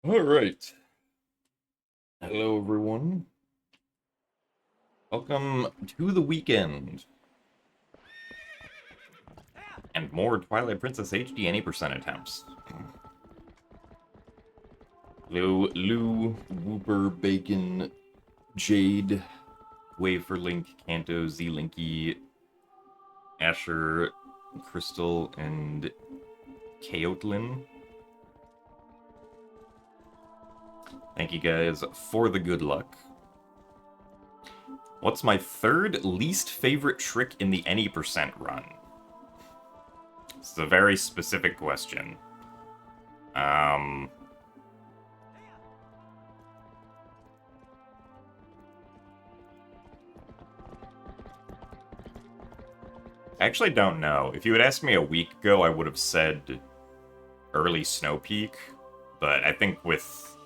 All right. Hello, everyone. Welcome to the weekend. And more Twilight Princess HD any percent attempts. Lou, Whooper, Bacon, Jade, Waferlink, Kanto, Z-Linky, Asher, Crystal, and Kaotlin. Thank you guys for the good luck. What's my third least favorite trick in the any percent run? It's a very specific question. I actually don't know. If you had asked me a week ago, I would have said early Snow Peak, but I think with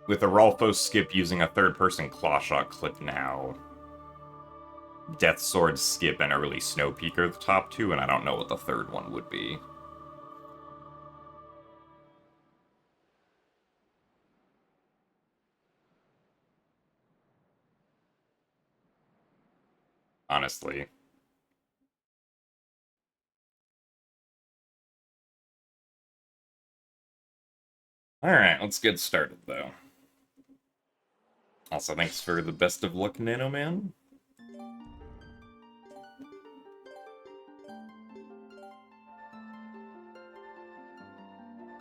the Rolfo skip using a third-person clawshot clip now, Death Sword skip and early Snow Peak are the top two, and I don't know what the third one would be. Honestly. Alright, let's get started, though. Also, thanks for the best of luck, Nano Man.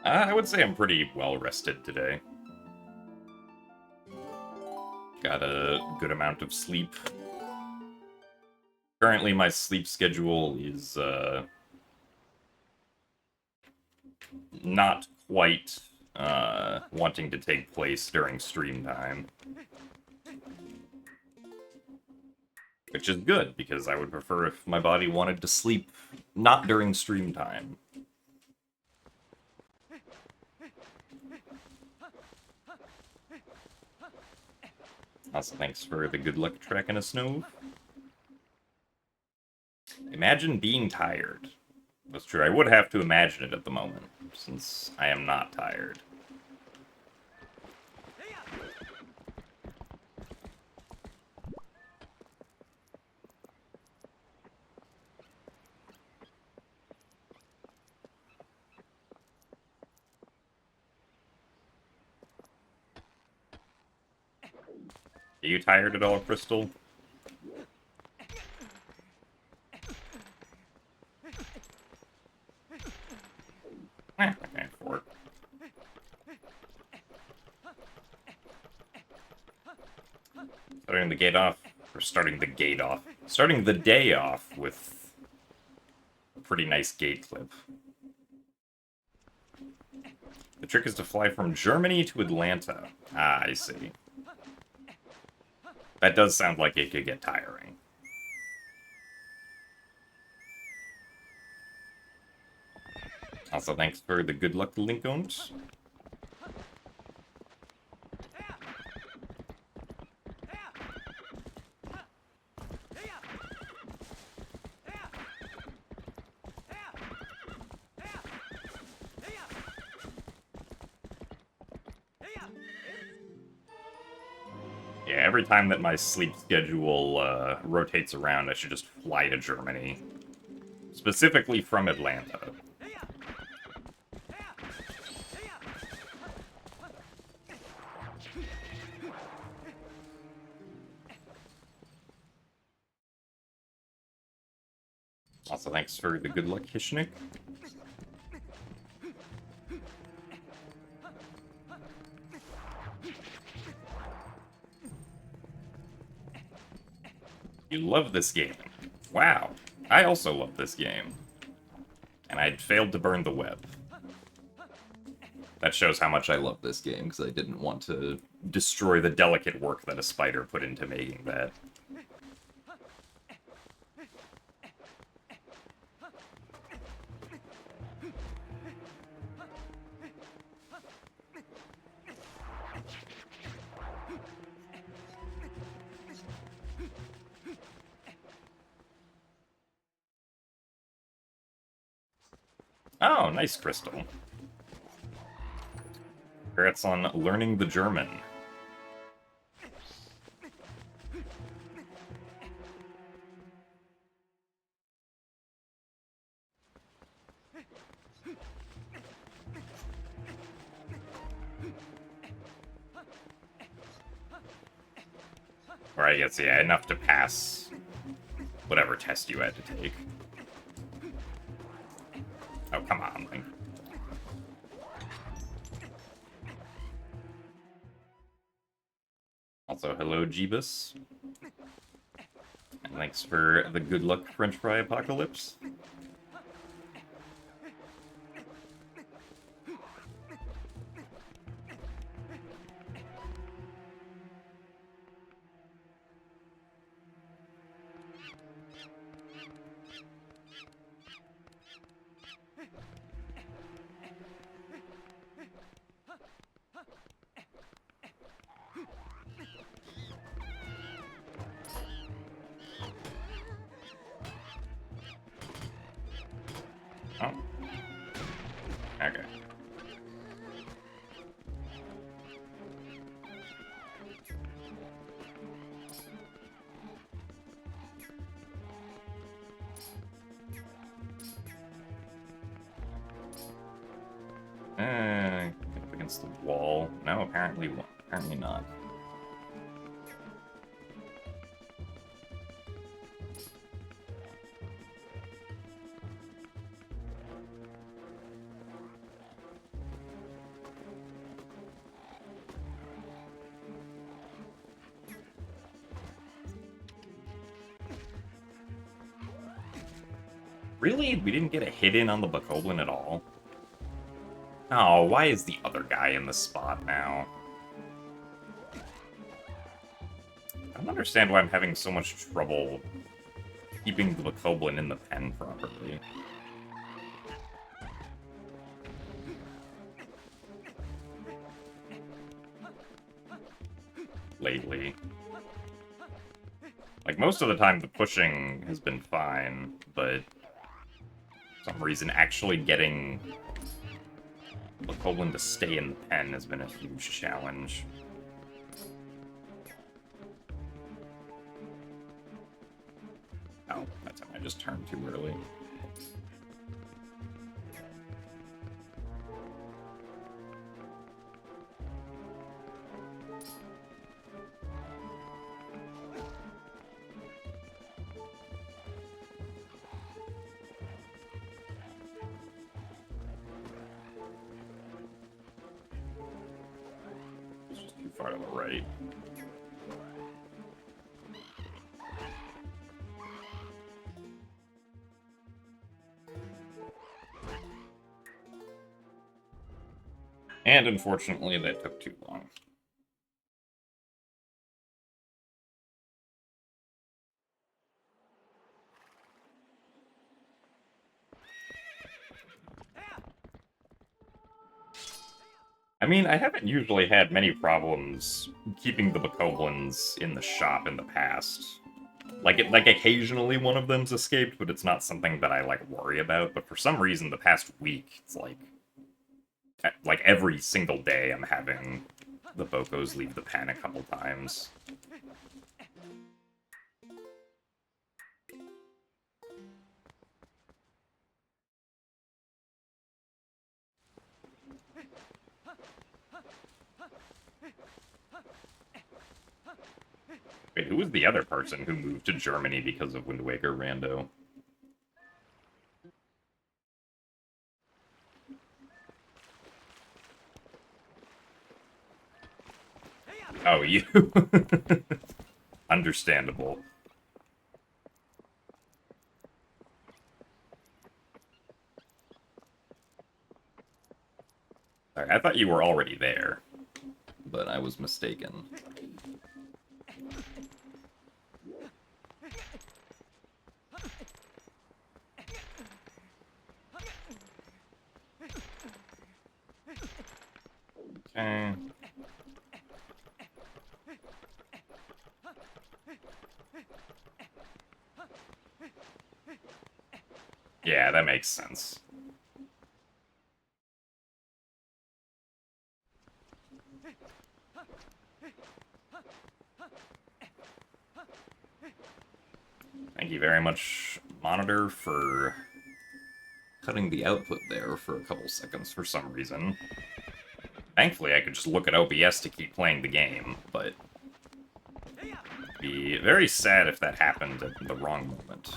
I would say I'm pretty well-rested today. Got a good amount of sleep. Currently, my sleep schedule is, not quite, wanting to take place during stream time. Which is good, because I would prefer if my body wanted to sleep not during stream time. Also, thanks for the good luck tracking a snow. Imagine being tired. That's true, I would have to imagine it at the moment, since I am not tired. Are you tired at all, Crystal? Okay, four. Starting the gate off, or starting the gate off. Starting the day off with a pretty nice gate clip. The trick is to fly from Germany to Atlanta. Ah, I see. That does sound like it could get tiring. Also, thanks for the good luck, Lincolns. Yeah, every time that my sleep schedule rotates around, I should just fly to Germany. Specifically from Atlanta. Also, thanks for the good luck, Hishnik. You love this game. Wow. I also love this game. And I failed to burn the web. That shows how much I love this game, because I didn't want to destroy the delicate work that a spider put into making that. Oh, nice crystal. Congrats on learning the German. Or I guess, yeah, enough to pass whatever test you had to take. Oh, come on, Link. Also, hello, Jeebus. And thanks for the good luck French fry apocalypse. Oh. Okay. Get up against the wall. No, apparently not. Really? We didn't get a hit in on the Bokoblin at all? Oh, why is the other guy in the spot now? I don't understand why I'm having so much trouble keeping the Bokoblin in the pen properly. Lately. Like, most of the time the pushing has been fine, but for some reason actually getting Bokoblin to stay in the pen has been a huge challenge. Oh, that time I just turned too early. It's just too far to the right. And unfortunately, that took too long. I mean, I haven't usually had many problems keeping the Bokoblins in the shop in the past. Like, occasionally one of them's escaped, but it's not something that I, like, worry about. But for some reason, the past week, it's like every single day I'm having the Bokos leave the pen a couple times. Wait, who was the other person who moved to Germany because of Wind Waker Rando? Oh, you. Understandable. Sorry, I thought you were already there, but I was mistaken. Okay. Yeah, that makes sense. Thank you very much, Monitor, for cutting the output there for a couple seconds for some reason. Thankfully, I could just look at OBS to keep playing the game, but it'd be very sad if that happened at the wrong moment.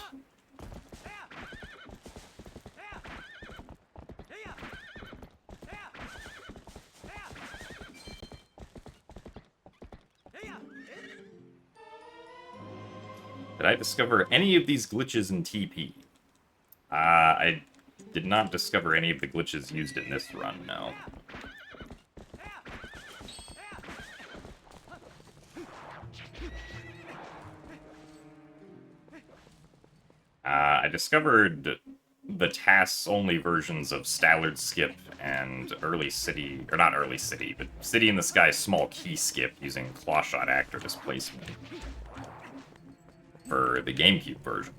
Did I discover any of these glitches in TP? I did not discover any of the glitches used in this run, no. I discovered the tasks-only versions of Stallard Skip and Early City, or not Early City, but City in the Sky Small Key Skip using Clawshot Actor Displacement for the GameCube version.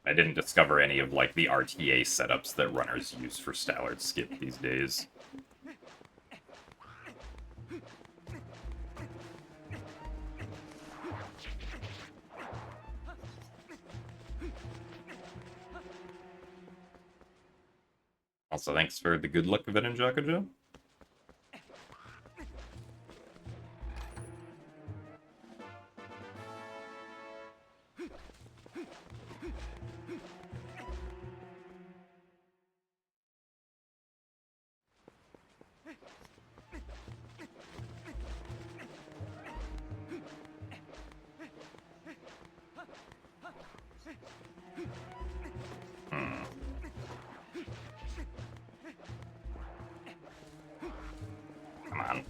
I didn't discover any of, like, the RTA setups that runners use for Stallard Skip these days. Also, thanks for the good luck of it in Jakujo. Come on.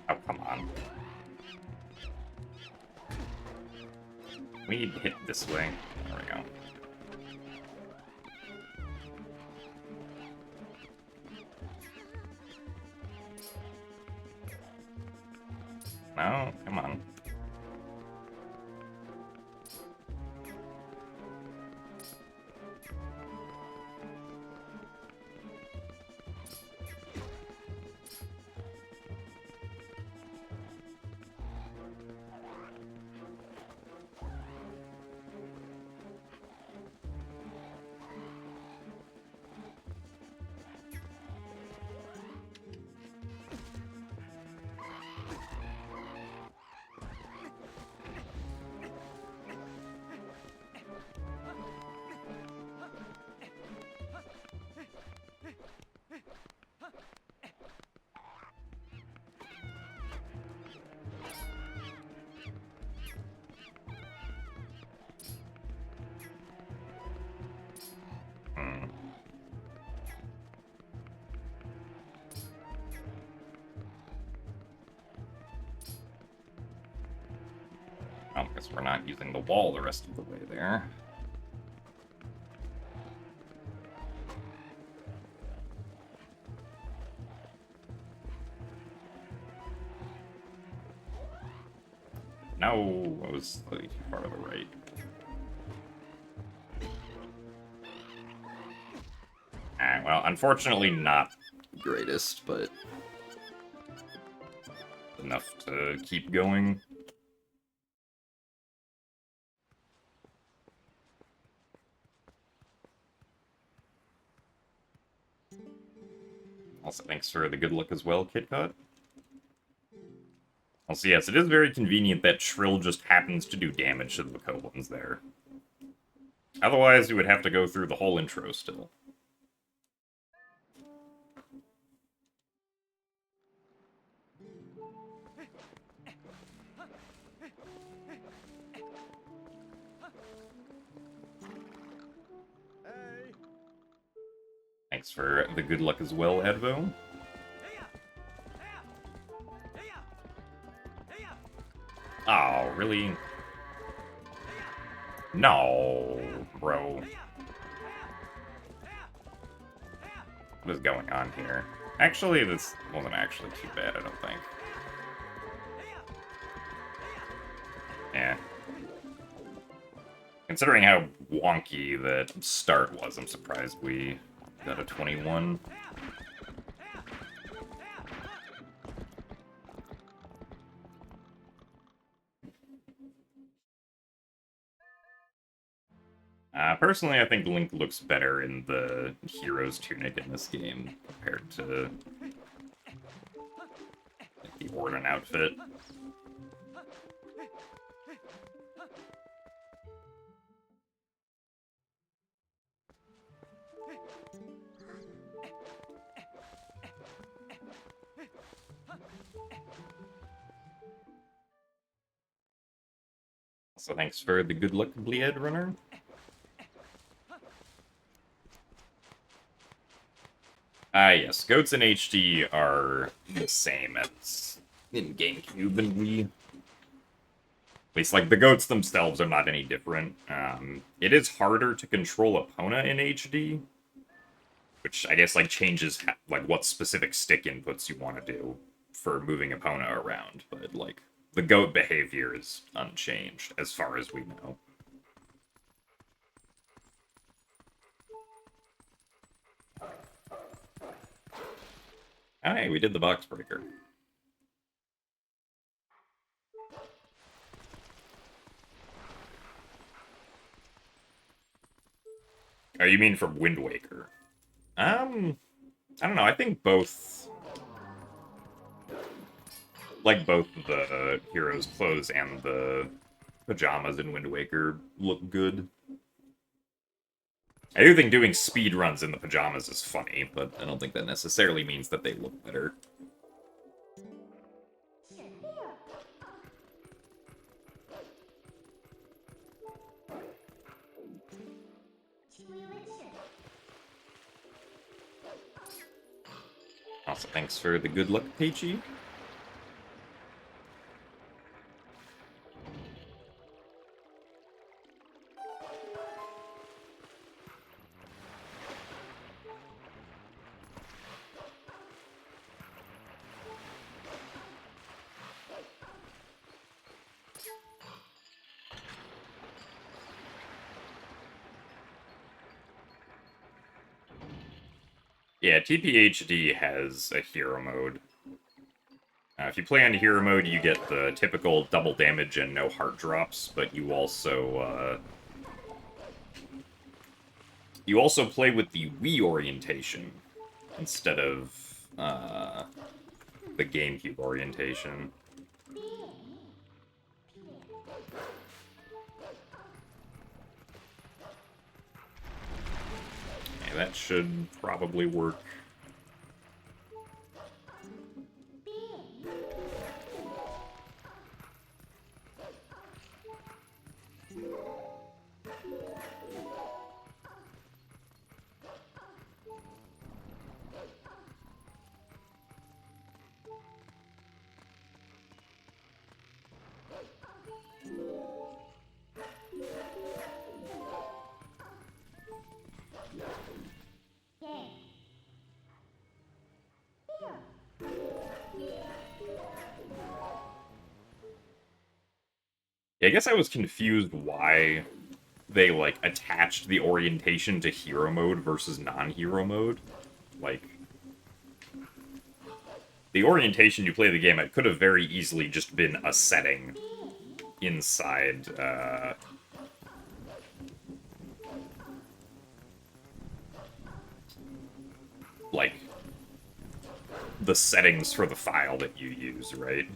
Oh, come on. We need to hit this way. There we go. No, come on. Oh, because we're not using the wall the rest of the way there. No, I was slightly too far to the right. Well, unfortunately not the greatest, but enough to keep going. Also, thanks for the good luck as well, KitKat. Also, yes, it is very convenient that Shrill just happens to do damage to the Bokoblins there. Otherwise, you would have to go through the whole intro still. thanks for the good luck as well, Advo. Oh, really? No, bro. What is going on here? Actually, this wasn't actually too bad, I don't think. Yeah. Considering how wonky that start was, I'm surprised we got a 21. Personally, I think Link looks better in the hero's tunic in this game compared to the Orden outfit. So thanks for the good luck, Bleed Runner. Yes, goats in HD are the same as in GameCube and Wii. At least, like, the goats themselves are not any different. It is harder to control Epona in HD, which I guess, like, changes, like, what specific stick inputs you want to do for moving Epona around, but, like, the goat behavior is unchanged, as far as we know. Hey, we did the box breaker. Oh, you mean from Wind Waker? I don't know, I think both... Like, both the hero's clothes and the pajamas in Wind Waker look good. I do think doing speedruns in the pajamas is funny, but I don't think that necessarily means that they look better. Also, thanks for the good luck, Peachy. Yeah, TPHD has a hero mode. If you play on hero mode, you get the typical double damage and no heart drops, but you also play with the Wii orientation instead of the GameCube orientation. Yeah, that should probably work. Yeah, I guess I was confused why they, like, attached the orientation to hero mode versus non-hero mode. Like, the orientation you play the game, it could have very easily just been a setting inside, like, the settings for the file that you use, right?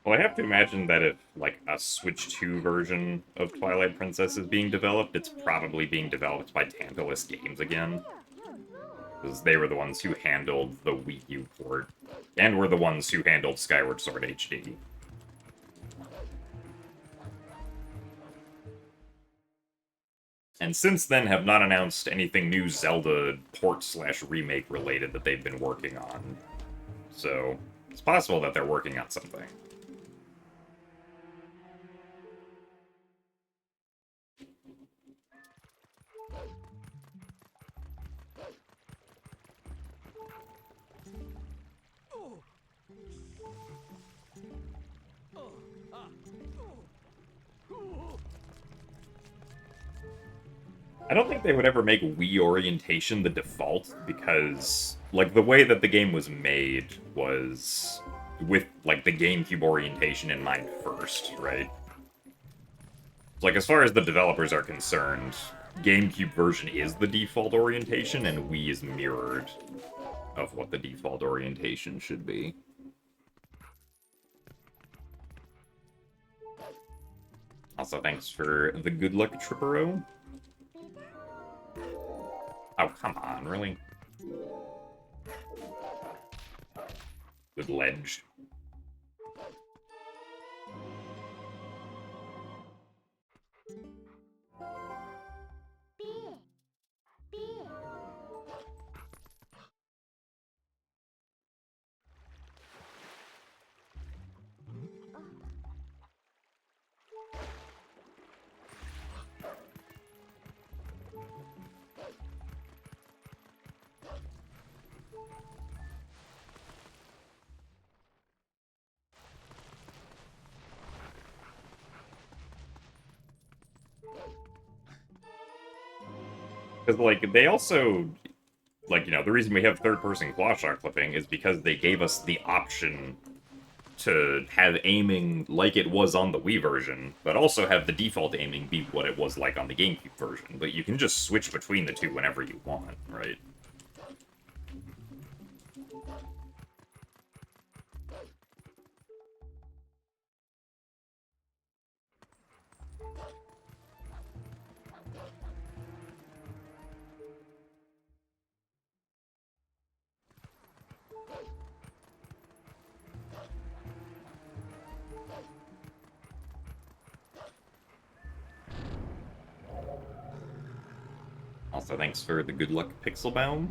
Well, I have to imagine that if, like, a Switch 2 version of Twilight Princess is being developed, it's probably being developed by Tantalus Games again. Because they were the ones who handled the Wii U port, and were the ones who handled Skyward Sword HD. And since then have not announced anything new Zelda port/remake related that they've been working on. So, it's possible that they're working on something. I don't think they would ever make Wii orientation the default, because, like, the way that the game was made was with, like, the GameCube orientation in mind first, right? Like, as far as the developers are concerned, GameCube version is the default orientation, and Wii is mirrored of what the default orientation should be. Also, thanks for the good luck, Trippero. Oh, come on, really? Good ledge. Because, like, they also, like, you know, the reason we have third-person clawshot clipping is because they gave us the option to have aiming like it was on the Wii version, but also have the default aiming be what it was like on the GameCube version. But you can just switch between the two whenever you want, right? Also, thanks for the good luck, Pixelbaum.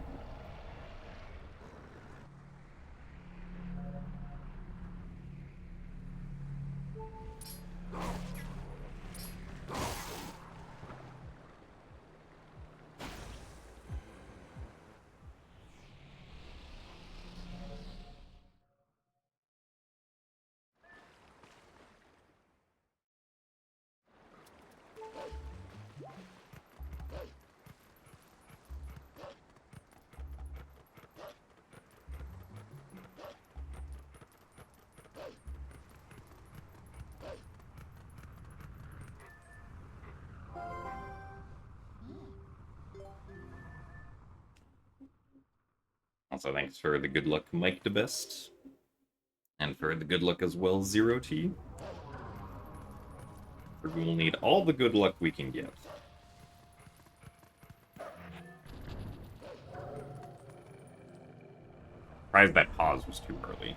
Also, thanks for the good luck, Mike DeBest. And for the good luck as well, Zero T. We will need all the good luck we can get. Surprised that pause was too early.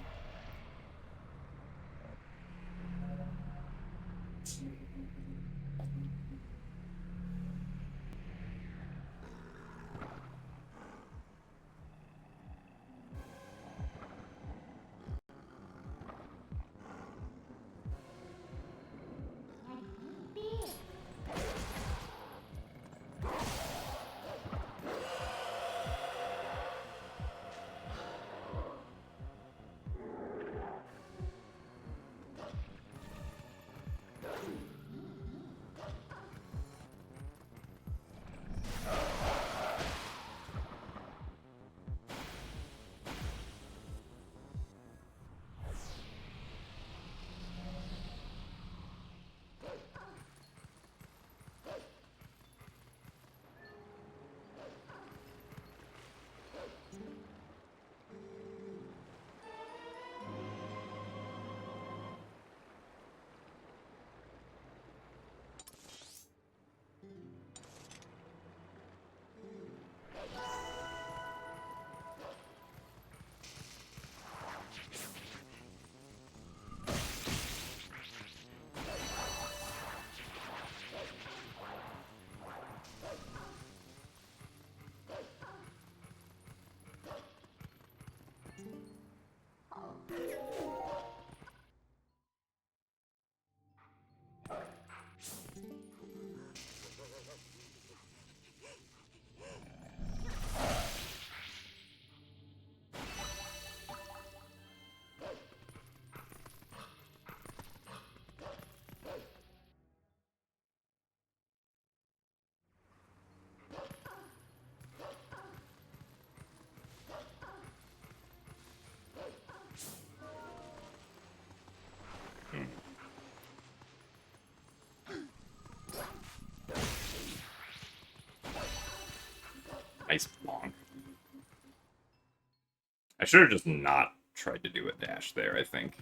I should have just not tried to do a dash there, I think,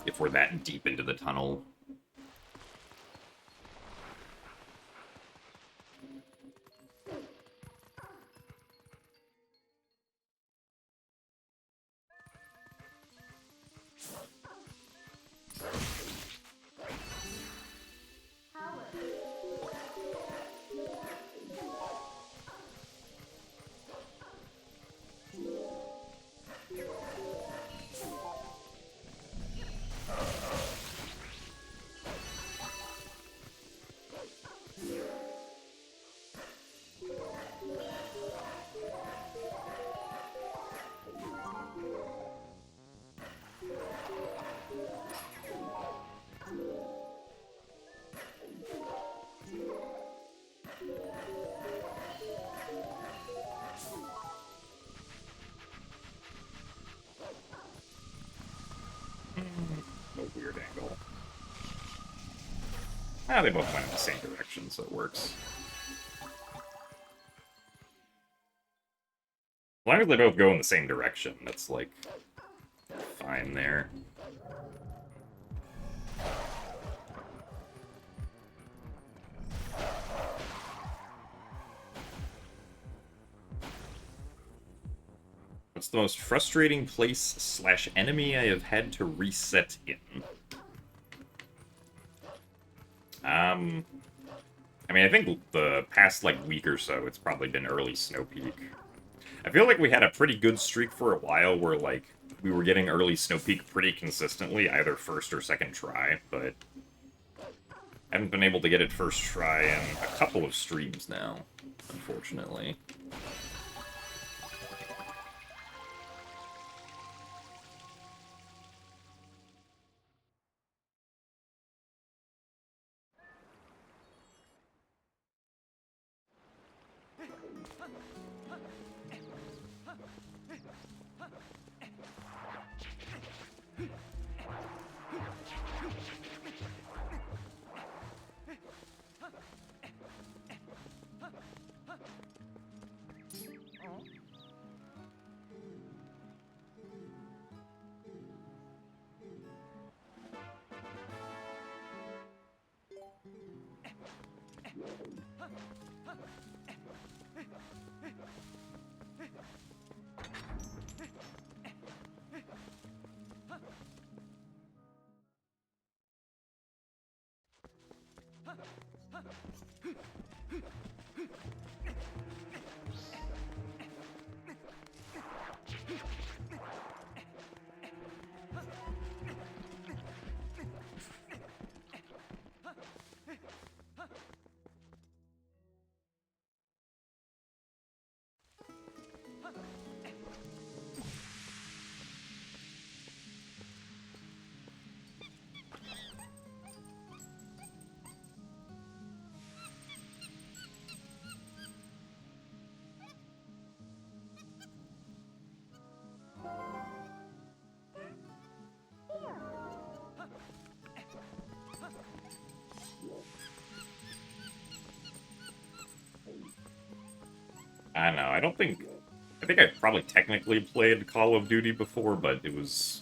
if we're that deep into the tunnel. A weird angle. Ah, they both went in the same direction, so it works. As long as they both go in the same direction, that's, like, fine there. What's the most frustrating place / enemy I have had to reset in? I mean, I think the past, like, week or so, it's probably been early Snow Peak. I feel like we had a pretty good streak for a while where, like, we were getting early Snow Peak pretty consistently, either first or second try, but I haven't been able to get it first try in a couple of streams now, unfortunately. I don't know, I think I probably technically played Call of Duty before, but it was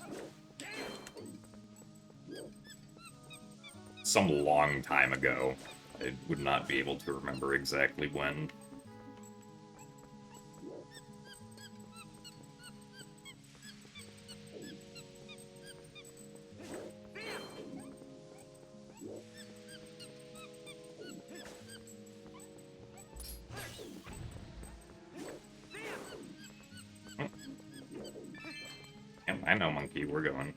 some long time ago. I would not be able to remember exactly when. I know, Monkey, we're going.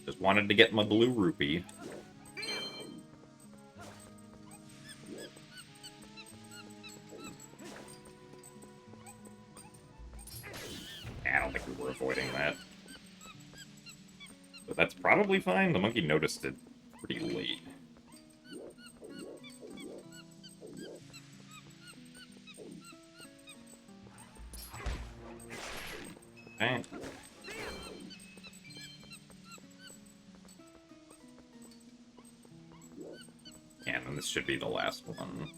Just wanted to get my blue rupee. I don't think we were avoiding that. But that's probably fine. The monkey noticed it pretty late. Okay. And then this should be the last one.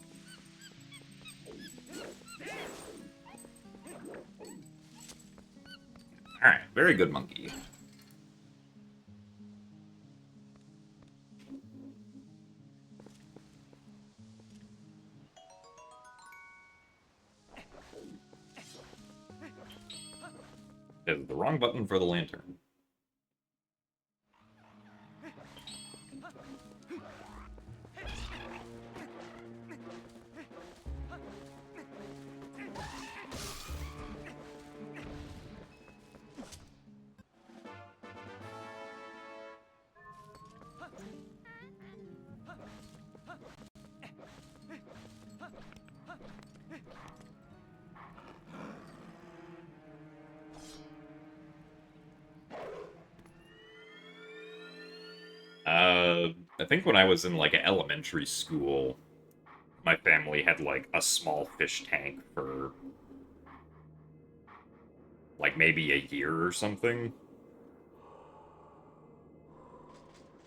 Alright, very good, monkey. Is the wrong button for the lantern. I think when I was in, like, elementary school, my family had, like, a small fish tank for, like, maybe a year or something.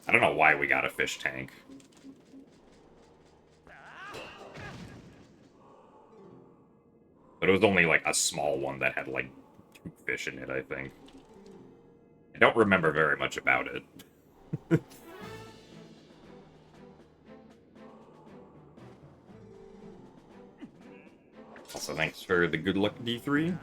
I don't know why we got a fish tank. But it was only, like, a small one that had, like, 2 fish in it, I think. I don't remember very much about it. Also, thanks for the good luck D3.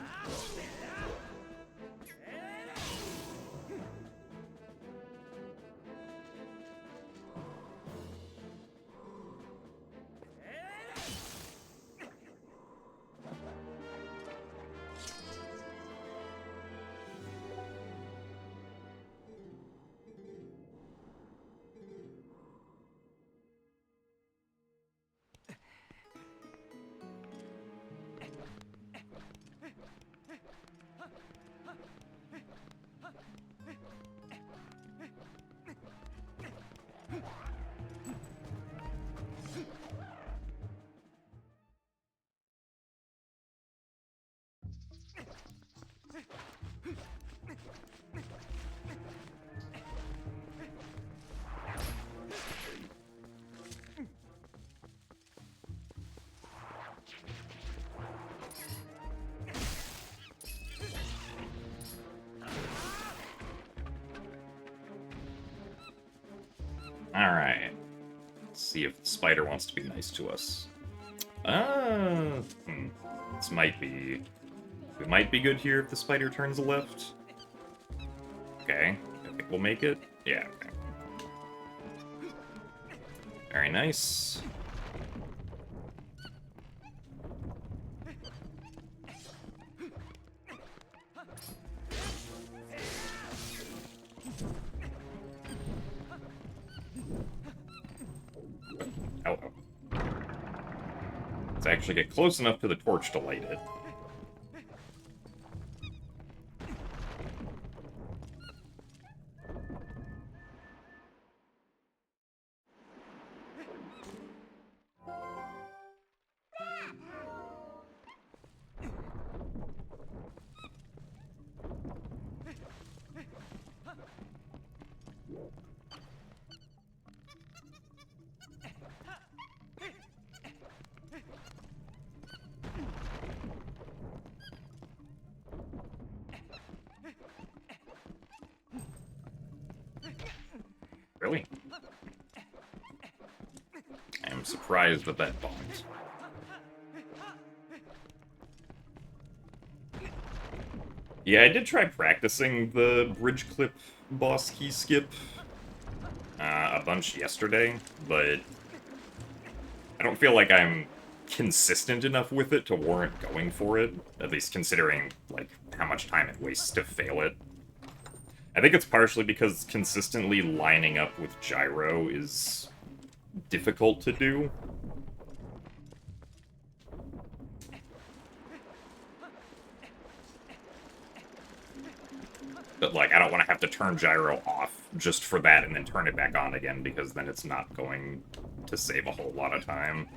Alright. Let's see if the spider wants to be nice to us. This might be... We might be good here if the spider turns left. Okay. I think we'll make it. Yeah, okay. Very nice. Oh. Let's actually get close enough to the torch to light it. Really? I am surprised that that bombed. Yeah, I did try practicing the bridge clip boss key skip a bunch yesterday, but I don't feel like I'm consistent enough with it to warrant going for it, at least considering, like, how much time it wastes to fail it. I think it's partially because consistently lining up with gyro is difficult to do. But, like, I don't want to have to turn gyro off just for that and then turn it back on again, because then it's not going to save a whole lot of time.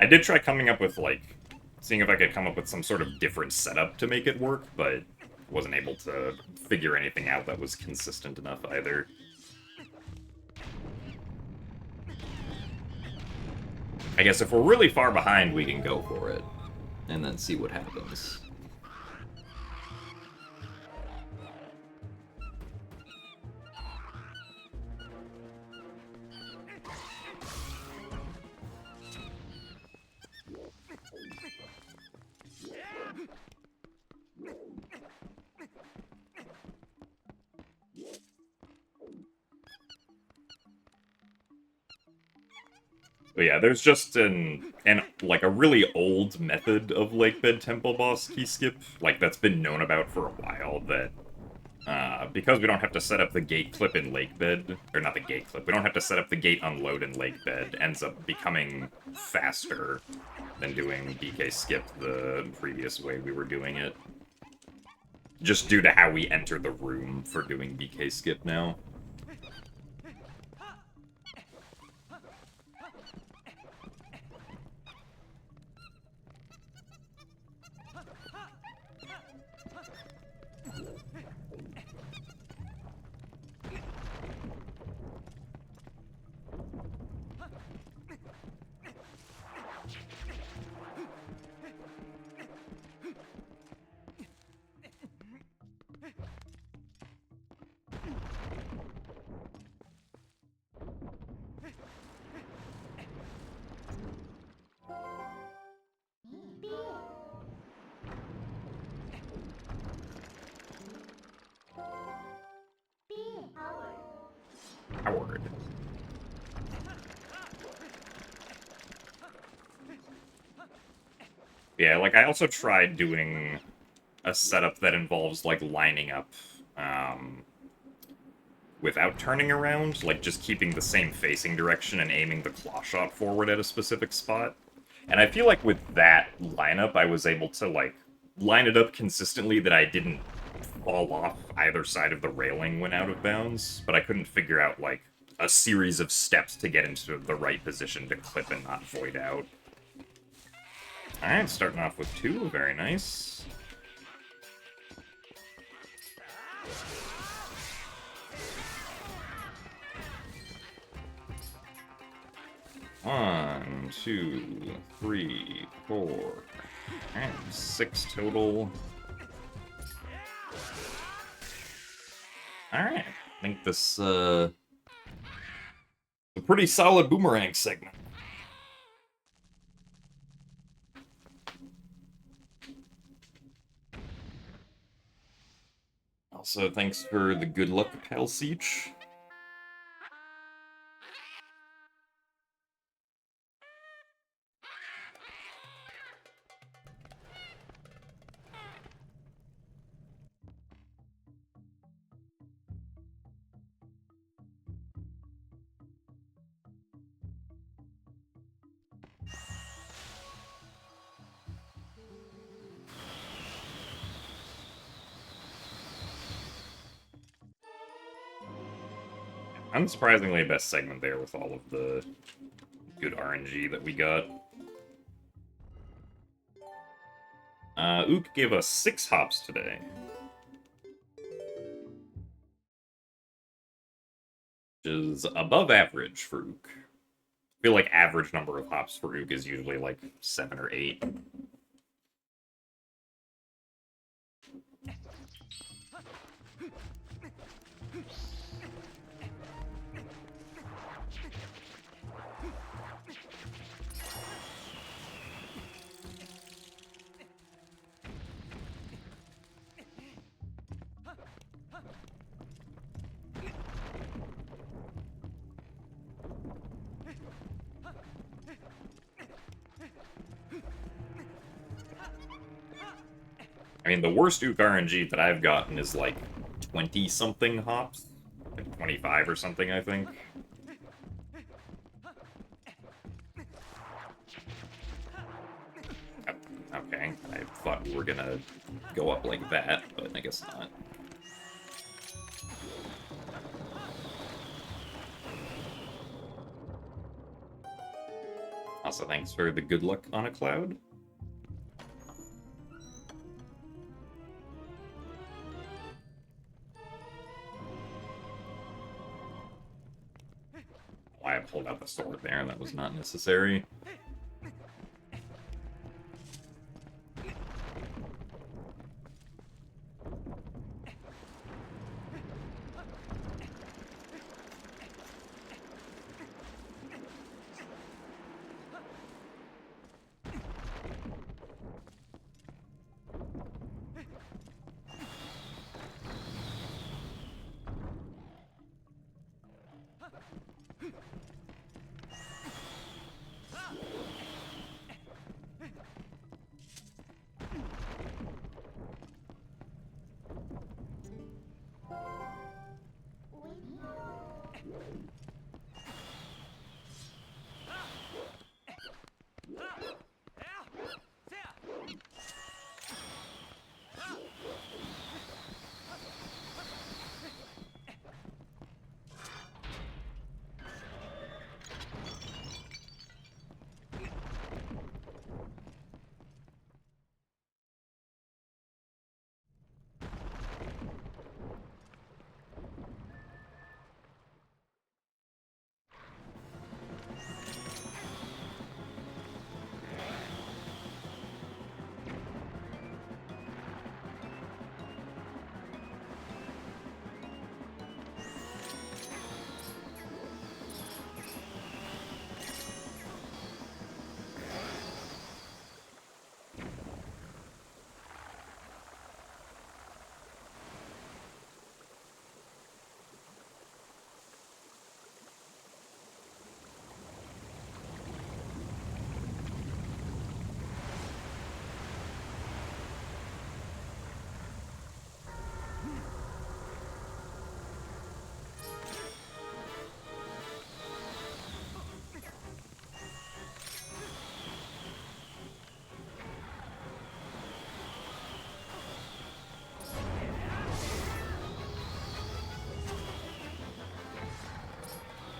I did try coming up with, like, seeing if I could come up with some sort of different setup to make it work, but wasn't able to figure anything out that was consistent enough either. I guess if we're really far behind, we can go for it. And then see what happens. But yeah, there's just like a really old method of Lakebed Temple boss key skip, like that's been known about for a while, that because we don't have to set up the gate clip in Lakebed, or not the gate clip, we don't have to set up the gate unload in Lakebed, ends up becoming faster than doing BK skip the previous way we were doing it. Just due to how we enter the room for doing BK skip now. Howard. Yeah, like, I also tried doing a setup that involves, like, lining up, without turning around, like, just keeping the same facing direction and aiming the claw shot forward at a specific spot. And I feel like with that lineup, I was able to, like, line it up consistently that I didn't fall off either side of the railing when out of bounds, but I couldn't figure out, like, a series of steps to get into the right position to clip and not void out. Alright, starting off with 2, very nice. One, 2, 3, 4, and 6 total. Alright, I think this, a pretty solid boomerang segment. Also, thanks for the good luck, Pal Siege. Unsurprisingly, best segment there with all of the good RNG that we got. Ook gave us 6 hops today. Which is above average for Ook. I feel like average number of hops for Ook is usually like 7 or 8. I mean, the worst Ook RNG that I've gotten is like 20-something hops. Like 25 or something, I think. Okay, I thought we were gonna go up like that, but I guess not. Also, thanks for the good luck on a cloud. Why I pulled out the sword there, that was not necessary.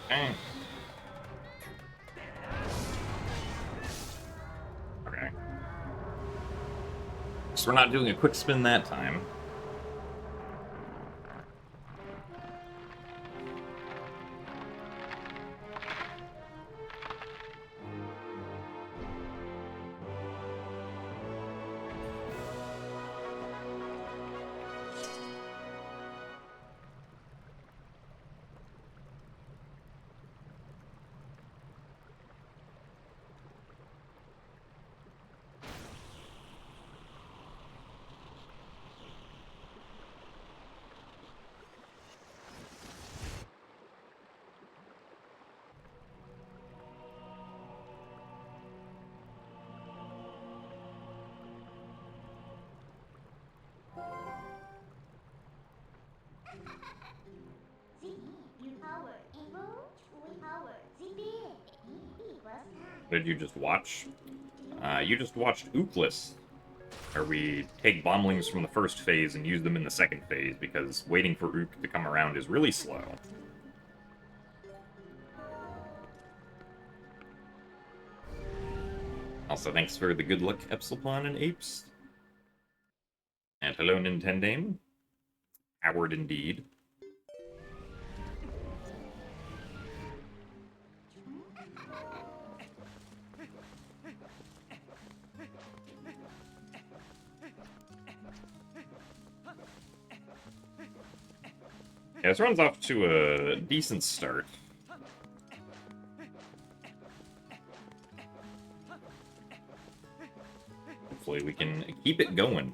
Eh. Okay. So we're not doing a quick spin that time. What did you just watch? You just watched Ooklis, where we take bomblings from the first phase and use them in the second phase, because waiting for Ook to come around is really slow. Also, thanks for the good luck, Epsilon and Apes. And hello, Nintendame. Howard indeed. Yeah, this runs off to a decent start. Hopefully we can keep it going.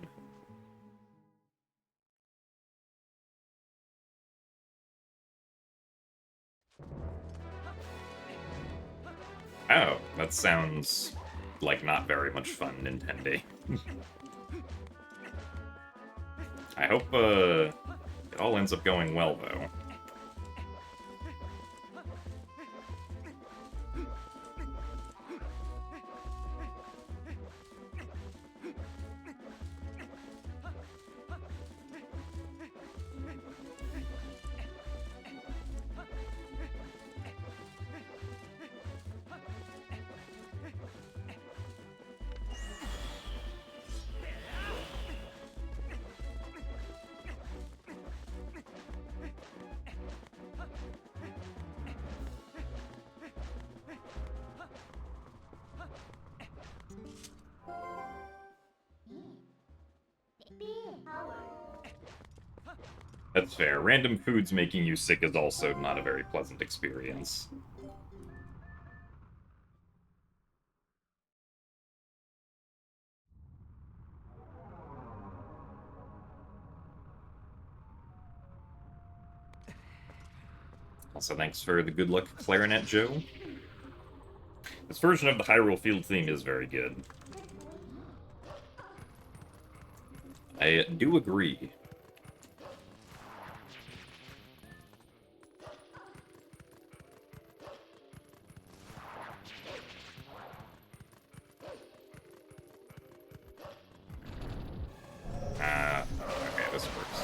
Oh, that sounds like not very much fun, Nintendo. I hope it all ends up going well, though. That's fair. Random foods making you sick is also not a very pleasant experience. Also, thanks for the good luck, Clarinet Joe. This version of the Hyrule Field theme is very good. I do agree. Okay, this works.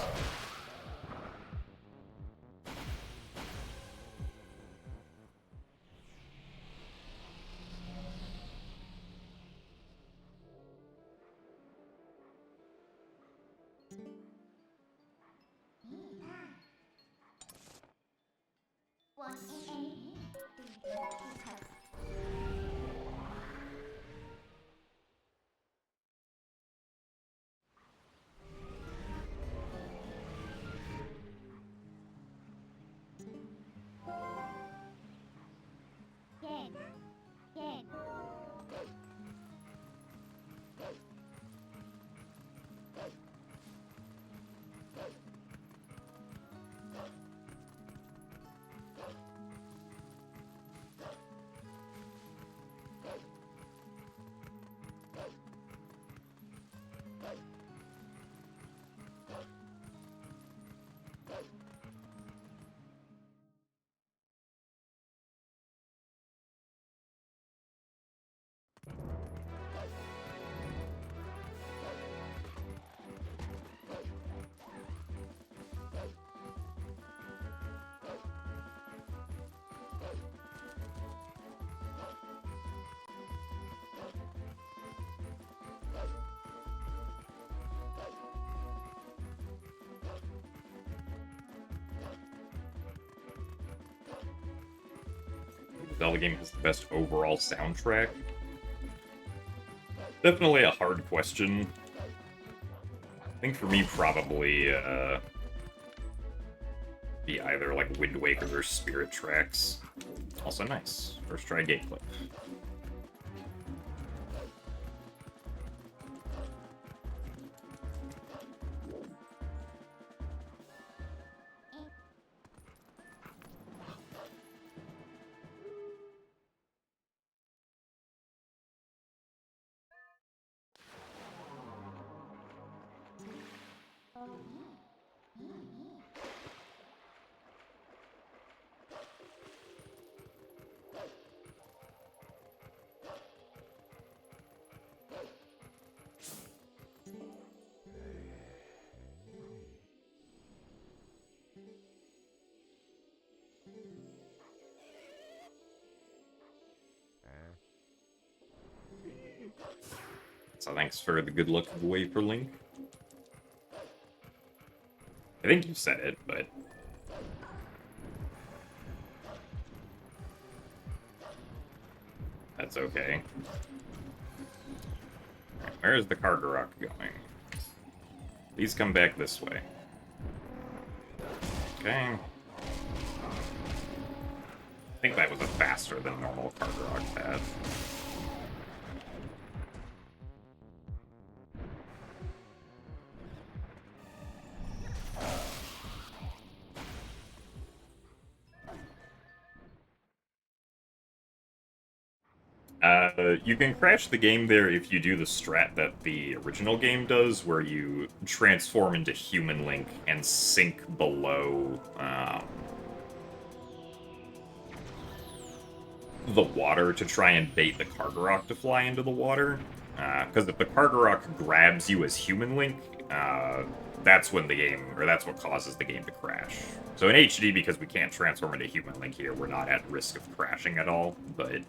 Zelda game has the best overall soundtrack? Definitely a hard question. I think for me, probably, be either, like, Wind Waker or Spirit Tracks. Also nice. First try gate clip. So thanks for the good luck giveaway for Link. I think you said it, but... that's okay. Right, where is the Kargarok going? Please come back this way. Okay. I think that was a faster than normal Kargarok path. You can crash the game there if you do the strat that the original game does, where you transform into Human Link and sink below the water to try and bait the Kargarok to fly into the water. Because if the Kargarok grabs you as Human Link, that's when the game, or that's what causes the game to crash. So in HD, because we can't transform into Human Link here, we're not at risk of crashing at all, but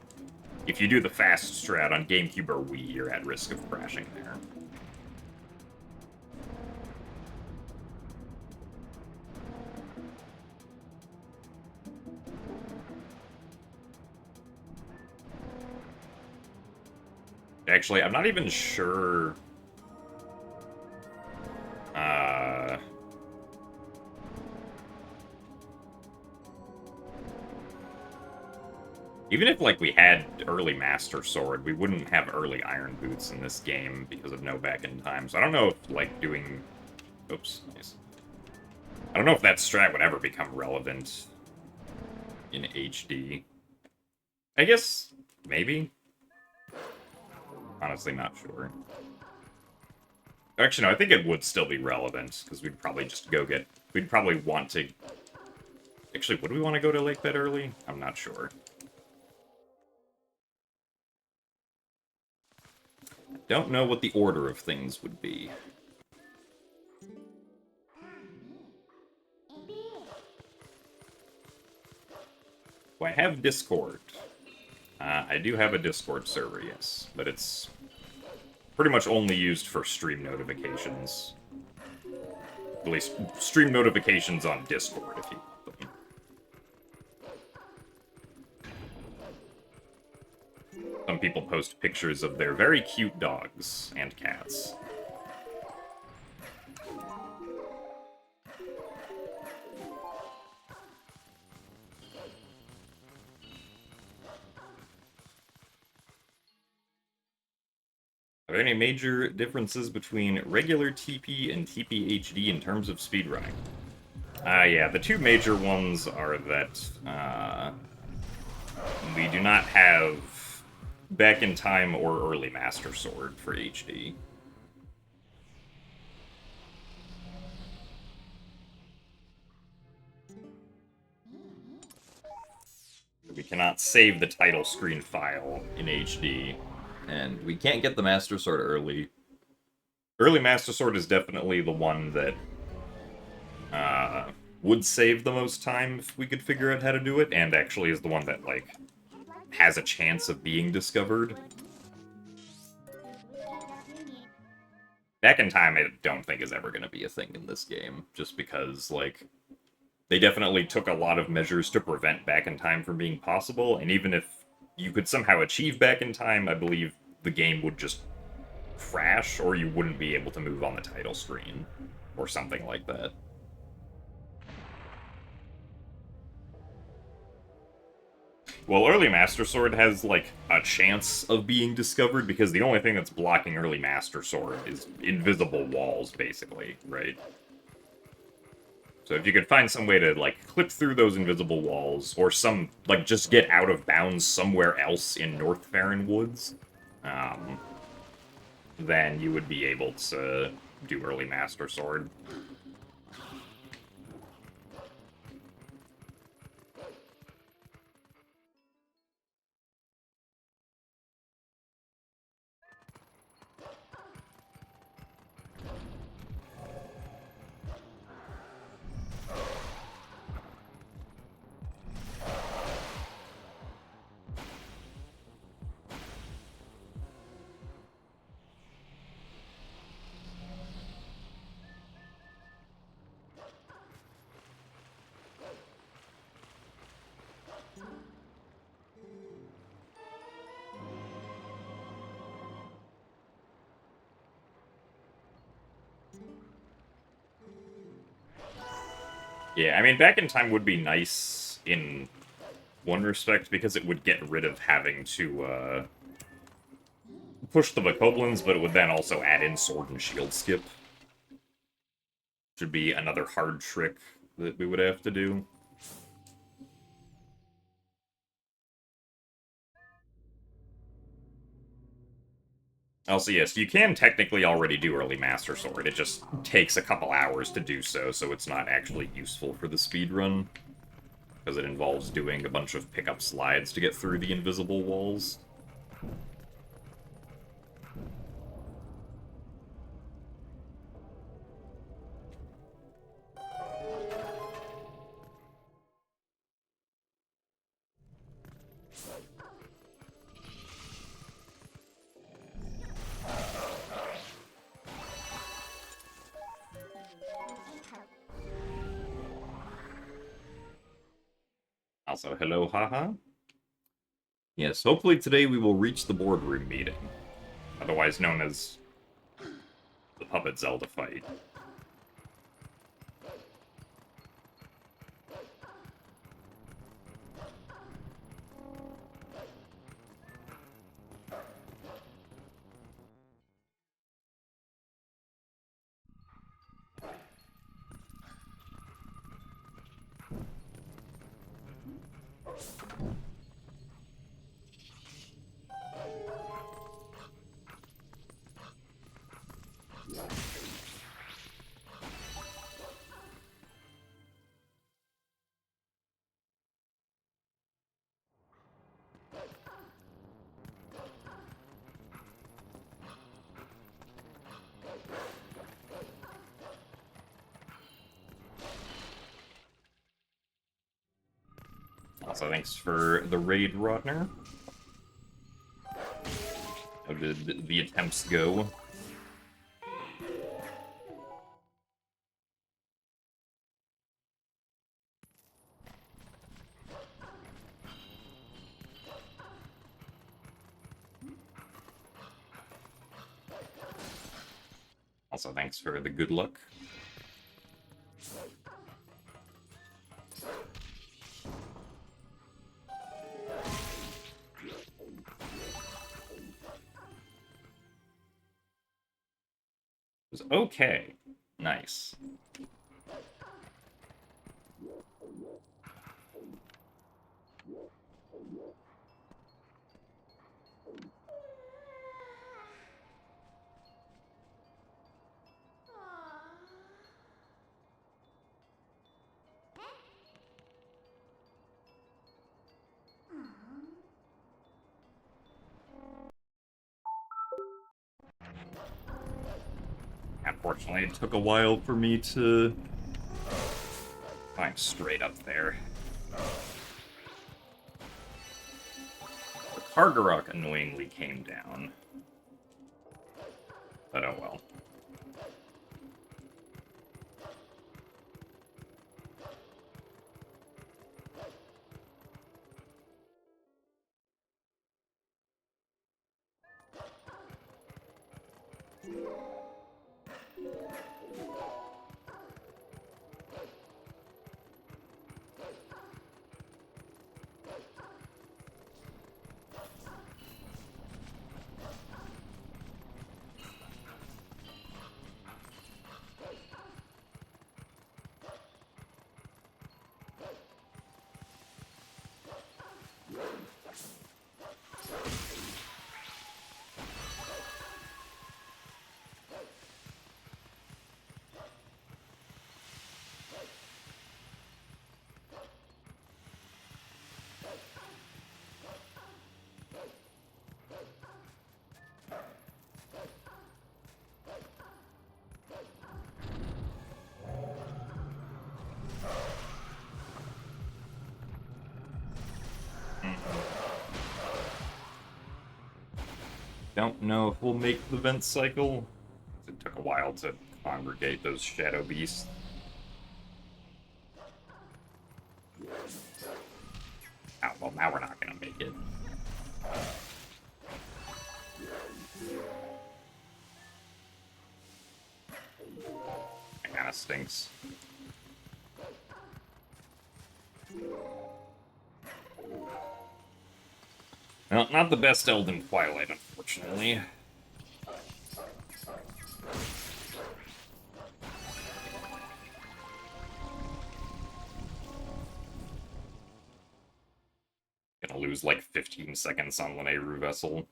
if you do the fast strat on GameCube or Wii, you're at risk of crashing there. Actually, I'm not even sure... even if, like, we had early Master Sword, we wouldn't have early Iron Boots in this game because of no back in time. So I don't know if, like, doing... oops, nice. I don't know if that strat would ever become relevant in HD. I guess, maybe? Honestly, not sure. Actually, no, I think it would still be relevant, because we'd probably just go get... we'd probably want to... actually, would we want to go to Lake Bed early? I'm not sure. Don't know what the order of things would be. Do I have Discord? I do have a Discord server, yes, but it's pretty much only used for stream notifications. At least, stream notifications on Discord, if you want them. Some people post pictures of their very cute dogs and cats. Are there any major differences between regular TP and TPHD in terms of speedrunning? Yeah, the two major ones are that we do not have Back in Time or Early Master Sword for HD. We cannot save the title screen file in HD, and we can't get the Master Sword early. Early Master Sword is definitely the one that would save the most time if we could figure out how to do it, and actually is the one that, like, has a chance of being discovered. Back in Time, I don't think is ever going to be a thing in this game, just because, like, They definitely took a lot of measures to prevent back in time from being possible, and even if you could somehow achieve back in time, I believe the game would just crash, or you wouldn't be able to move on the title screen, or something like that. Well, early Master Sword has, like, a chance of being discovered, because the only thing that's blocking early Master Sword is invisible walls, basically, right? So if you could find some way to, like, clip through those invisible walls, or just get out of bounds somewhere else in North Farron Woods, um, then you would be able to do early Master Sword. Yeah, I mean, back in time would be nice in one respect, because it would get rid of having to, push the Bokoblins, but it would then also add in Sword and Shield skip. Should be another hard trick that we would have to do. Also, yes, you can technically already do early Master Sword. It just takes a couple hours to do so, so it's not actually useful for the speedrun, because it involves doing a bunch of pickup slides to get through the invisible walls. Also, hello, haha. Yes, hopefully today we will reach the boardroom meeting, otherwise known as the Puppet Zelda fight. Also, thanks for the raid, Rotner. How did the attempts go? Also, thanks for the good luck. It was okay. Nice. Unfortunately, it took a while for me to climb straight up there. The Kargarok annoyingly came down. But oh well. Don't know if we'll make the vent cycle. It took a while to congregate those shadow beasts. Oh, well, now we're not gonna make it. That kinda stinks. Well, not the best Elden Twilight, unfortunately. Gonna lose like 15 seconds on Lineru Vessel.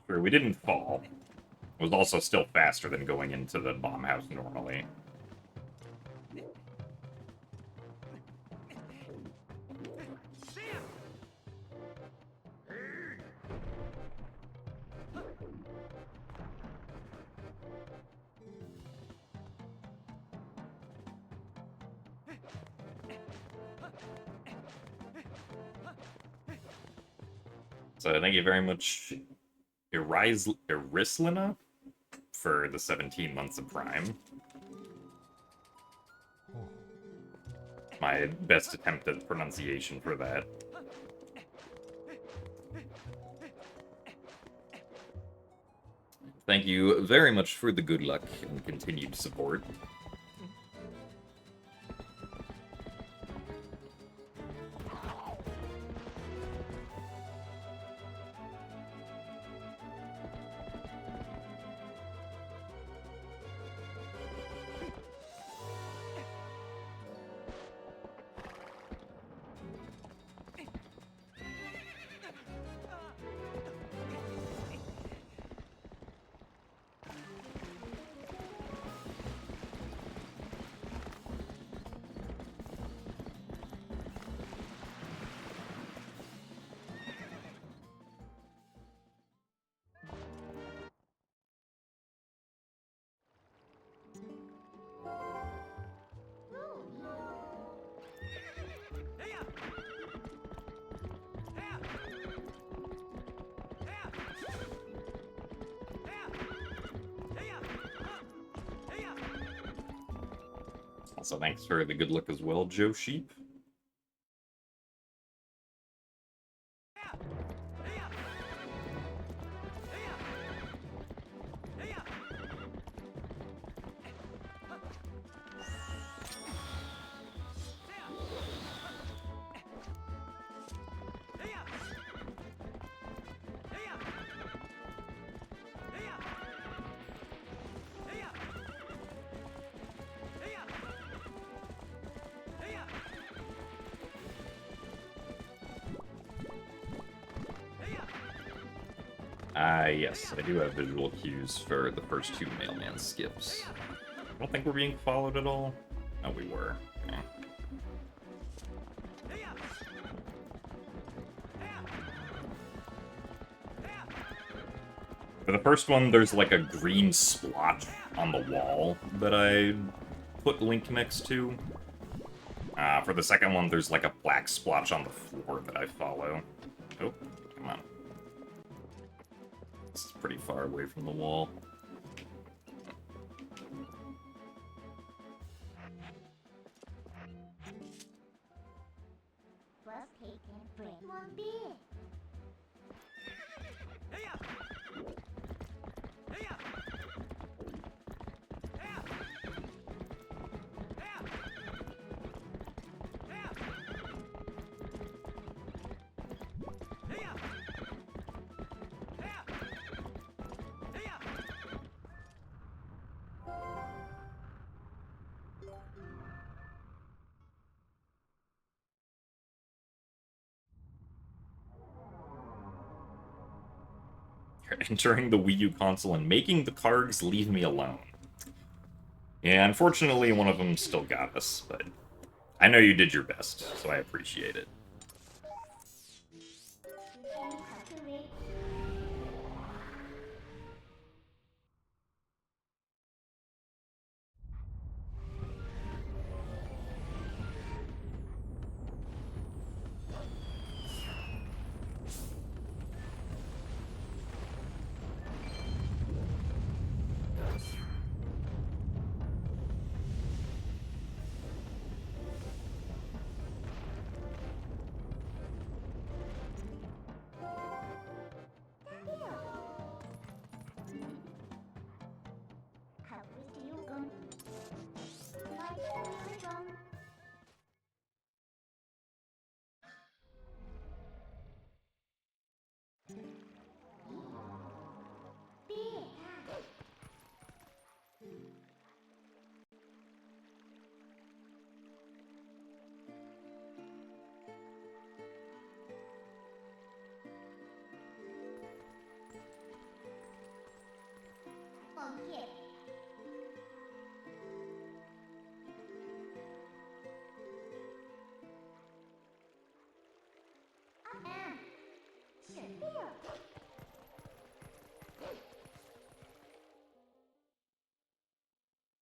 Sure, we didn't fall. It was also still faster than going into the bomb house normally. So thank you very much, Irislina, for the 17 months of Prime. My best attempt at pronunciation for that. Thank you very much for the good luck and continued support. Also, thanks for the good luck as well, Joe Sheep. Yes, I do have visual cues for the first two mailman skips. I don't think we're being followed at all. Oh, we were. Okay. For the first one, there's like a green splotch on the wall that I put Link next to. For the second one, there's like a black splotch on the floor that I follow. Oh, come on. This is pretty far away from the wall. Plus cake and bread. One beer. entering the Wii U console and making the cards leave me alone. Yeah, unfortunately, one of them still got us, but I know you did your best, so I appreciate it.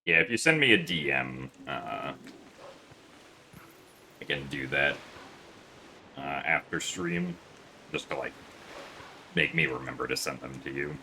Yeah, if you send me a DM, I can do that after stream, just to, like, make me remember to send them to you.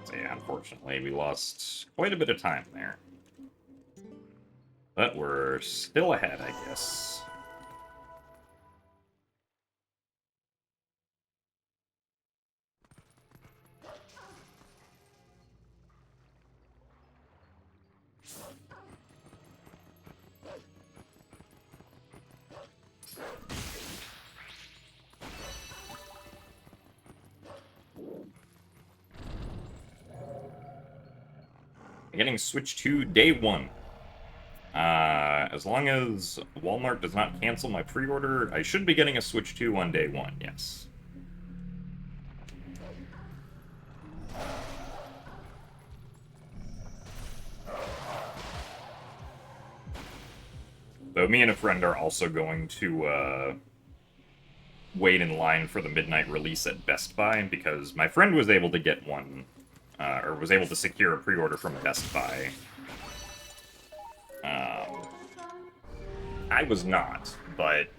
So yeah, unfortunately, we lost quite a bit of time there. But we're still ahead, I guess. Getting Switch 2 day 1. As long as Walmart does not cancel my pre-order, I should be getting a Switch 2 on day 1, yes. Though me and a friend are also going to wait in line for the midnight release at Best Buy, because my friend was able to get one, or was able to secure a pre-order from Best Buy. I was not, but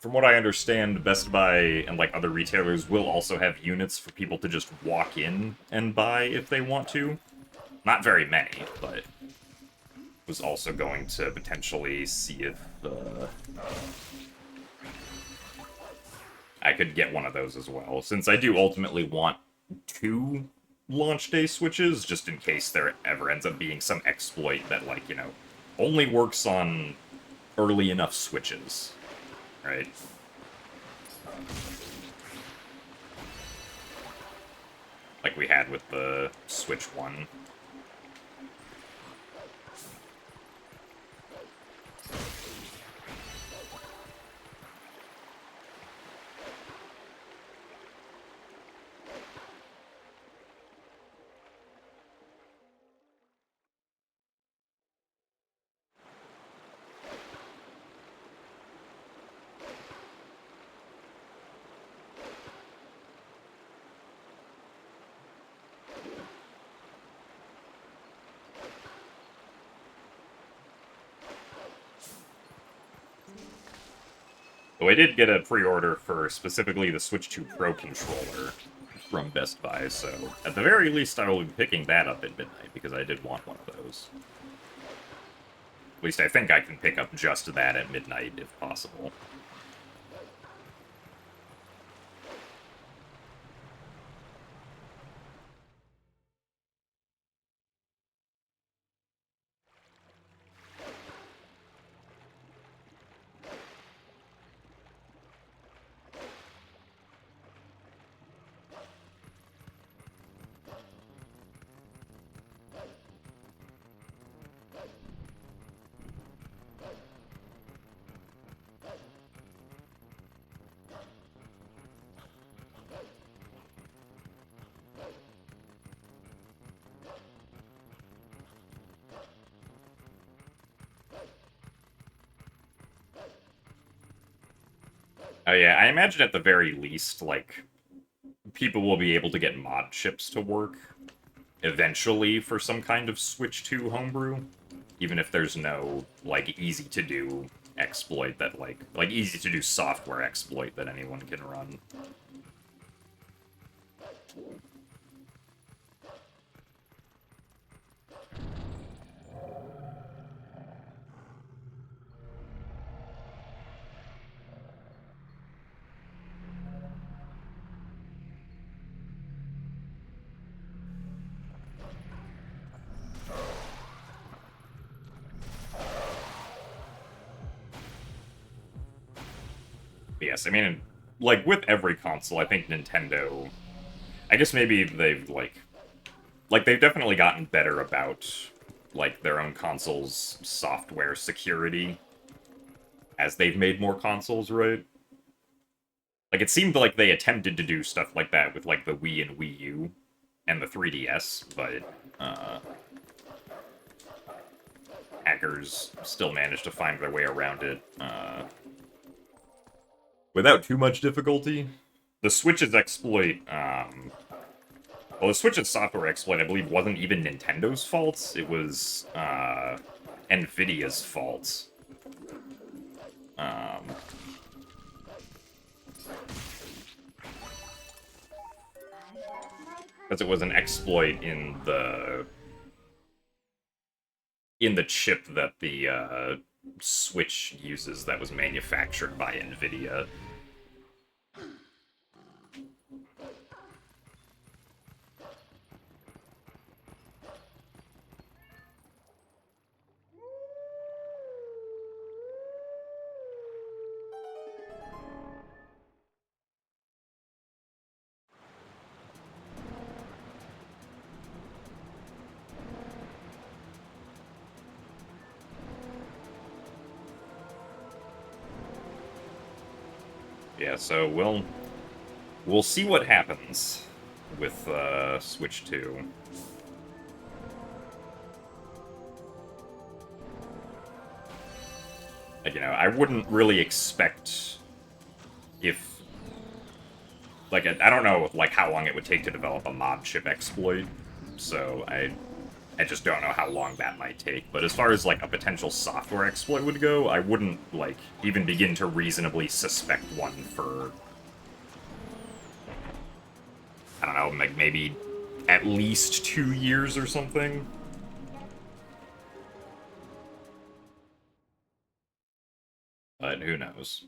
from what I understand, Best Buy and like other retailers will also have units for people to just walk in and buy if they want to. Not very many, but was also going to potentially see if I could get one of those as well, since I do ultimately want 2 launch day Switches, just in case there ever ends up being some exploit that, like, you know, only works on early enough Switches, right? Like we had with the Switch 1. Though I did get a pre-order for specifically the Switch 2 Pro controller from Best Buy, so at the very least I will be picking that up at midnight, because I did want one of those. At least I think I can pick up just that at midnight, if possible. Oh yeah, I imagine at the very least, like, people will be able to get mod chips to work eventually for some kind of Switch 2 homebrew, even if there's no, like, easy-to-do exploit that, like easy-to-do software exploit that anyone can run. Yes, I mean, like, with every console, I think Nintendo... I guess maybe they've, like, they've definitely gotten better about, like, their own consoles' software security as they've made more consoles, right? Like, it seemed like they attempted to do stuff like that with, like, the Wii and Wii U and the 3DS, but, hackers still managed to find their way around it, without too much difficulty. The Switch's exploit, well, the Switch's software exploit, I believe, wasn't even Nintendo's fault. It was, NVIDIA's fault. Because it was an exploit in the chip that the Switch uses that was manufactured by NVIDIA. Yeah, so we'll see what happens with Switch 2. Like, I wouldn't really expect if, like, I don't know, like, how long it would take to develop a mod chip exploit, so I just don't know how long that might take. But as far as, like, a potential software exploit would go, I wouldn't, like, even begin to reasonably suspect one for, I don't know, like, maybe at least 2 years or something. But who knows?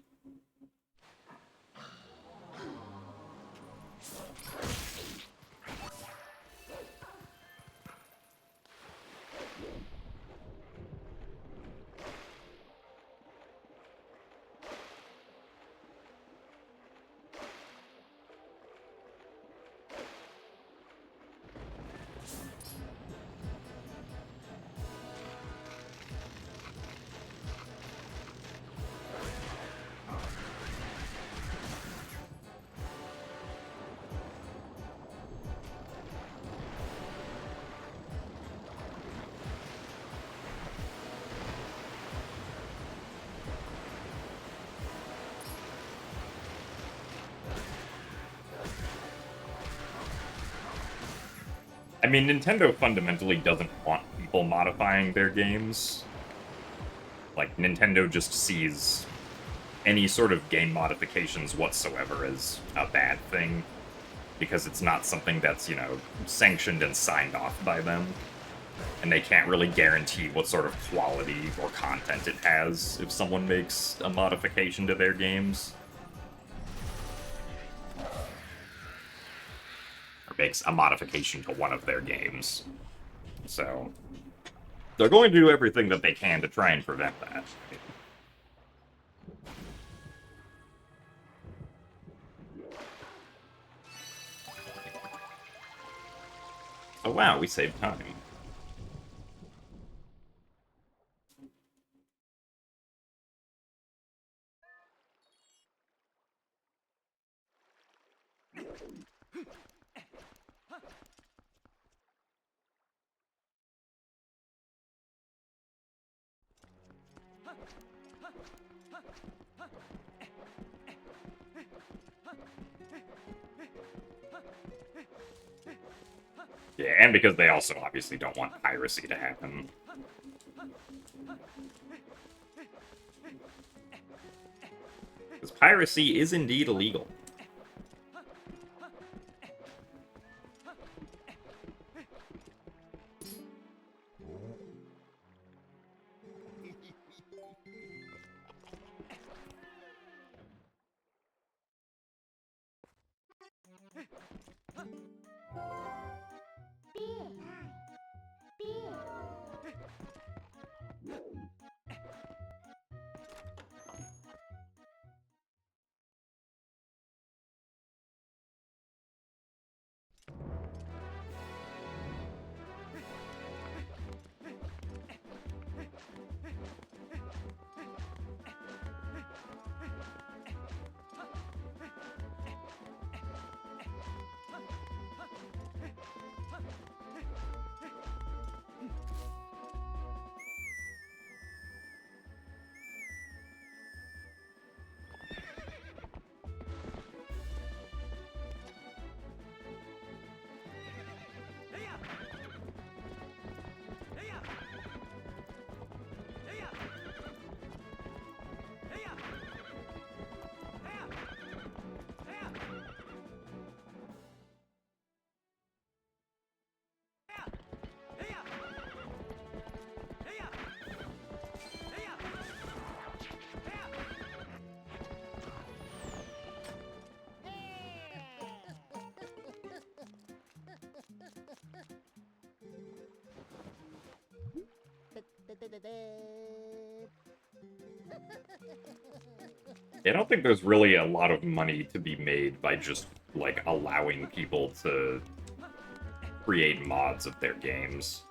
I mean, Nintendo fundamentally doesn't want people modifying their games. Like, Nintendo just sees any sort of game modifications whatsoever as a bad thing, because it's not something that's, sanctioned and signed off by them. And they can't really guarantee what sort of quality or content it has if someone makes a modification to their games. Or makes a modification to one of their games. So, they're going to do everything that they can to try and prevent that. Oh wow, we saved time. Yeah, and because they also obviously don't want piracy to happen. Because piracy is indeed illegal. Beer. Beer. I don't think there's really a lot of money to be made by just, like, allowing people to create mods of their games.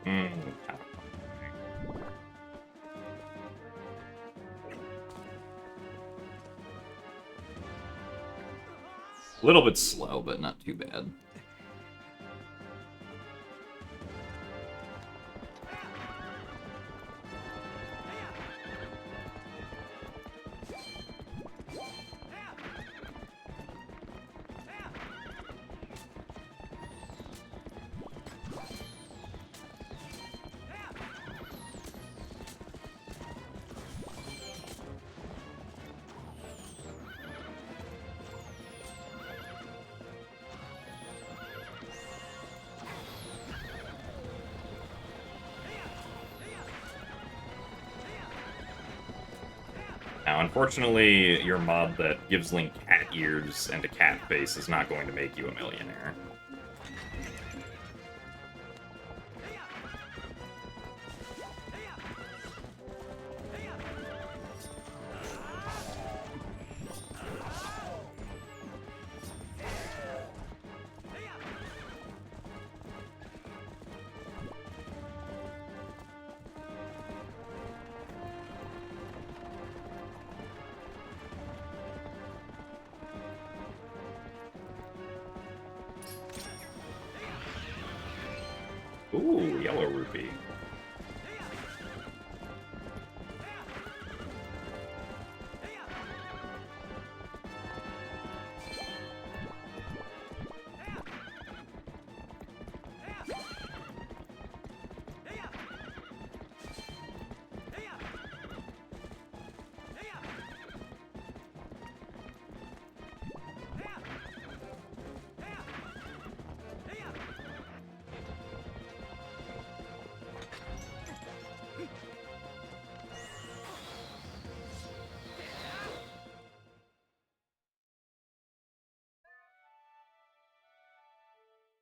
Hmm. A little bit slow, but not too bad. Now, unfortunately, your mod that gives Link cat ears and a cat face is not going to make you a millionaire. Ooh, yellow rupee.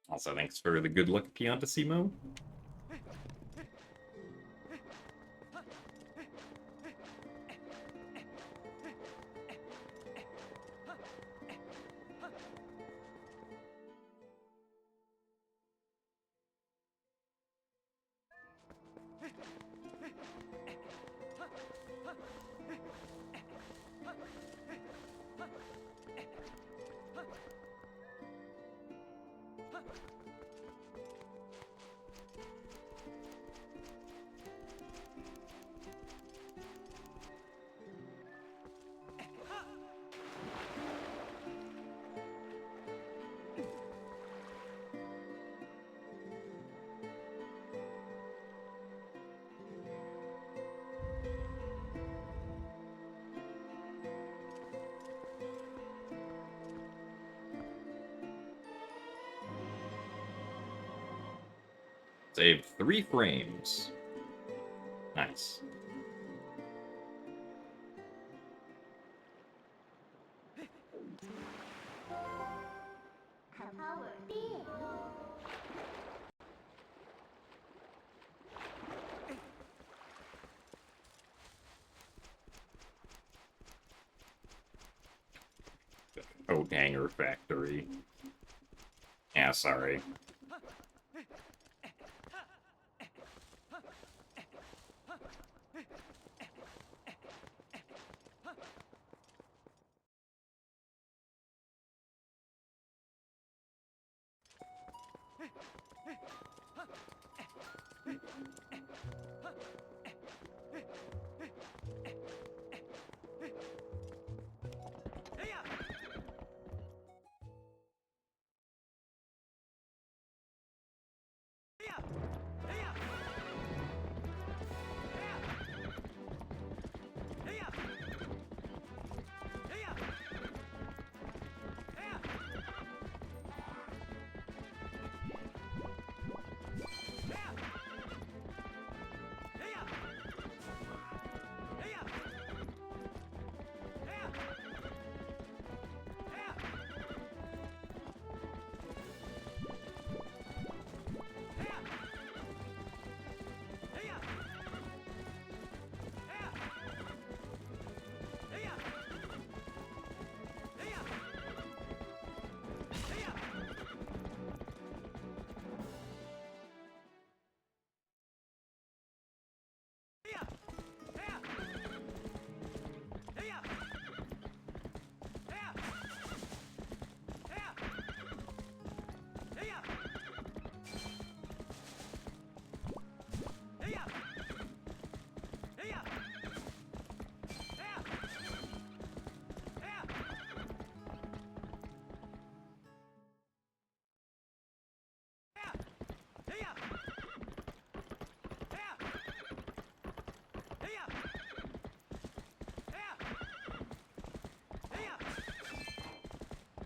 Also, thanks for the good luck, Piantissimo. Save 3 frames. Nice. Power being. Oh, Hanger Factory. Yeah, sorry.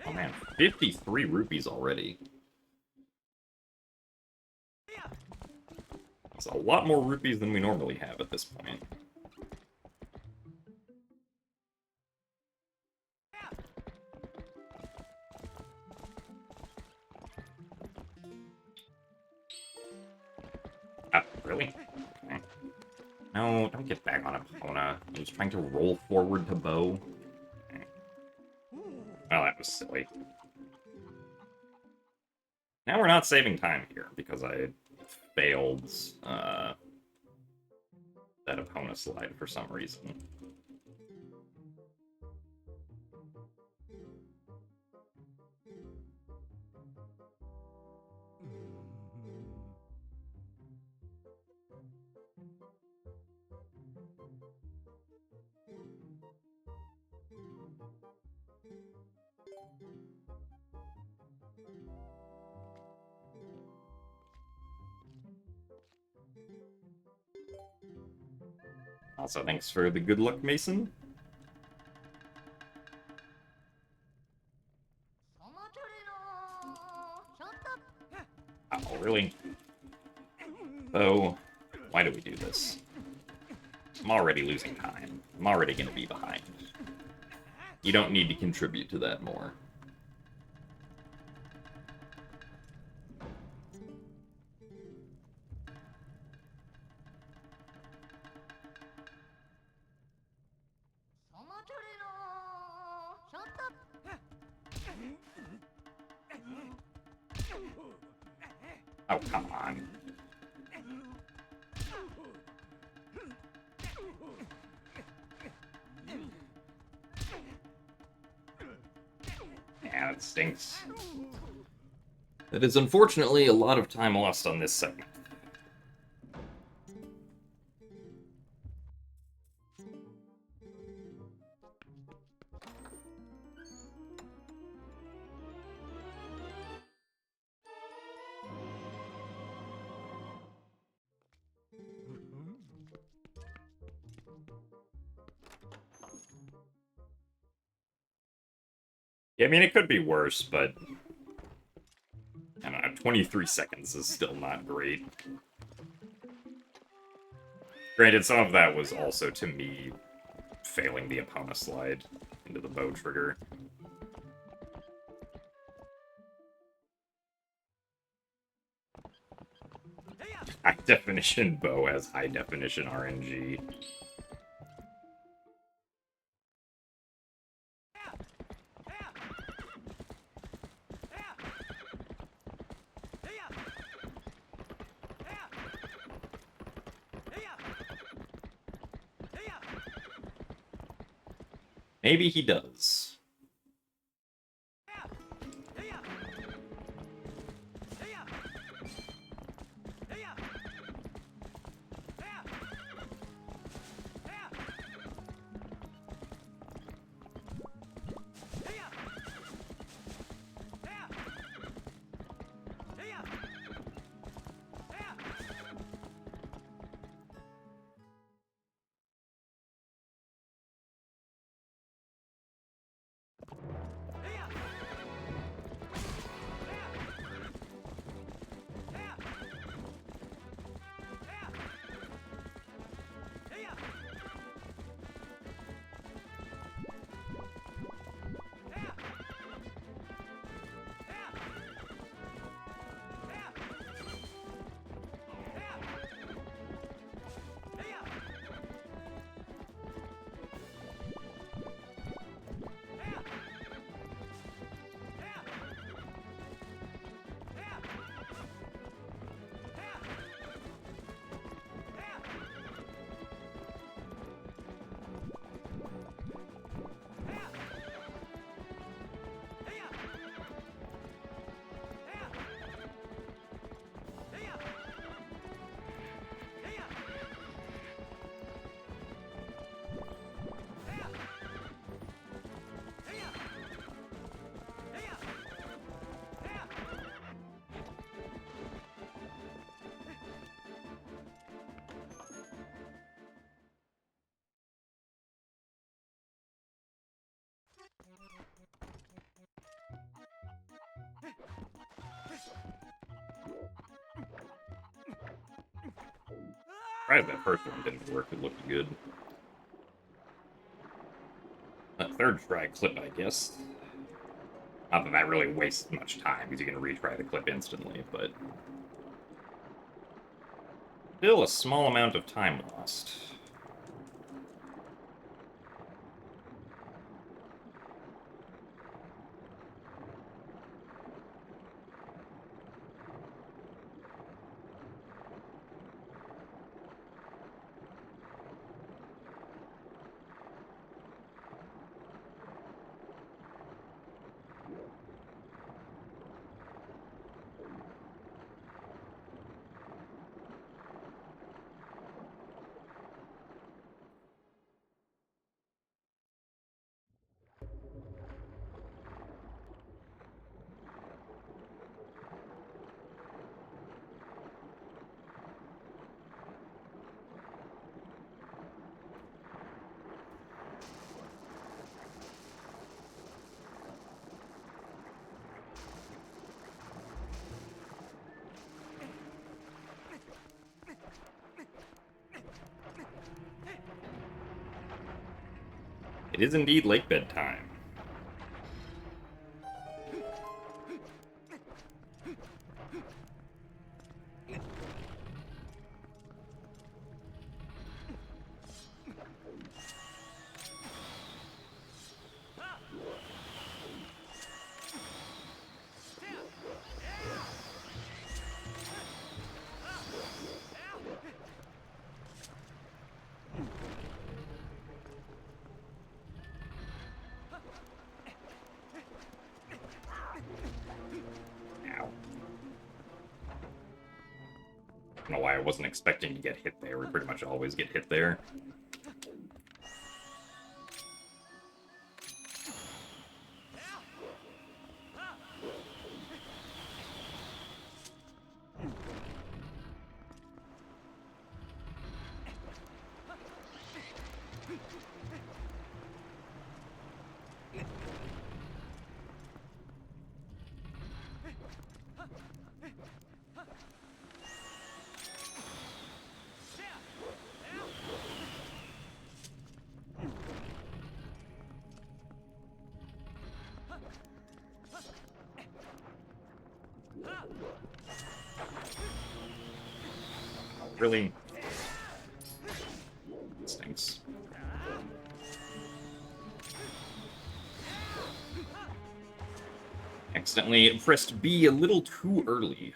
Oh man, 53 rupees already. It's a lot more rupees than we normally have at this point. Really? Okay. No, don't get back on Epona. I was trying to roll forward to bow. Okay. Well, that was silly. Now we're not saving time here, because I failed that Epona slide for some reason. Also, thanks for the good luck, Mason. Oh, really? Oh, why do we do this? I'm already losing time. I'm already gonna be behind. You don't need to contribute to that more. Oh, come on. Yeah, it stinks. That is unfortunately a lot of time lost on this segment. Yeah, I mean, it could be worse, but I don't know, 23 seconds is still not great. Granted, some of that was also to me failing the Epona slide into the bow trigger. High definition bow has high definition RNG. Maybe he does. Right, that first one didn't work. It looked good. A third try clip, I guess. Not that that really wastes much time, because you can retry the clip instantly, but... still a small amount of time lost. It is indeed late bedtime. don't know why I wasn't expecting to get hit there. We pretty much always get hit there. Really? It stinks. Accidentally pressed B a little too early.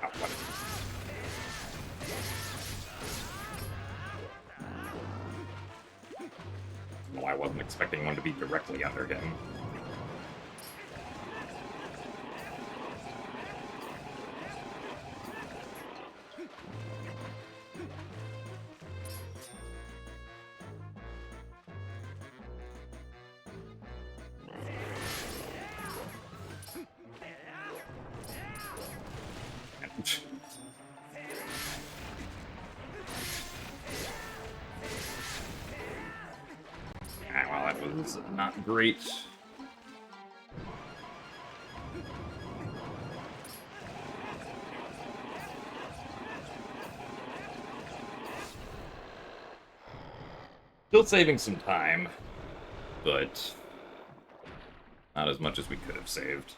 Oh, what? Well, I wasn't expecting one to be directly under him. Ah, well, that was not great. Still saving some time, but not as much as we could have saved.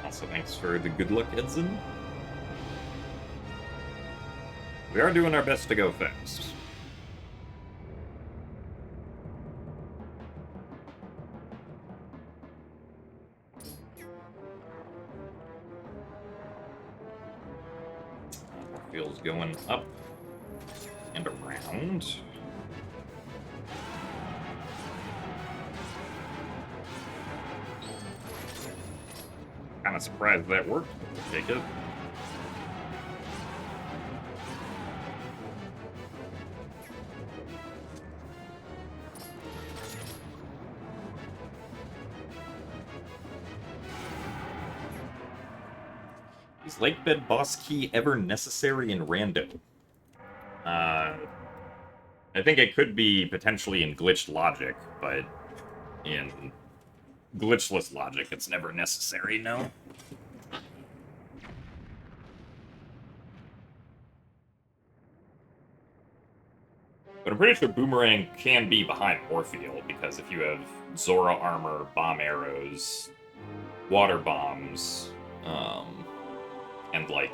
Also, thanks for the good luck, Edson. We are doing our best to go fast. Feels going up and around. Kind of surprised that worked. Take it. Is Lakebed Boss Key ever necessary in rando? I think it could be potentially in glitched logic, but in glitchless logic, it's never necessary, no. But I'm pretty sure Boomerang can be behind Morpheal, because if you have Zora armor, bomb arrows, water bombs, and, like,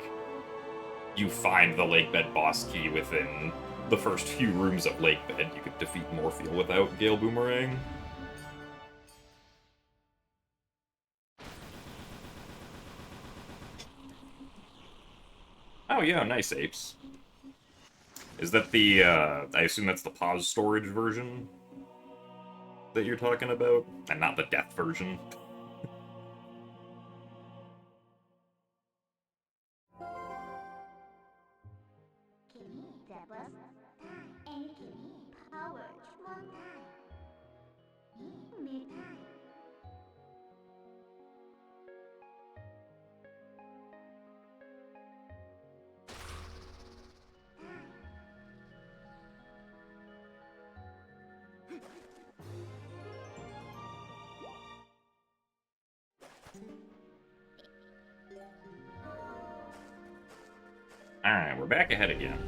you find the Lakebed boss key within the first few rooms of Lakebed, you could defeat Morpheal without Gale Boomerang. Oh yeah, nice, Apes. Is that the, I assume that's the pause storage version that you're talking about, and not the death version? Gimme doubles time and gimme power one time. Me time. Alright, we're back ahead again.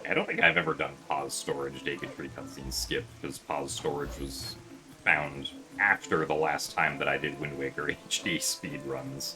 I don't think I've ever done pause storage Naked Tree cutscene skip, because pause storage was found after the last time that I did Wind Waker HD speedruns.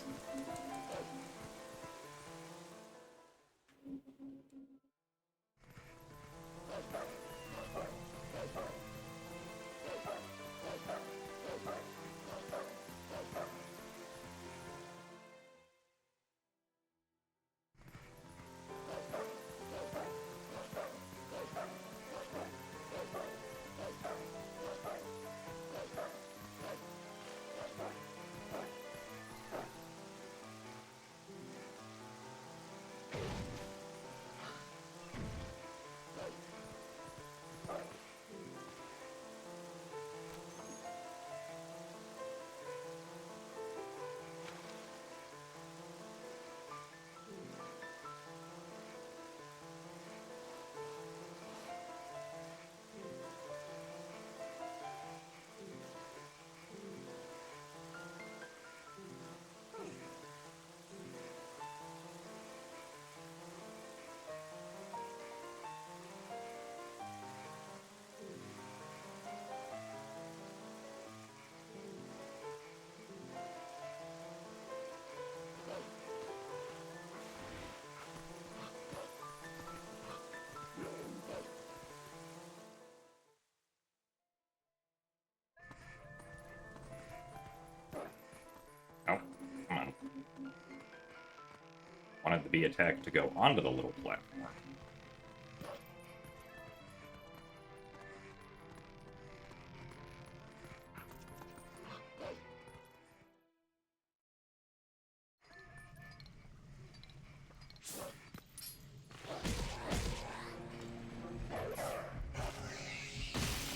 Wanted the bee attack to go onto the little platform.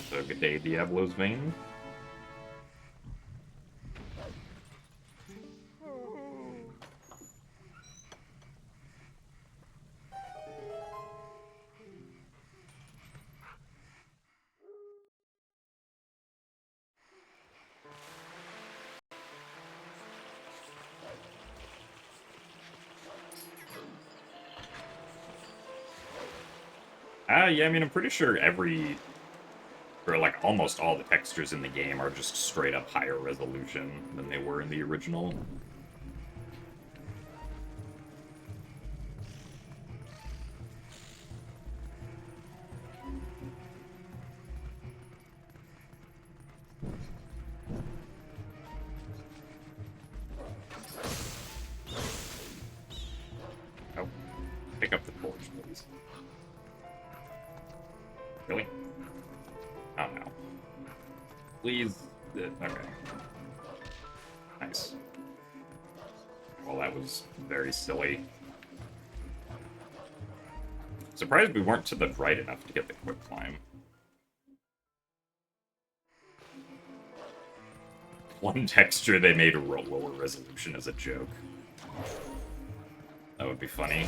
So good day, Diablo's Vein. Yeah, I mean, I'm pretty sure or like almost all the textures in the game are just straight up higher resolution than they were in the original. Oh, pick up the torch, please. Really? Oh no. Please. Okay. Nice. Well, that was very silly. Surprised we weren't to the right enough to get the quick climb. One texture they made a lower resolution as a joke. That would be funny.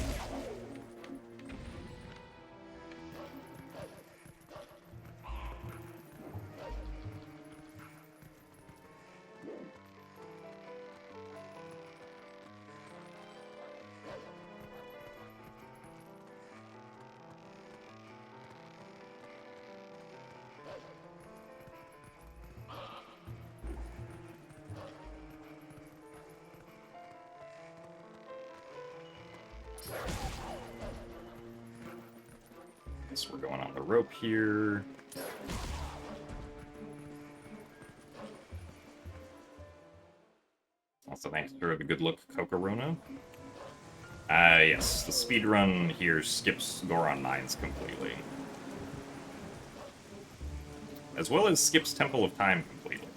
So we're going on the rope here. Also, thanks for the good look, Kokorona. Yes, the speedrun here skips Goron Mines completely. As well as skips Temple of Time completely.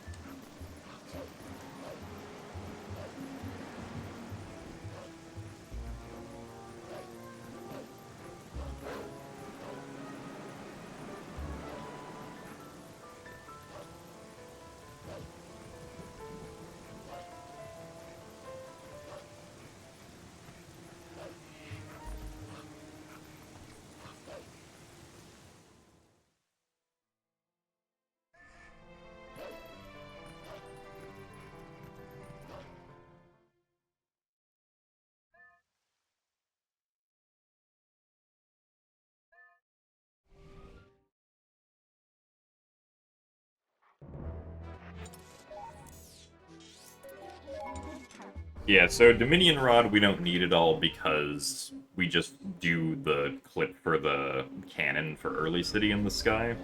Yeah, so Dominion Rod we don't need at all because we just do the clip for the cannon for Early City in the Sky.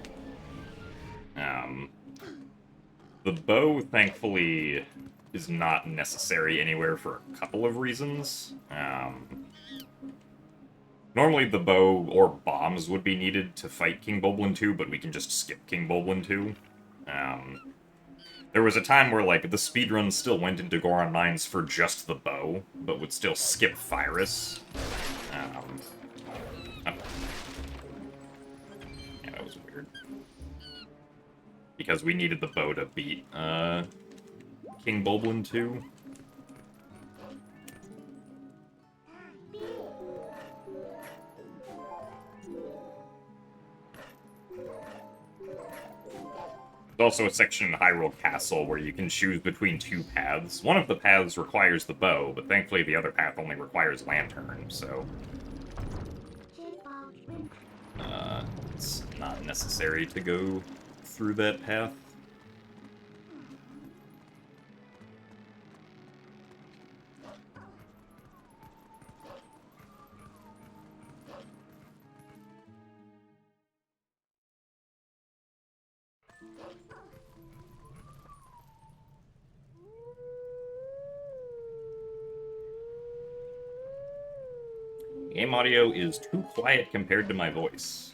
The bow, thankfully, is not necessary anywhere for a couple of reasons. Normally the bow or bombs would be needed to fight King Bulblin 2, but we can just skip King Bulblin 2. There was a time where, like, the speedrun still went into Goron Mines for just the bow, but would still skip Pyrus. Oh. Yeah, that was weird. Because we needed the bow to beat, King Bulblin 2. There's also a section in Hyrule Castle where you can choose between two paths. One of the paths requires the bow, but thankfully the other path only requires Lantern, so... it's not necessary to go through that path. Game audio is too quiet compared to my voice.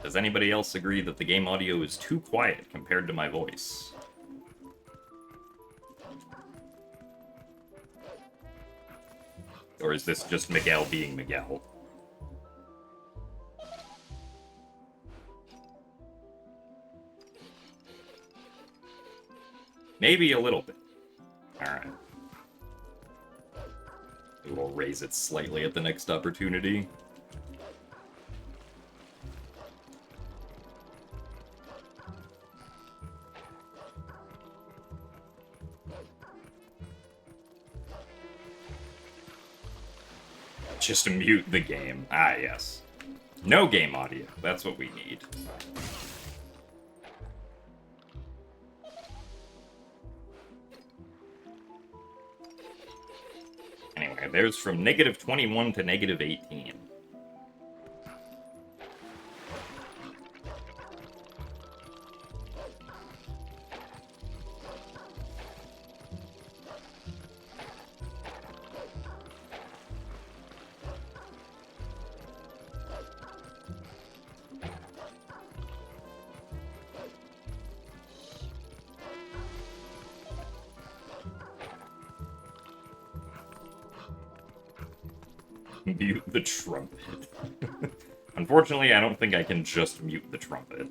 Does anybody else agree that the game audio is too quiet compared to my voice? Or is this just Miguel being Miguel? Maybe a little bit. Alright. We'll raise it slightly at the next opportunity. Just mute the game. Ah, yes. No game audio. That's what we need. Anyway, there's from -21 to -18. Mute the trumpet. Unfortunately, I don't think I can just mute the trumpet.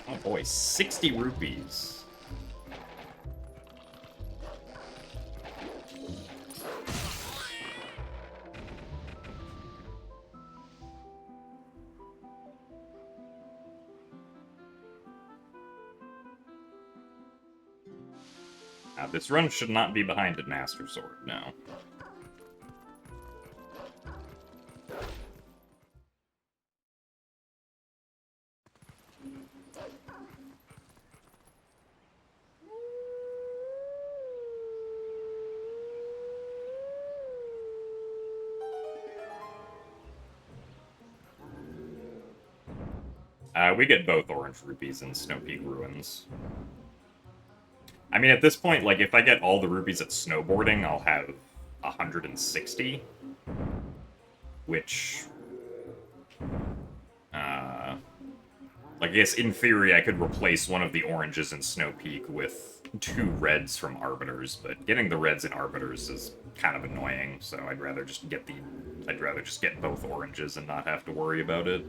Oh boy, 60 rupees. Now, this run should not be behind a Master Sword, no. We get both orange rupees in Snow Peak Ruins. I mean, at this point, like, if I get all the rupees at snowboarding, I'll have 160. Which... like, I guess, in theory, I could replace one of the oranges in Snow Peak with 2 reds from Arbiters, but getting the reds in Arbiters is kind of annoying, so I'd rather just get both oranges and not have to worry about it.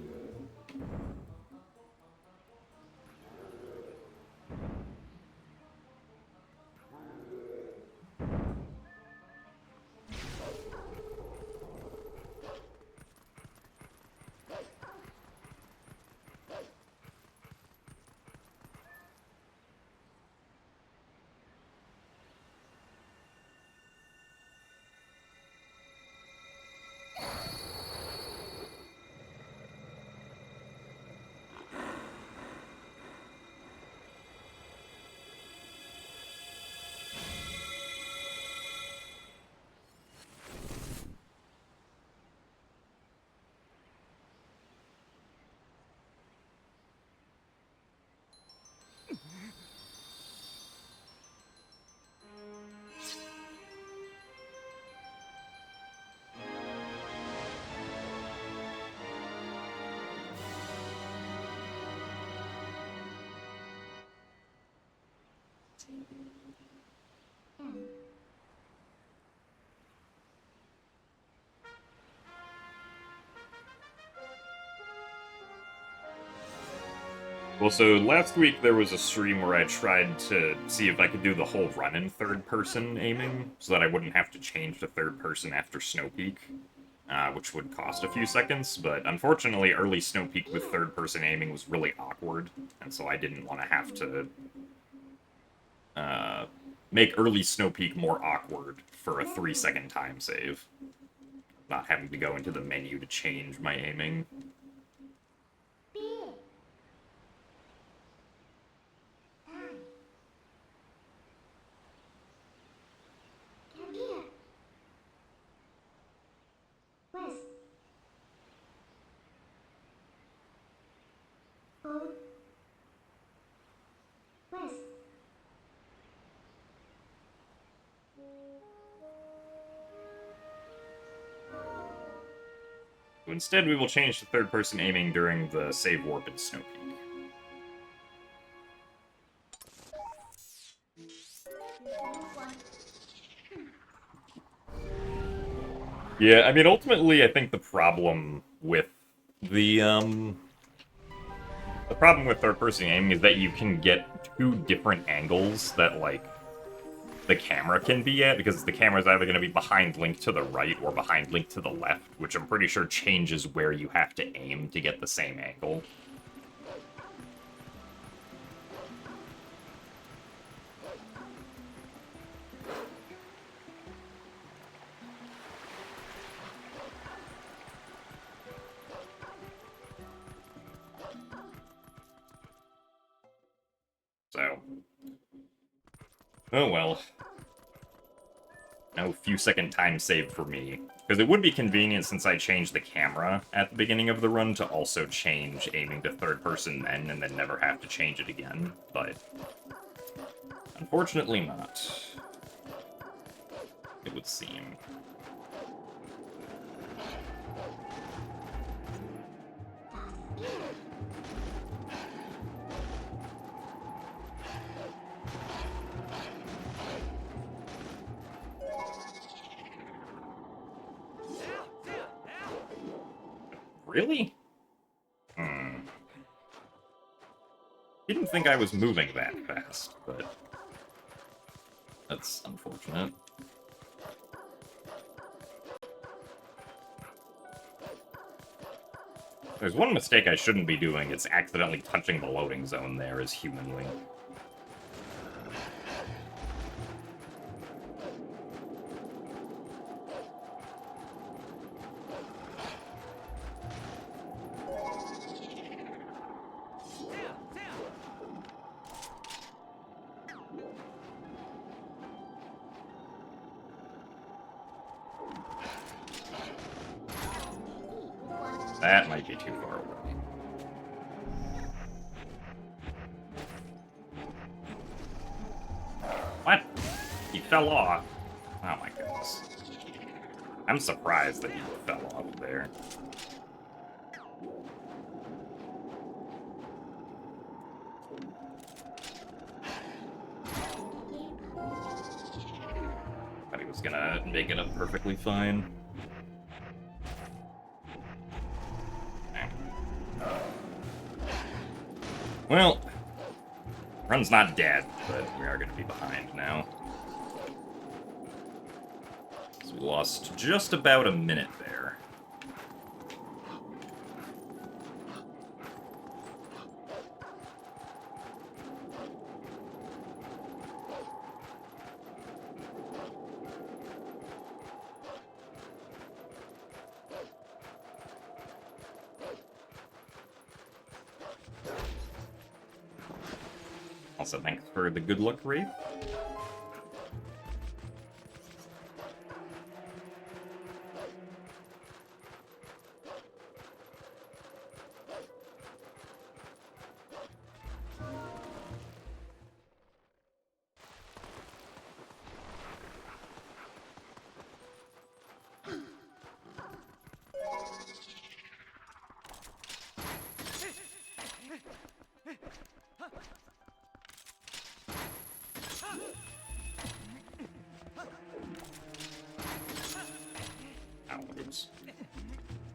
Well, so last week there was a stream where I tried to see if I could do the whole run in third person aiming, so that I wouldn't have to change to third person after Snow Peak, which would cost a few seconds, but unfortunately early Snow Peak with third person aiming was really awkward, and so I didn't want to have to make early Snow Peak more awkward for a 3-second time save. Not having to go into the menu to change my aiming. B. Time. Come here. West. Hold. West. Instead, we will change to third-person aiming during the save warp in Snow Peak. Yeah, I mean, ultimately, I think the problem with the problem with third-person aiming is that you can get two different angles that, like, the camera can be at, because the camera's either going to be behind Link to the right or behind Link to the left, which I'm pretty sure changes where you have to aim to get the same angle. So. Oh well. No few-second time save for me. Because it would be convenient since I changed the camera at the beginning of the run to also change aiming to third person then, and then never have to change it again, but unfortunately not. It would seem. Really? Didn't think I was moving that fast, but that's unfortunate. There's one mistake I shouldn't be doing, it's accidentally touching the loading zone there as human Link. That might be too far away. What? He fell off. Oh my goodness. I'm surprised that he fell off there. Thought he was gonna make it up perfectly fine. Well, run's not dead, but we are going to be behind now. So we lost just about a minute there. Also, thanks for the good luck rate.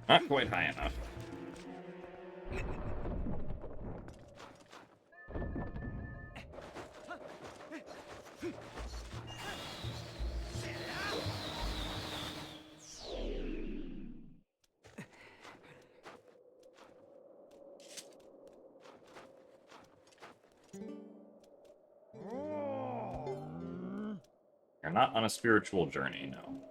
Not quite high enough. You're not on a spiritual journey, no.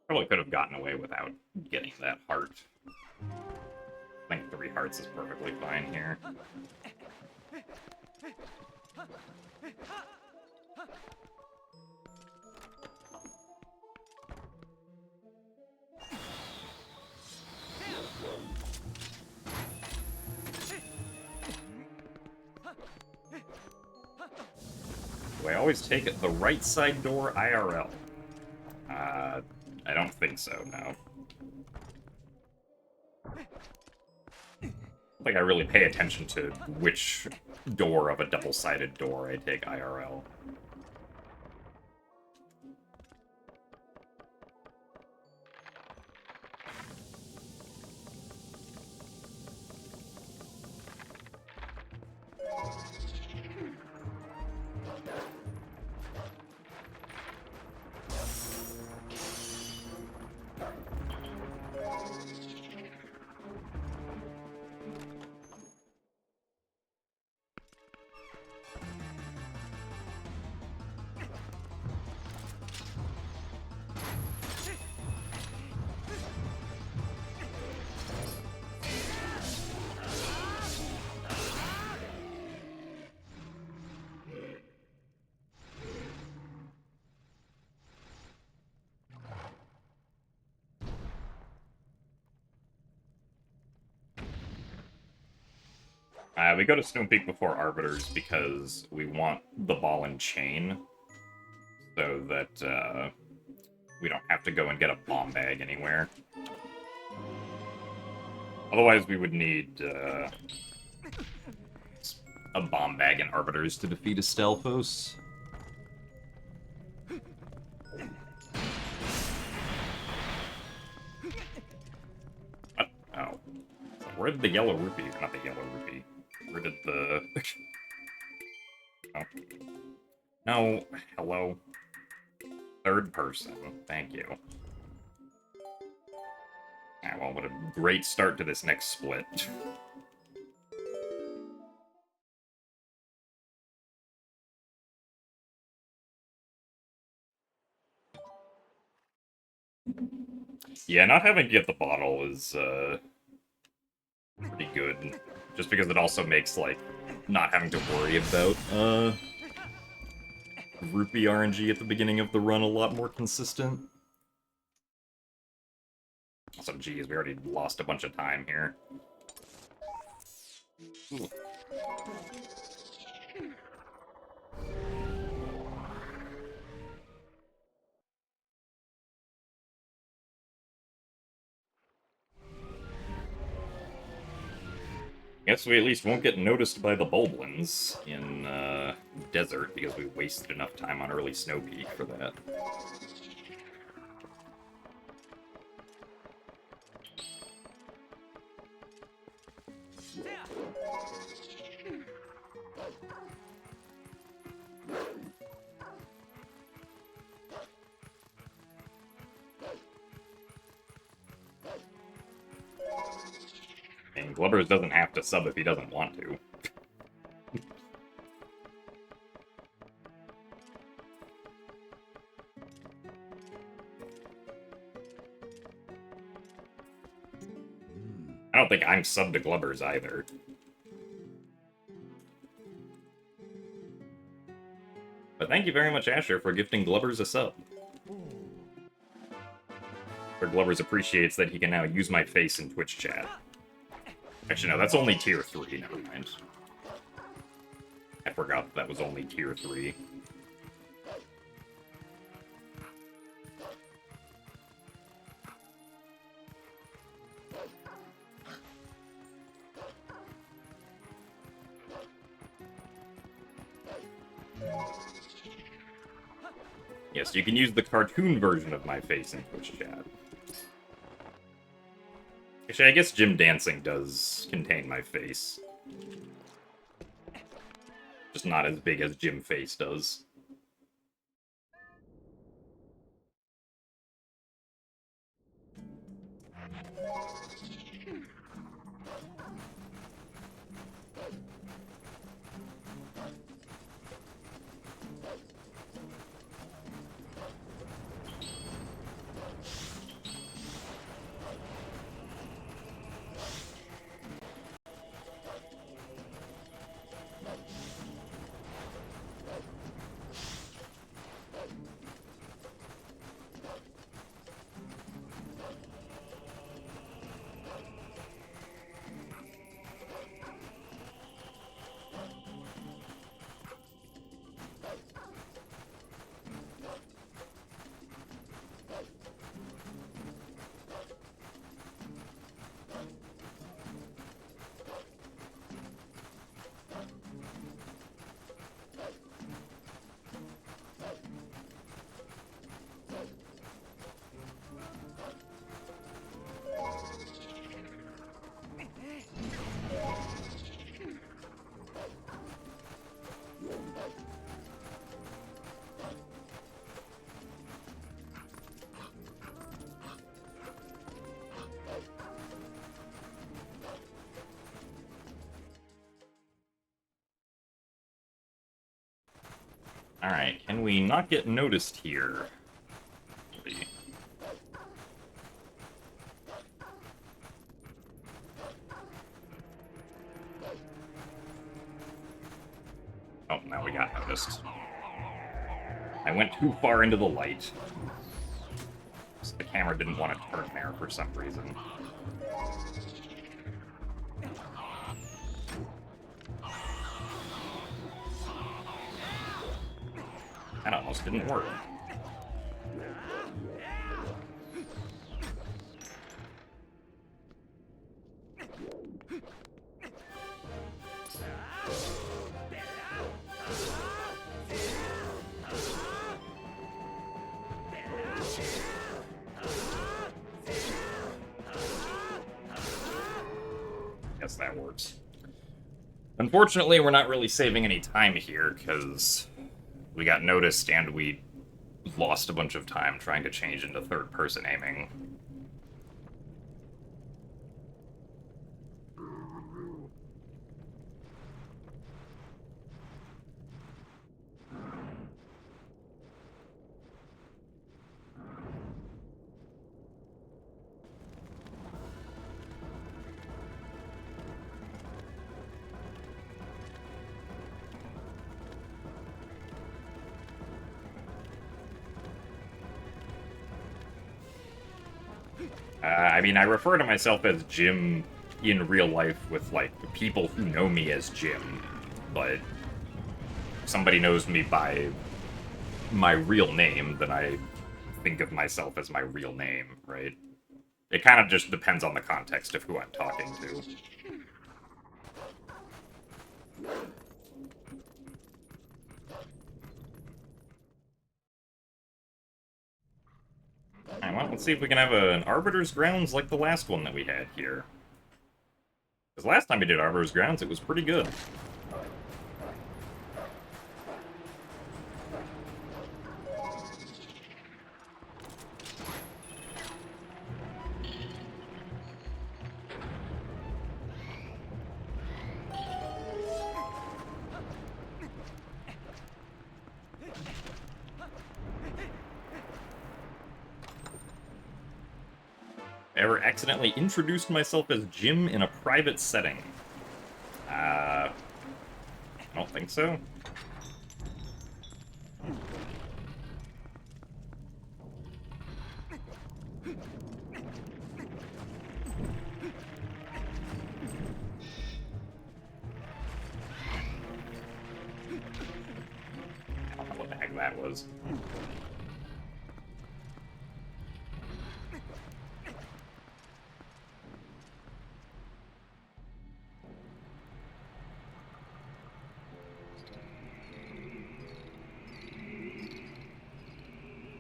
Probably could have gotten away without getting that heart. I think 3 hearts is perfectly fine here. Do I always take it the right side door IRL? I don't think so, no. I don't think I really pay attention to which door of a double-sided door I take IRL. We go to Stone Peak before Arbiters because we want the ball and chain so that we don't have to go and get a bomb bag anywhere. Otherwise, we would need a bomb bag and Arbiters to defeat a Stelphos. Oh. Where did the yellow rupee? Not the yellow rupee. Where did the... Oh. No, hello. Third person, thank you. Ah, well, what a great start to this next split. Yeah, not having to get the bottle is, pretty good. Just because it also makes, like, not having to worry about, rupee RNG at the beginning of the run a lot more consistent. Also, geez, we already lost a bunch of time here. Ooh. Guess we at least won't get noticed by the Bulblins in Desert, because we wasted enough time on early Snow Peak for that. And Glubbers doesn't have to sub if he doesn't want to. I don't think I'm sub to Glubbers either. But thank you very much, Asher, for gifting Glubbers a sub. For Glubbers appreciates that he can now use my face in Twitch chat. Actually, no, that's only tier 3, never mind. I forgot that was only tier 3. Yes, you can use the cartoon version of my face in Twitch chat. Actually, I guess Gym Dancing does contain my face. Just not as big as Gym Face does. Alright, can we not get noticed here? Oh, now we got noticed. I went too far into the light. So the camera didn't want to turn there for some reason. That almost didn't work. Guess that works. Unfortunately, we're not really saving any time here, because we got noticed and we lost a bunch of time trying to change into third-person aiming. I mean, I refer to myself as Jim in real life with, like, people who know me as Jim, but if somebody knows me by my real name, then I think of myself as my real name, right? It kind of just depends on the context of who I'm talking to. Alright, well, let's see if we can have an Arbiter's Grounds like the last one that we had here. Because last time we did Arbiter's Grounds, it was pretty good. Ever accidentally introduced myself as Jim in a private setting? I don't think so. I don't know what the heck that was.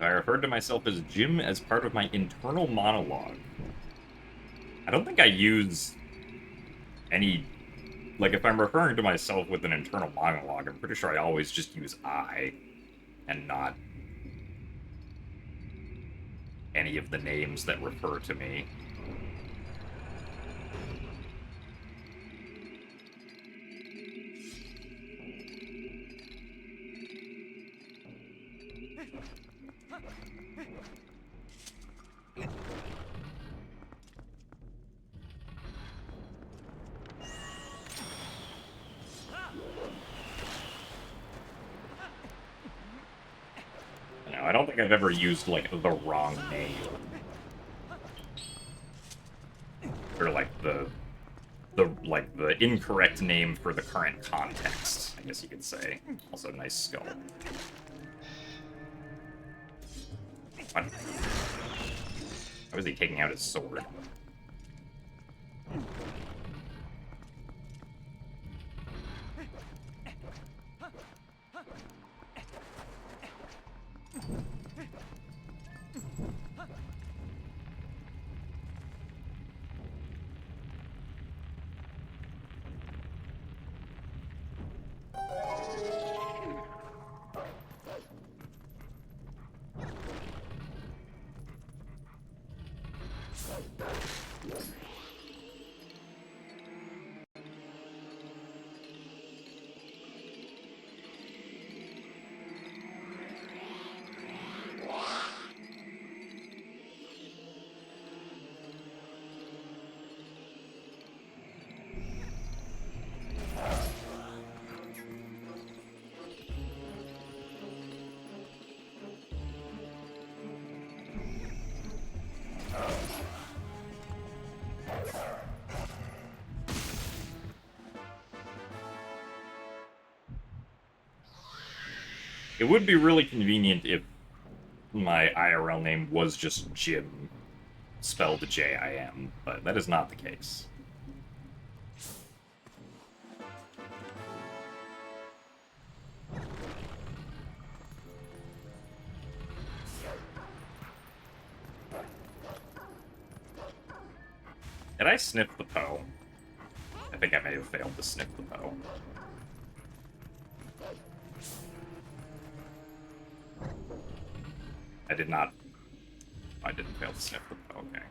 I referred to myself as Jim as part of my internal monologue. I don't think I use any... Like, if I'm referring to myself with an internal monologue, I'm pretty sure I always just use I, and not any of the names that refer to me. No, I don't think I've ever used, like, the wrong name. Or, like, the incorrect name for the current context, I guess you could say. Also, nice skull. What? Why was he taking out his sword? It would be really convenient if my IRL name was just Jim, spelled J-I-M, but that is not the case. Did I sniff the Poe? I think I may have failed to sniff the Poe. I did not... I didn't fail to sniff the Poe, okay.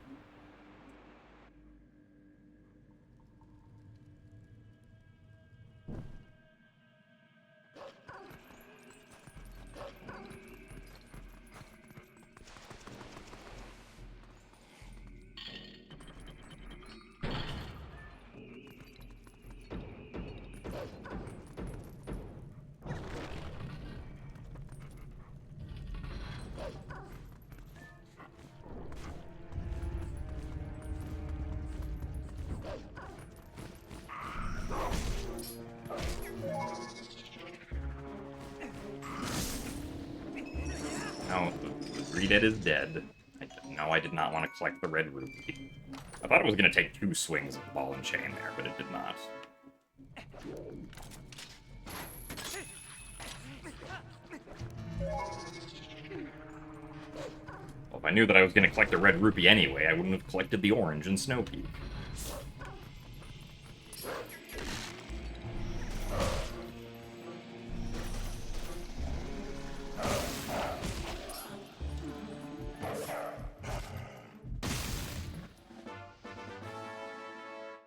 Dead is dead. No, I did not want to collect the red ruby. I thought it was going to take 2 swings of the ball and chain there, but it did not. Well, if I knew that I was going to collect a red rupee anyway, I wouldn't have collected the orange in Snow Peak.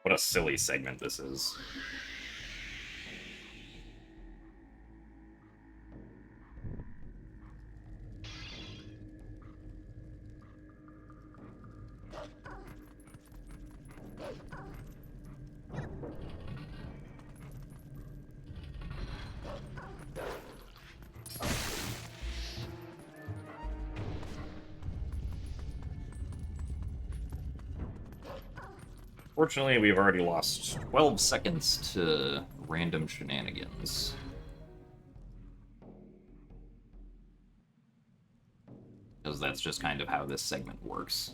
What a silly segment this is. Fortunately, we've already lost 12 seconds to random shenanigans. Because that's just kind of how this segment works.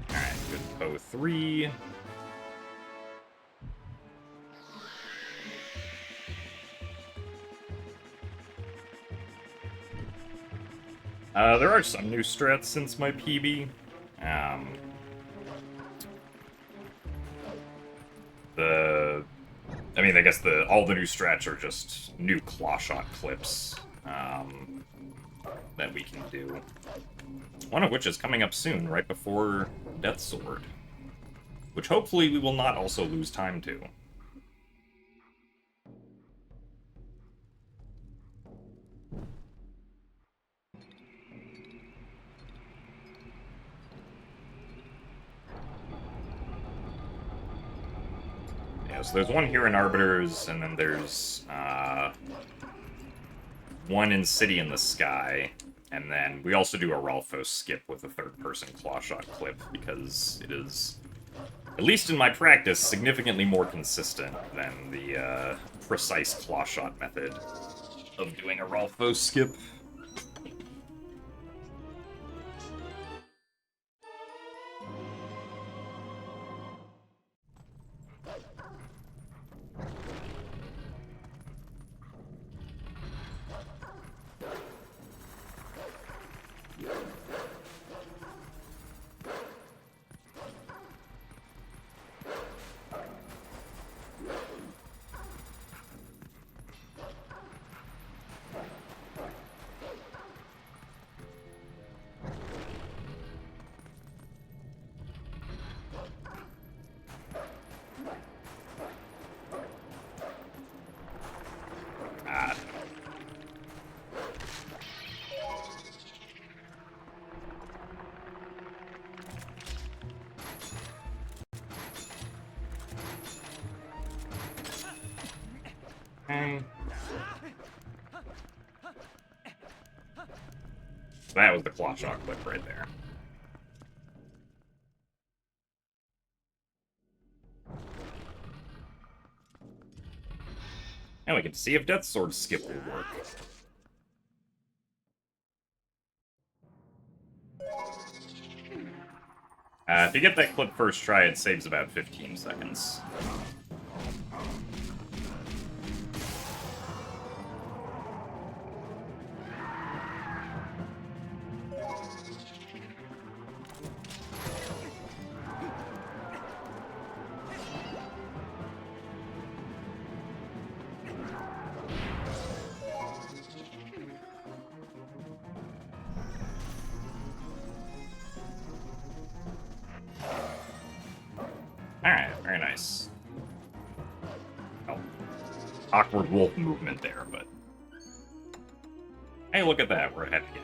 Alright, good 3. There are some new strats since my PB. I mean, I guess all the new strats are just new claw shot clips that we can do. One of which is coming up soon, right before Death Sword. Which hopefully we will not also lose time to. Yeah, so there's one here in Arbiters, and then there's one in City in the Sky, and then we also do a Rolfos skip with a third-person claw shot clip, because it is, at least in my practice, significantly more consistent than the precise claw shot method of doing a Rolfos skip. That was the claw shot clip right there. And we can see if Death Sword skip will work. If you get that clip first try, it saves about 15 seconds. Very nice. Oh, awkward wolf movement there, but... Hey, look at that, we're ahead again.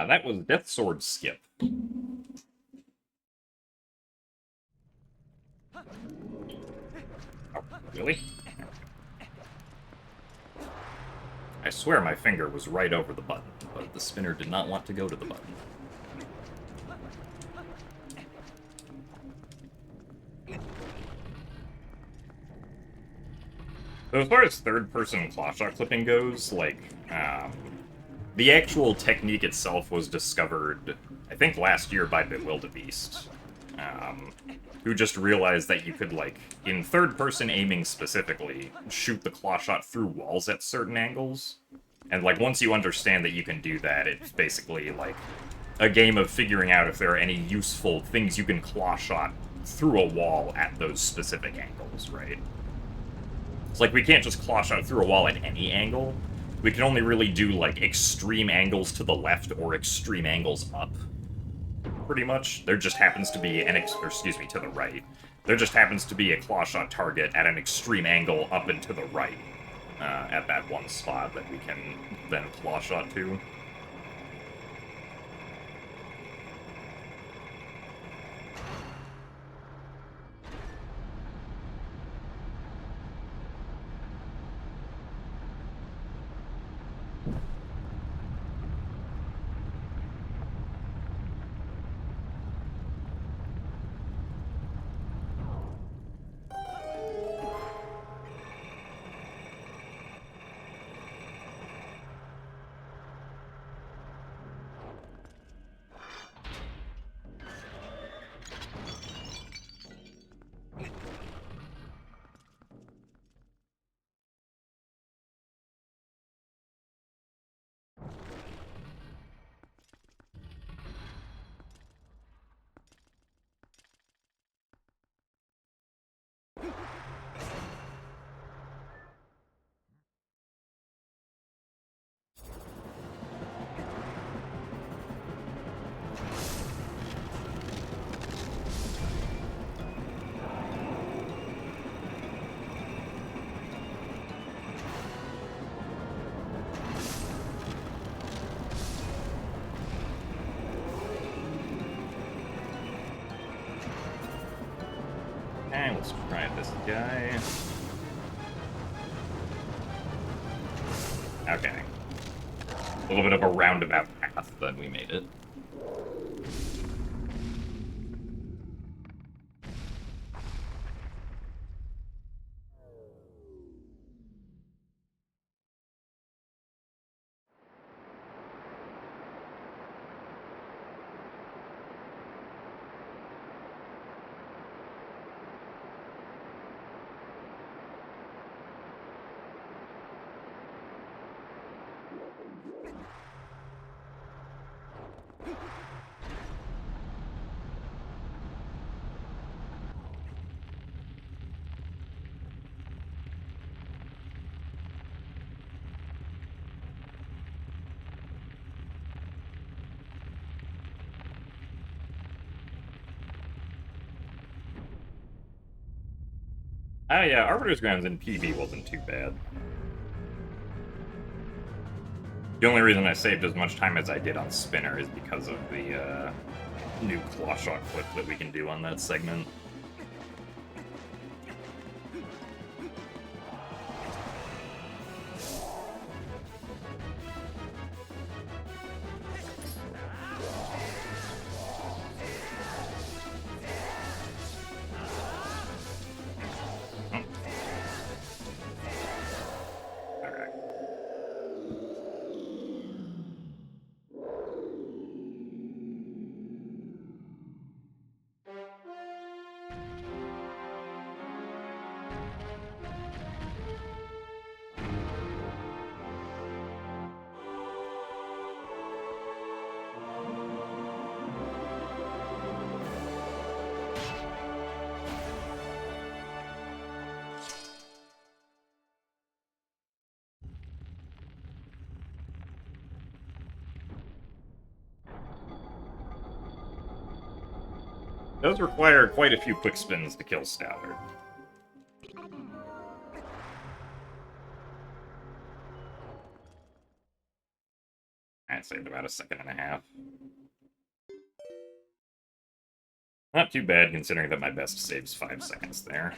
That was Death Sword Skip. Oh, really? I swear my finger was right over the button, but the spinner did not want to go to the button. So as far as third-person clawshot clipping goes, like, the actual technique itself was discovered, I think, last year by Bewildebeest, who just realized that you could, like, in third-person aiming specifically, shoot the clawshot through walls at certain angles. And, like, once you understand that you can do that, it's basically, like, a game of figuring out if there are any useful things you can clawshot through a wall at those specific angles, right? It's like, we can't just clawshot through a wall at any angle. We can only really do, like, extreme angles to the left or extreme angles up, pretty much. There just happens to be to the right. There just happens to be a clawshot target at an extreme angle up and to the right, at that one spot that we can then clawshot to. Okay, let's try this guy. Okay. A little bit of a roundabout path, but we made it. Oh yeah, Arbiter's Grounds in PB wasn't too bad. The only reason I saved as much time as I did on Spinner is because of the new clawshot clip that we can do on that segment. does require quite a few quick spins to kill Stallard. I'd say about a second and a half. Not too bad, considering that my best saves 5 seconds there.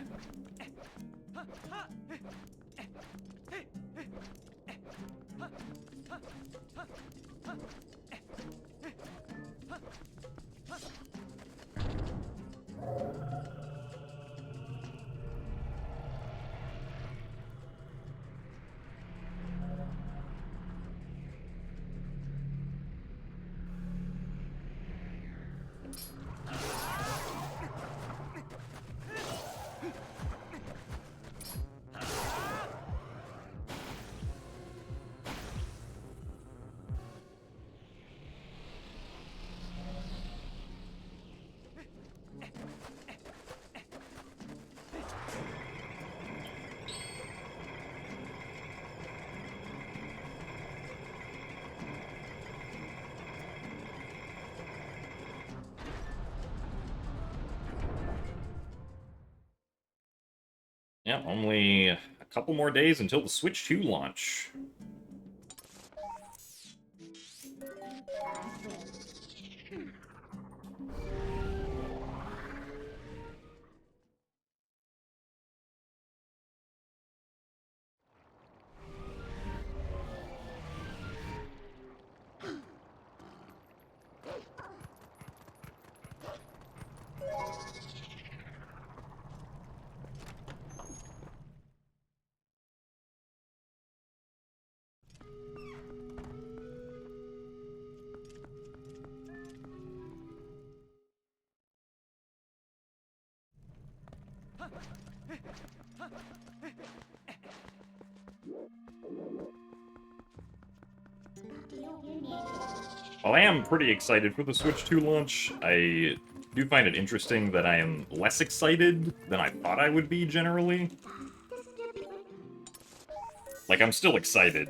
Yeah, only a couple more days until the Switch 2 launch. While I am pretty excited for the Switch 2 launch, I do find it interesting that I am less excited than I thought I would be generally. Like, I'm still excited,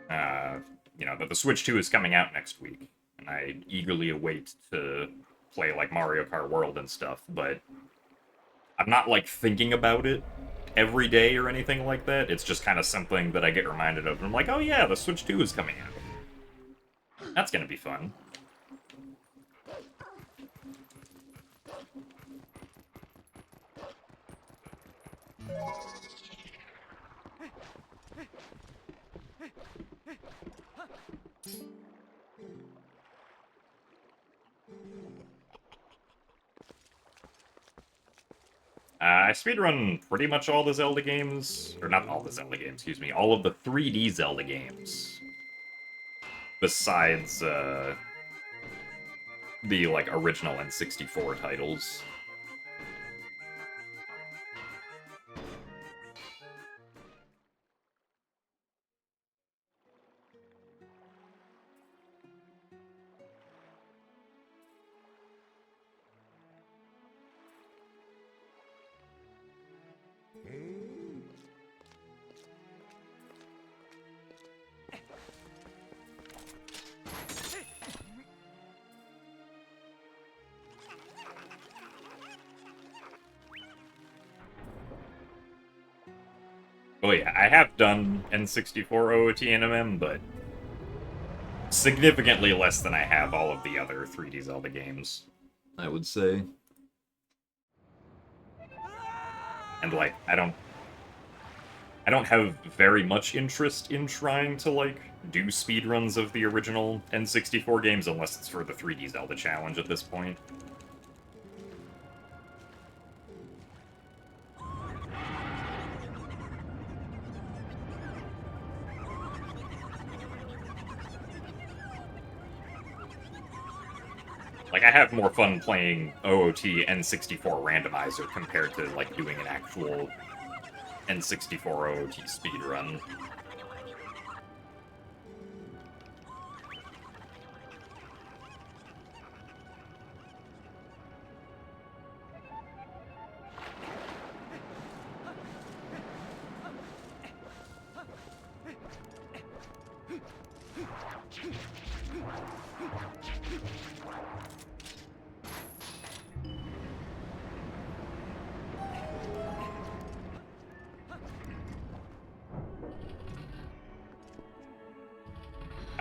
that the Switch 2 is coming out next week, and I eagerly await to play, like, Mario Kart World and stuff, but I'm not, like, thinking about it every day or anything like that. It's just kind of something that I get reminded of, and I'm like, oh yeah, the Switch 2 is coming out. That's gonna be fun. I speedrun pretty much all the Zelda games, or not all the Zelda games, excuse me, all of the 3D Zelda games. Besides, the, like, original N64 titles. Oh yeah, I have done N64 OOT and MM, but significantly less than I have all of the other 3D Zelda games, I would say. And, like, I don't have very much interest in trying to, like, do speedruns of the original N64 games unless it's for the 3D Zelda challenge at this point. Like, I have more fun playing OOT N64 randomizer compared to, like, doing an actual N64 OOT speedrun.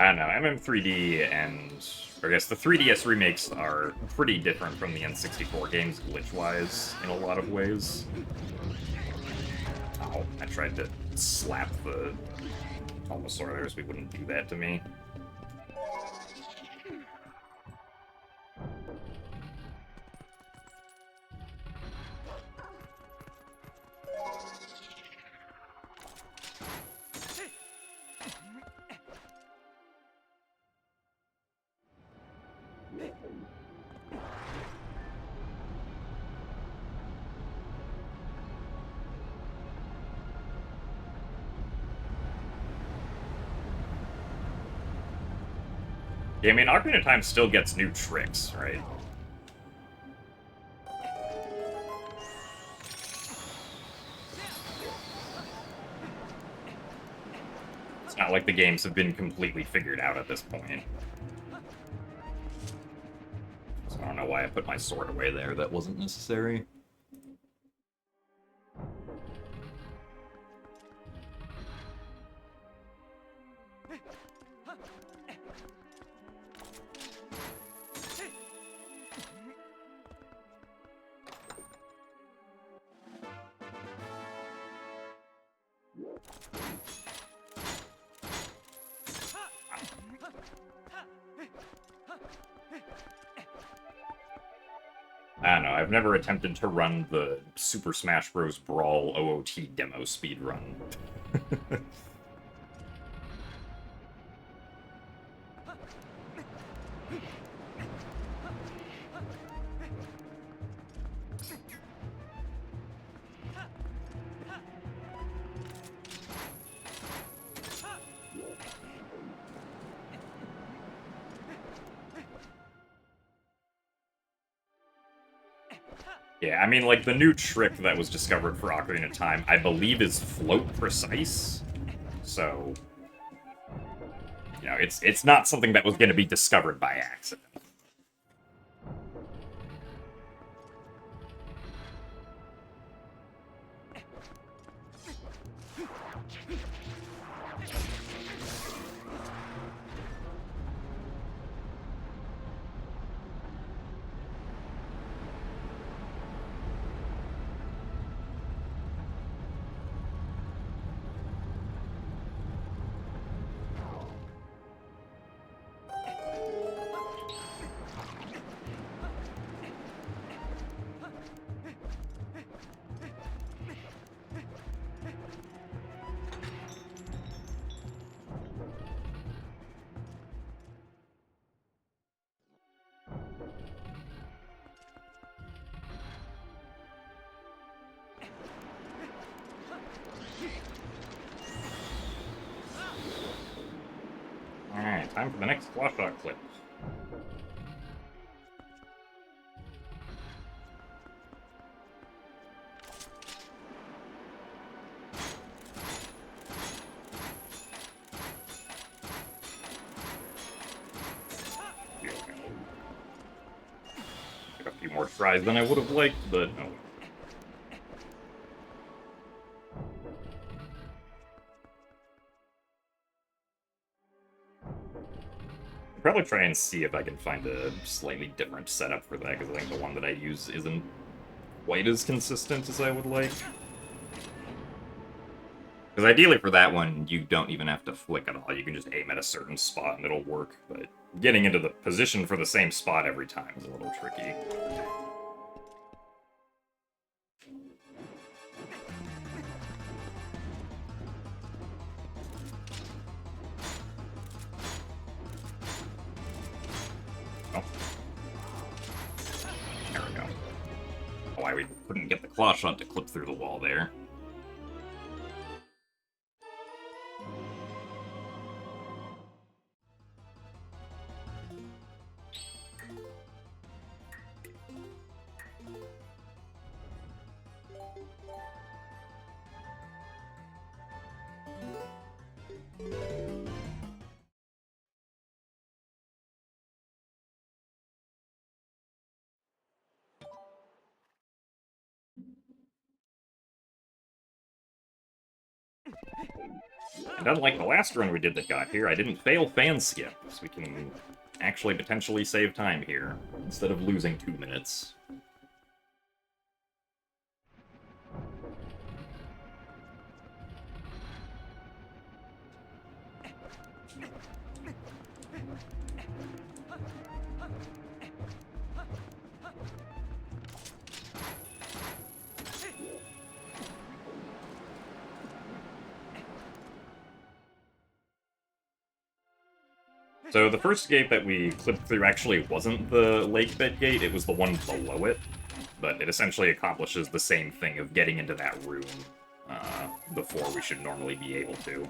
I don't know, MM3D and... Or I guess the 3DS remakes are pretty different from the N64 games glitch-wise in a lot of ways. Ow, I tried to slap the Almosaur there so he wouldn't do that to me. Yeah, I mean, Ocarina of Time still gets new tricks, right? It's not like the games have been completely figured out at this point. So I don't know why I put my sword away there. That wasn't necessary. I don't know, I've never attempted to run the Super Smash Bros. Brawl OOT demo speedrun. Yeah, I mean, like, the new trick that was discovered for Ocarina of Time, I believe is float precise. So, you know, it's not something that was going to be discovered by accident. Alright, time for the next flash shot clip. Took a few more tries than I would have liked, but oh. I'll probably try and see if I can find a slightly different setup for that, because I think the one that I use isn't quite as consistent as I would like. Because ideally for that one, you don't even have to flick at all. You can just aim at a certain spot and it'll work, but getting into the position for the same spot every time is a little tricky. Oh. There we go. Why we couldn't get the claw shot to clip through the wall there. And unlike the last run we did that got here, I didn't fail fan skip, so we can actually potentially save time here, instead of losing 2 minutes. So the first gate that we clipped through actually wasn't the lake bed gate, it was the one below it. But it essentially accomplishes the same thing of getting into that room before we should normally be able to.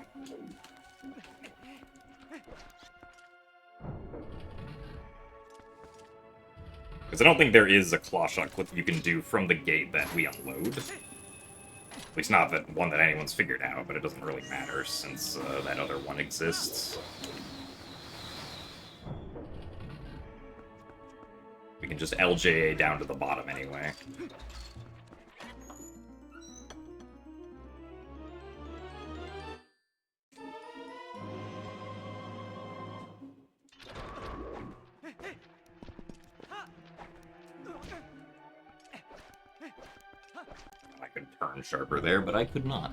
Because I don't think there is a claw shot clip you can do from the gate that we unload. At least not that one that anyone's figured out, but it doesn't really matter since that other one exists. We can just LJA down to the bottom anyway. I could turn sharper there, but I could not.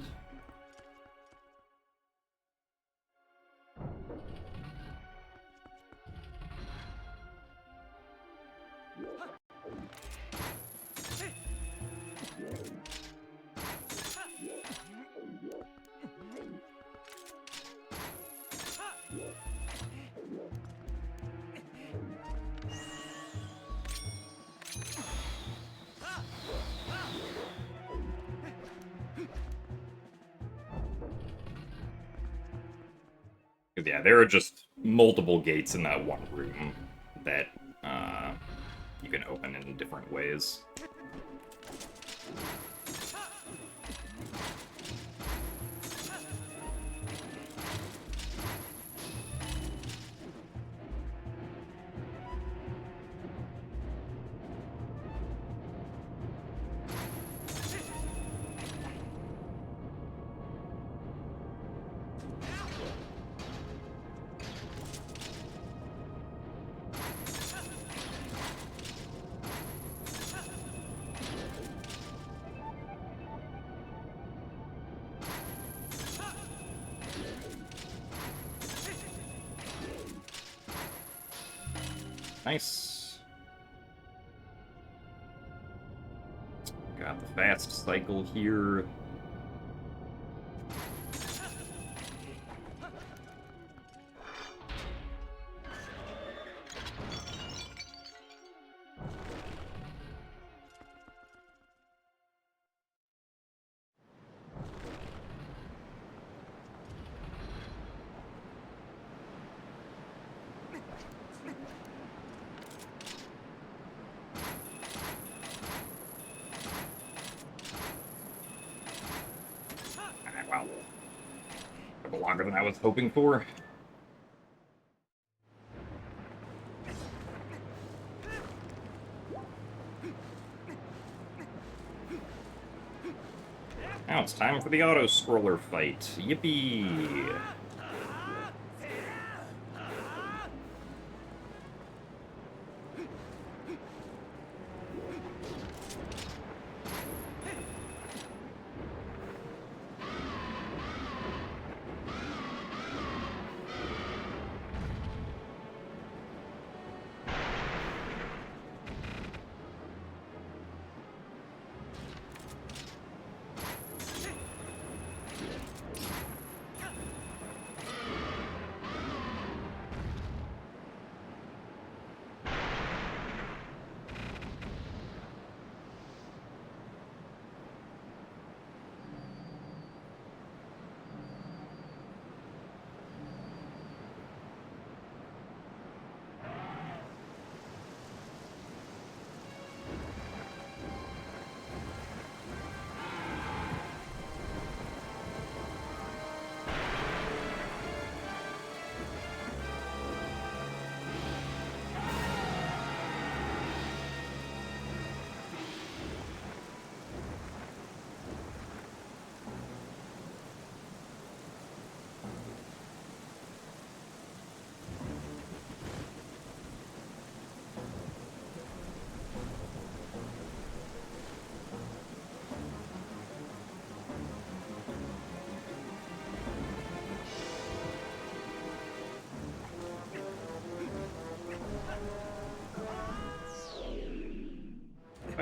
Yeah, there are just multiple gates in that one room that you can open in different ways. Nice. Got the fast cycle here. Wow. A bit longer than I was hoping for. Now it's time for the auto-scroller fight. Yippee!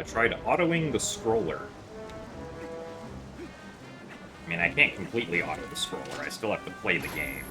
tried autoing the scroller. I mean, I can't completely auto the scroller. I still have to play the game.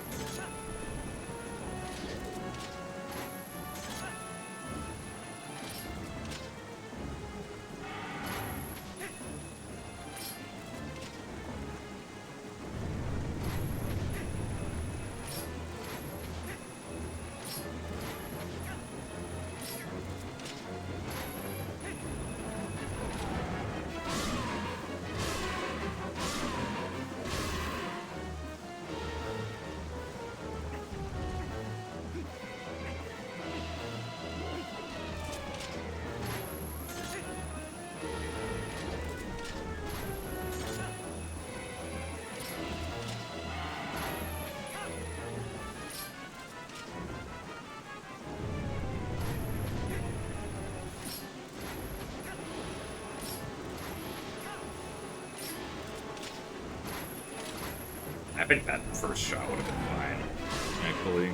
I think that first shot would have been fine, actually.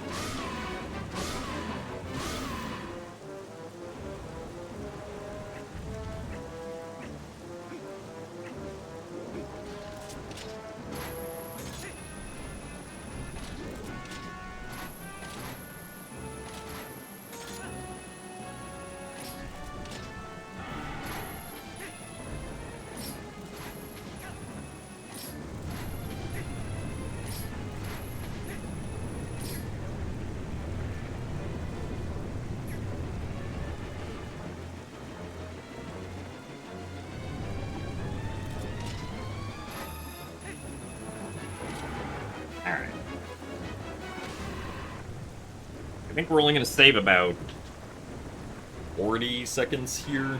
Alright. I think we're only going to save about 40 seconds here.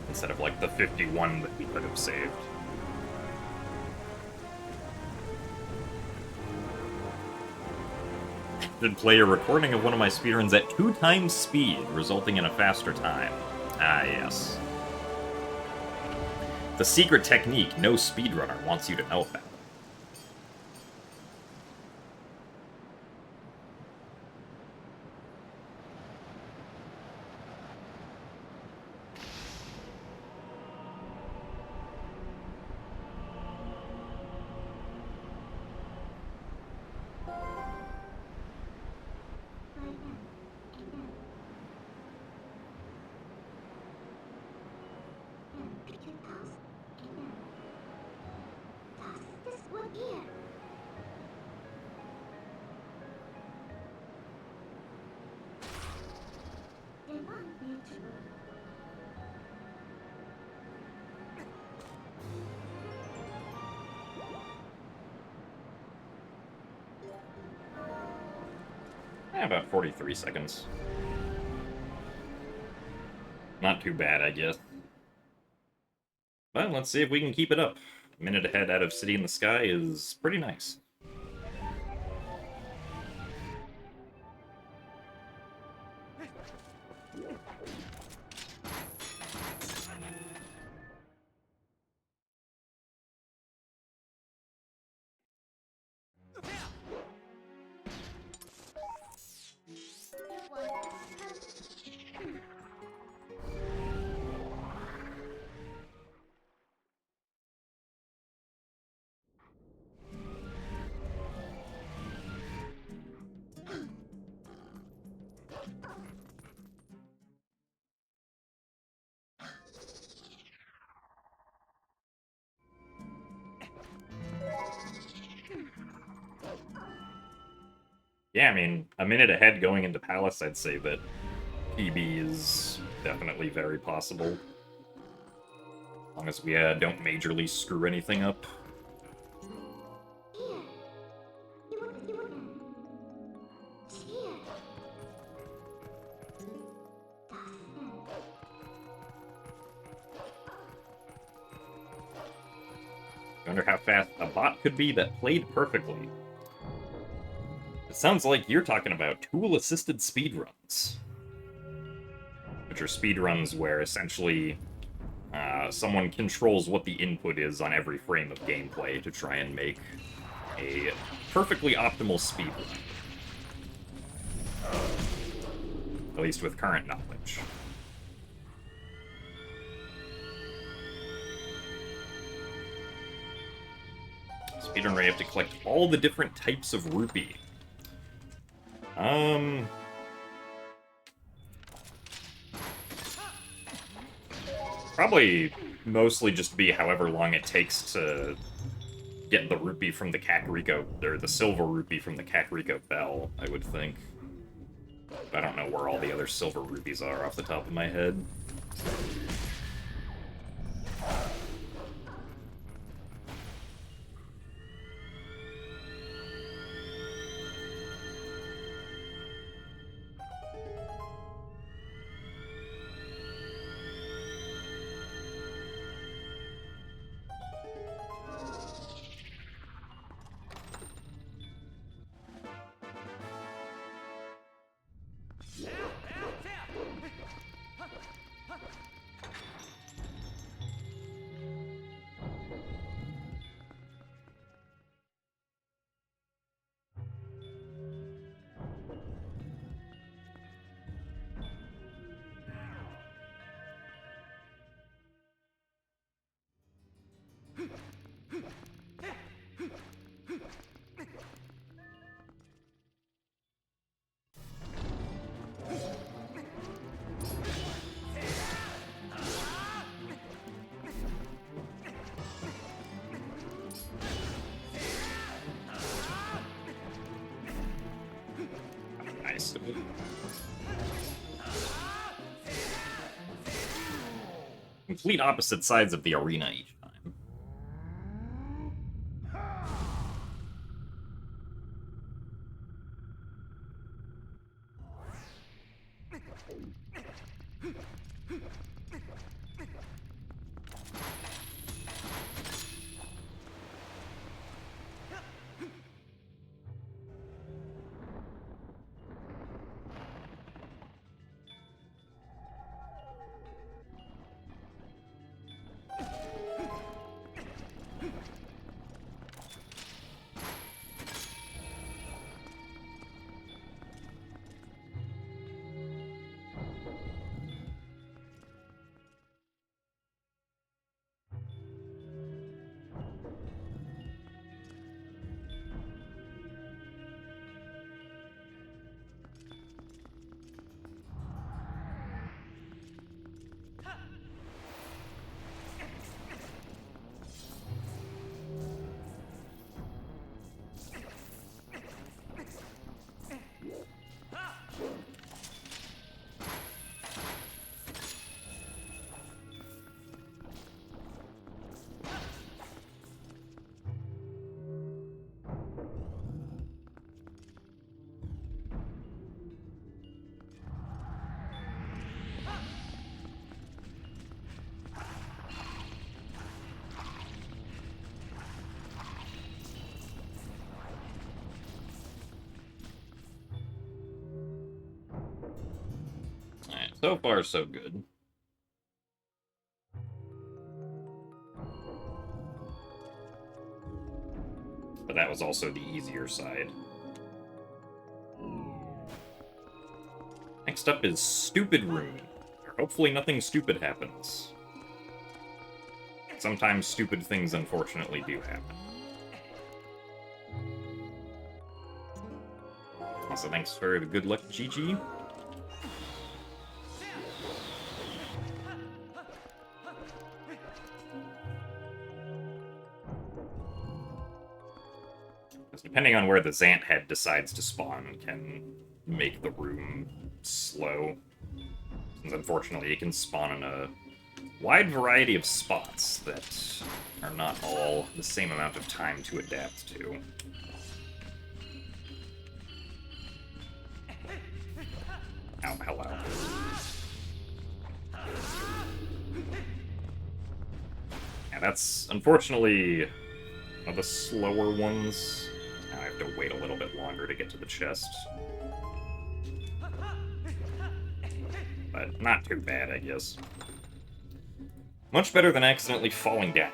Instead of, like, the 51 that we could have saved. Did play a recording of one of my speedruns at 2 times speed, resulting in a faster time. Ah, yes. The secret technique no speedrunner wants you to know about. About 43 seconds. Not too bad, I guess. Well, let's see if we can keep it up. A minute ahead out of City in the Sky is pretty nice. Yeah, I mean, a minute ahead going into Palace, I'd say that PB is definitely very possible. As long as we don't majorly screw anything up. I wonder how fast a bot could be that played perfectly. It sounds like you're talking about tool-assisted speedruns. Which are speedruns where essentially someone controls what the input is on every frame of gameplay to try and make a perfectly optimal speedrun. At least with current knowledge. Speedrun where you have to collect all the different types of rupee. Probably mostly just be however long it takes to get the rupee from the Kakariko, or the silver rupee from the Kakariko Bell, I would think. I don't know where all the other silver rupees are off the top of my head. Nice. Complete opposite sides of the arena each time. Alright, so far so good. But that was also the easier side. Next up is Stupid Room, where hopefully nothing stupid happens. Sometimes stupid things unfortunately do happen. Also, thanks for the good luck, GG. Depending on where the Zant head decides to spawn can make the room slow. Since unfortunately it can spawn in a wide variety of spots that are not all the same amount of time to adapt to. Oh, hello. Yeah, that's unfortunately one of the slower ones. Now I have to wait a little bit longer to get to the chest. But not too bad, I guess. Much better than accidentally falling down.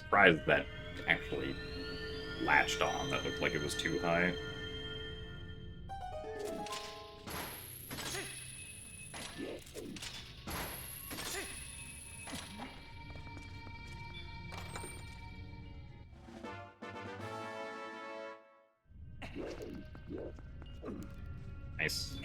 surprised that actually latched on. That looked like it was too high. Nice.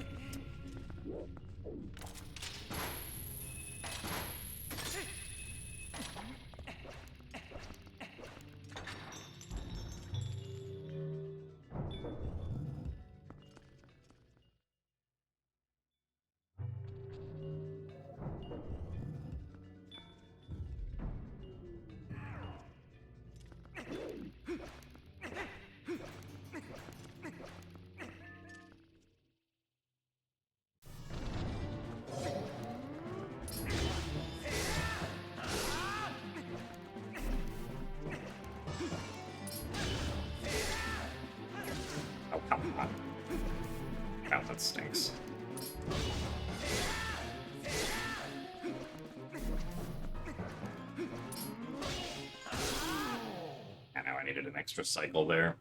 Oh, come on. Wow, that stinks. I know I needed an extra cycle there.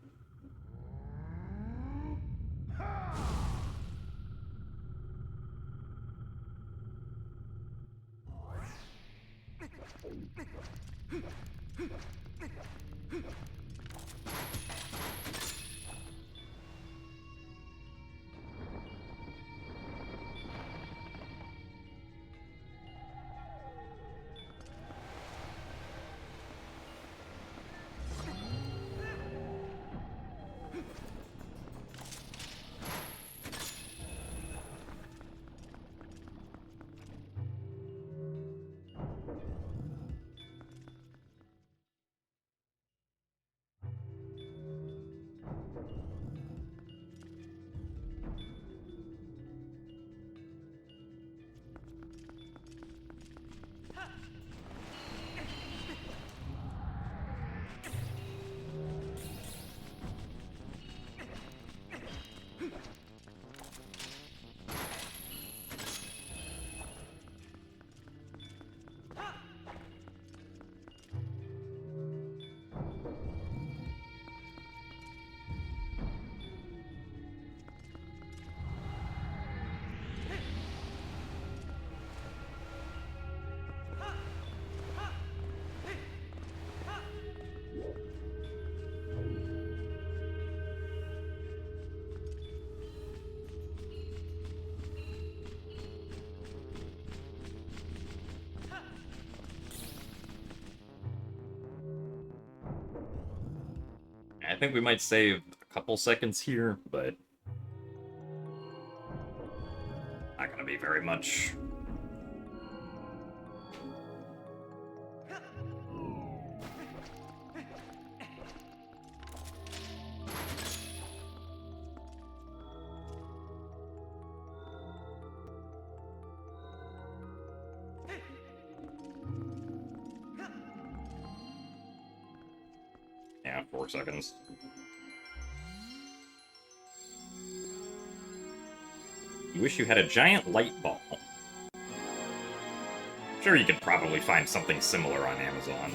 I think we might save a couple seconds here, but not gonna be very much. Yeah, 4 seconds. You wish you had a giant light ball. Sure, you could probably find something similar on Amazon.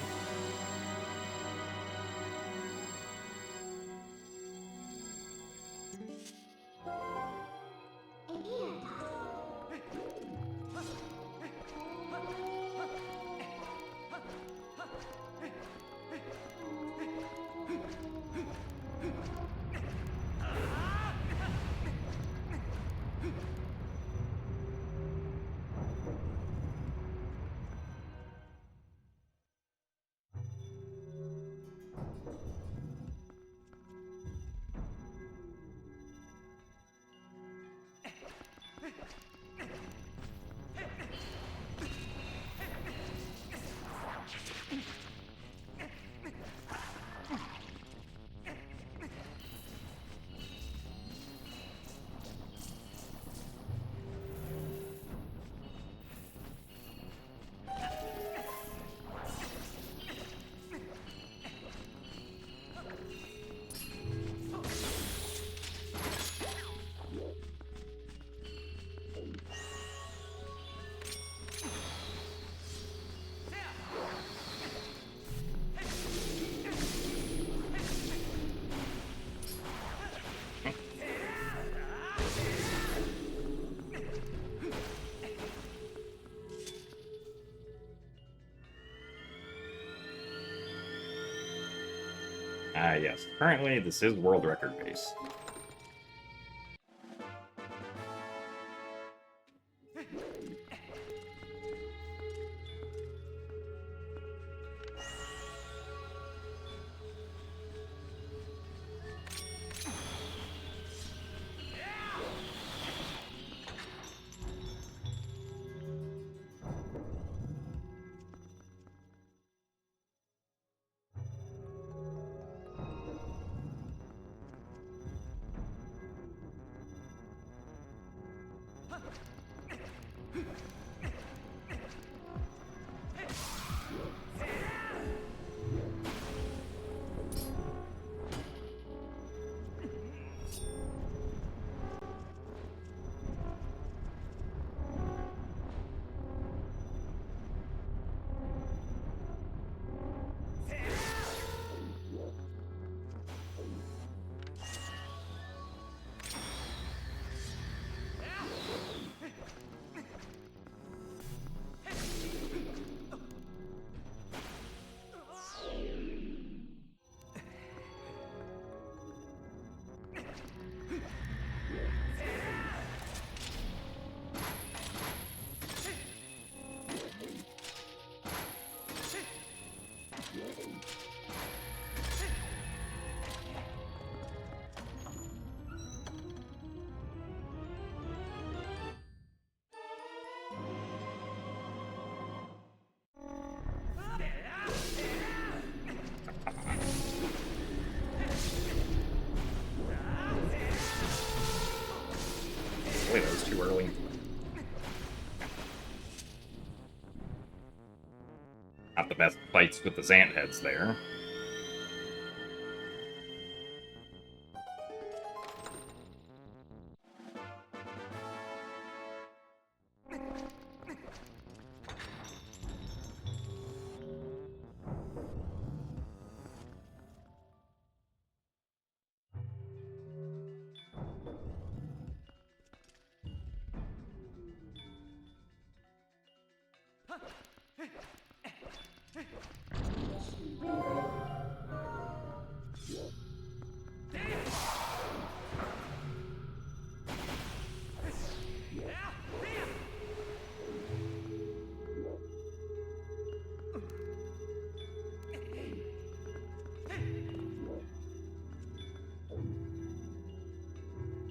Ah, yes. Currently, this is world record base. Boy, that was too early. Not the best fights with the Zant heads there.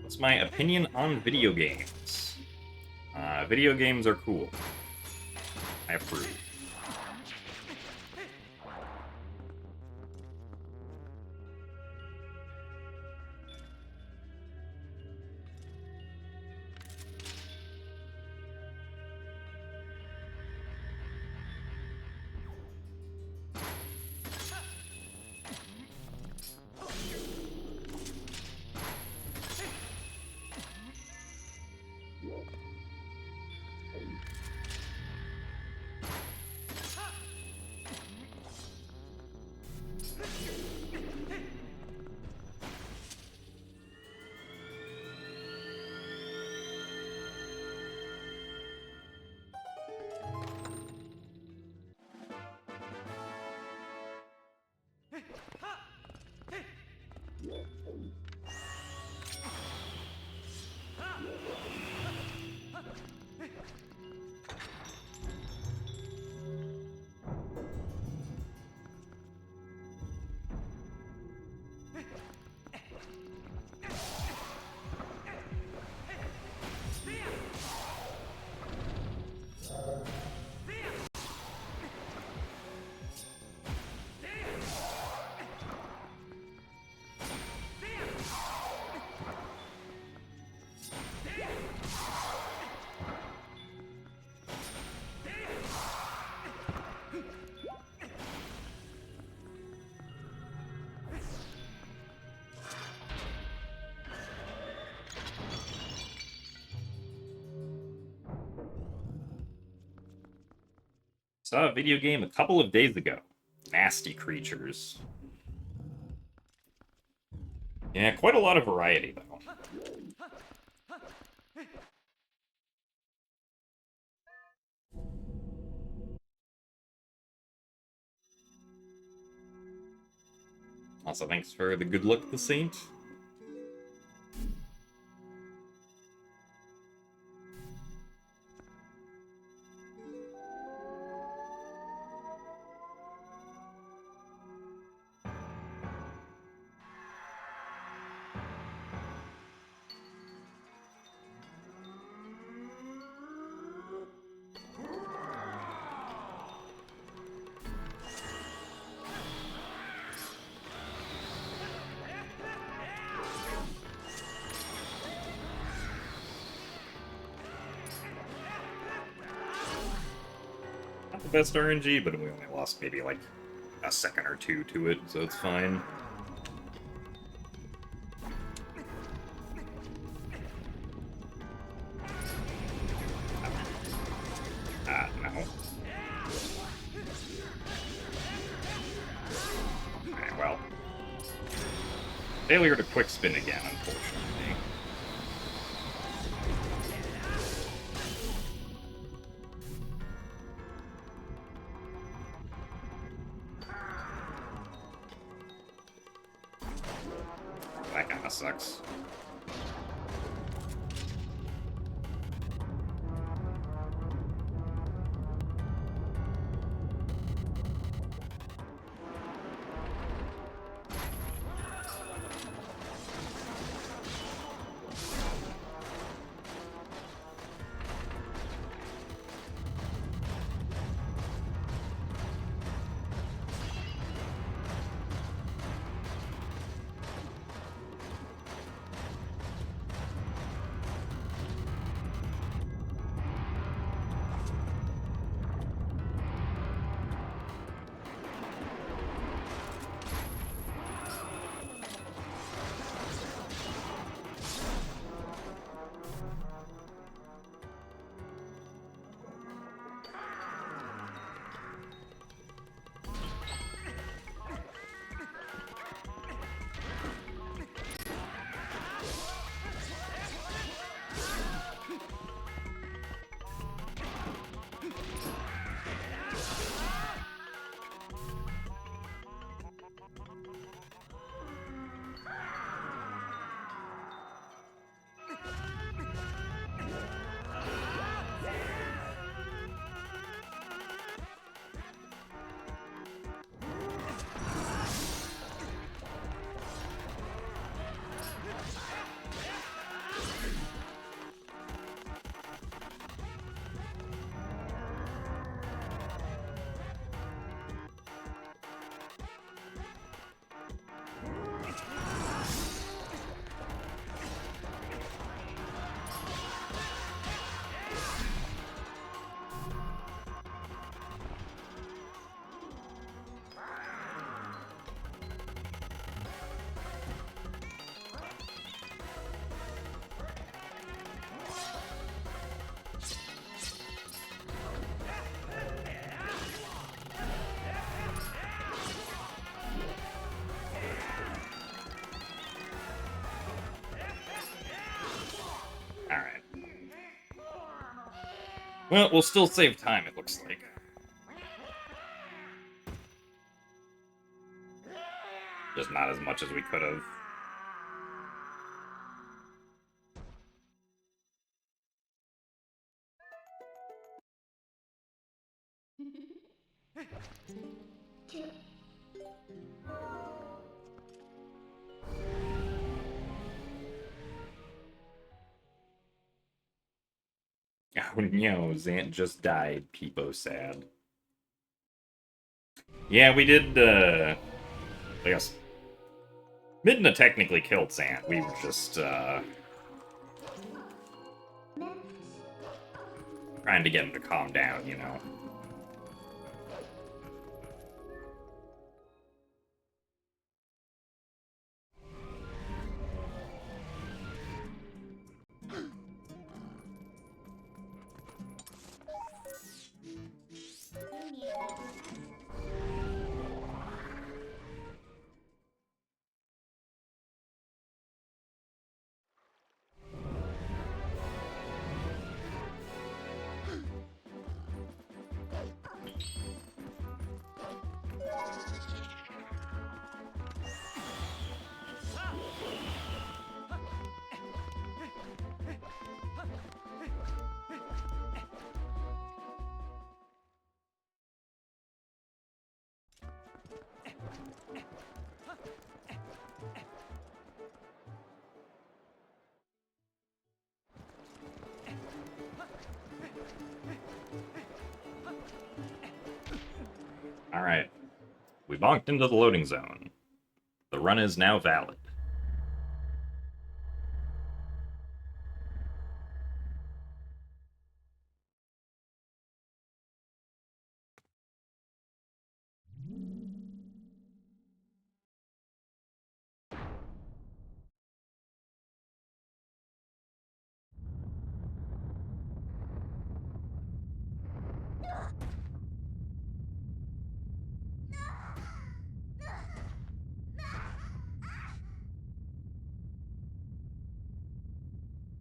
What's my opinion on video games? Video games are cool. I approve. Saw a video game a couple of days ago. Nasty creatures. Yeah, quite a lot of variety, though. Also, thanks for the good luck, the Saint. Not the best RNG, but we only lost maybe like a second or two to it, so it's fine. No. Alright, well. Failure to quick spin again, unfortunately. That kinda sucks. Alright. Well, we'll still save time, it looks like. Just not as much as we could have. Two. Oh no, Zant just died. Peepo sad. Yeah, we did, I guess... Midna technically killed Zant. We were just, trying to get him to calm down, you know? Alright. We bonked into the loading zone. The run is now valid.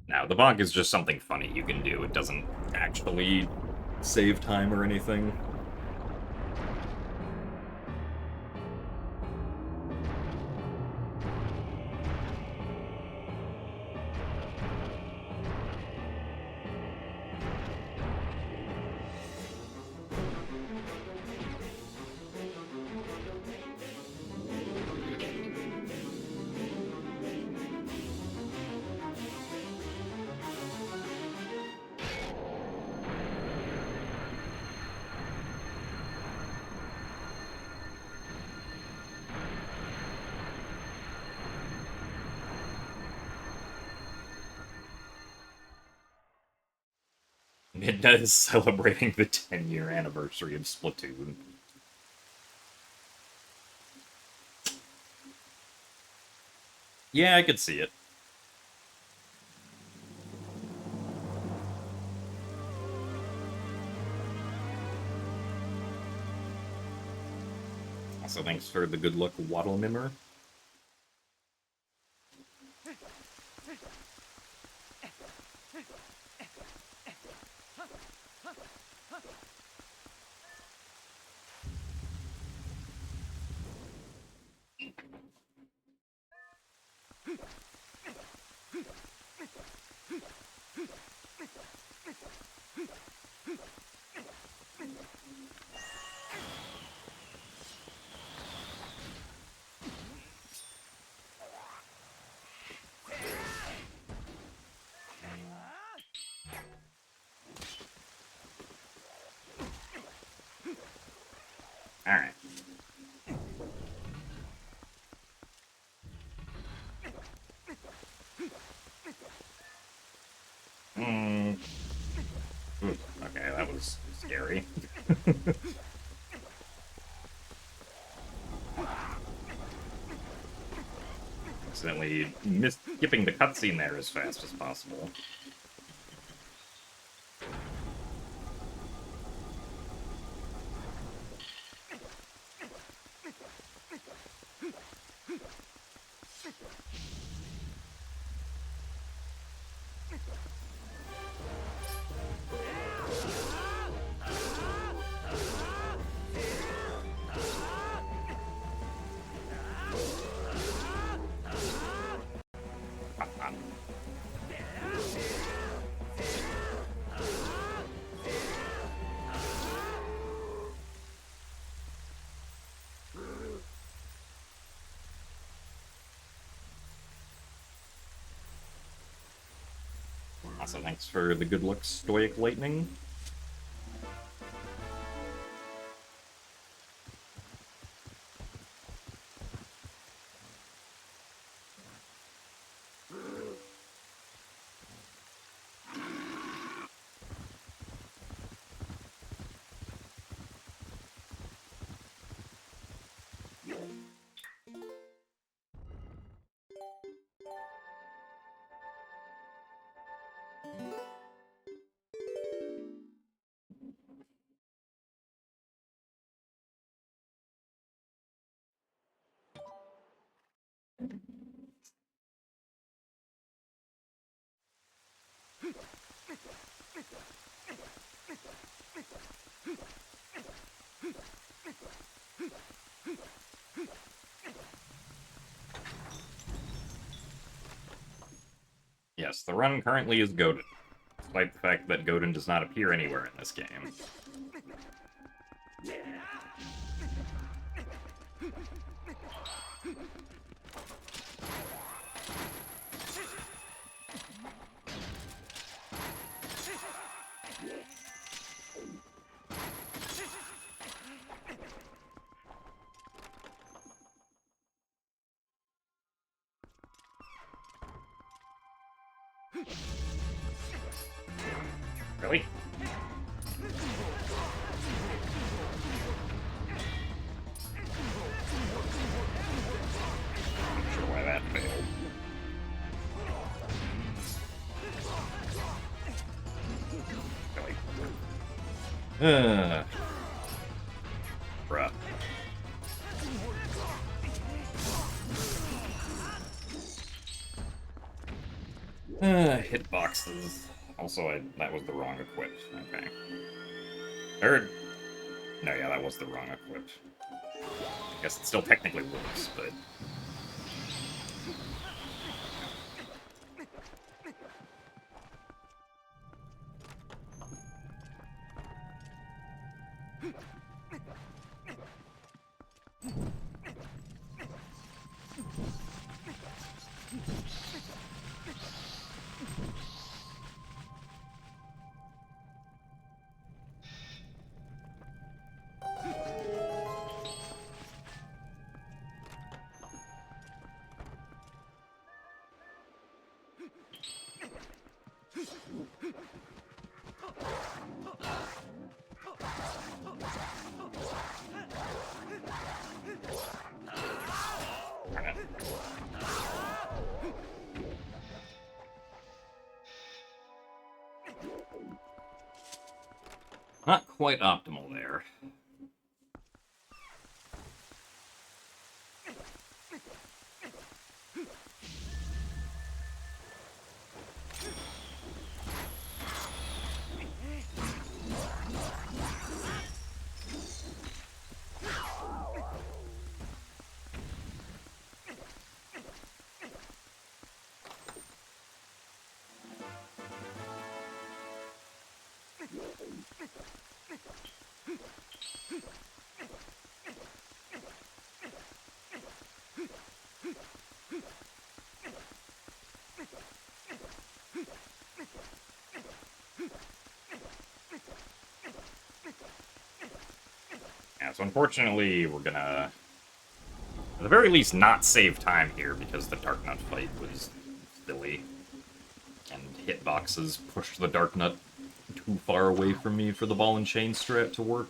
Now, the bonk is just something funny you can do. It doesn't actually save time or anything. Midna is celebrating the 10-year anniversary of Splatoon. Yeah, I could see it. Also, thanks for the good luck Waddle Mimmer. Alright. Okay, that was scary. Accidentally skipping the cutscene there as fast as possible. Also, thanks for the good luck, Stoic Lightning. Yes, the run currently is Godin, despite the fact that Godin does not appear anywhere in this game. Really? Not sure why that failed. Really? Bruh. Hitboxes. Also, that was the wrong equip. Okay. Or, no, yeah, that was the wrong equip. I guess it still technically works, but... Not quite optimal there. Yeah, so unfortunately, we're gonna, at the very least, not save time here because the Dark Nut fight was silly. And hitboxes pushed the Dark Nut too far away from me for the ball and chain strat to work.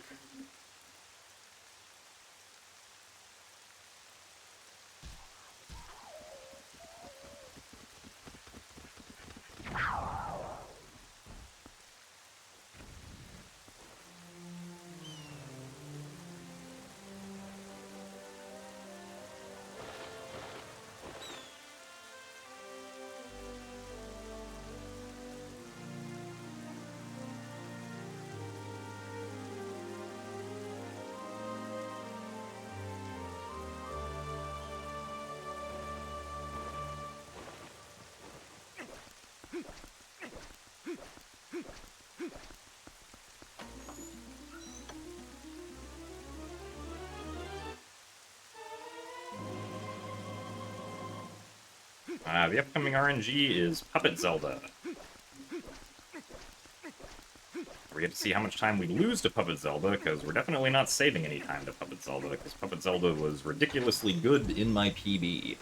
The upcoming RNG is Puppet Zelda. We get to see how much time we lose to Puppet Zelda, because we're definitely not saving any time to Puppet Zelda, because Puppet Zelda was ridiculously good in my PB.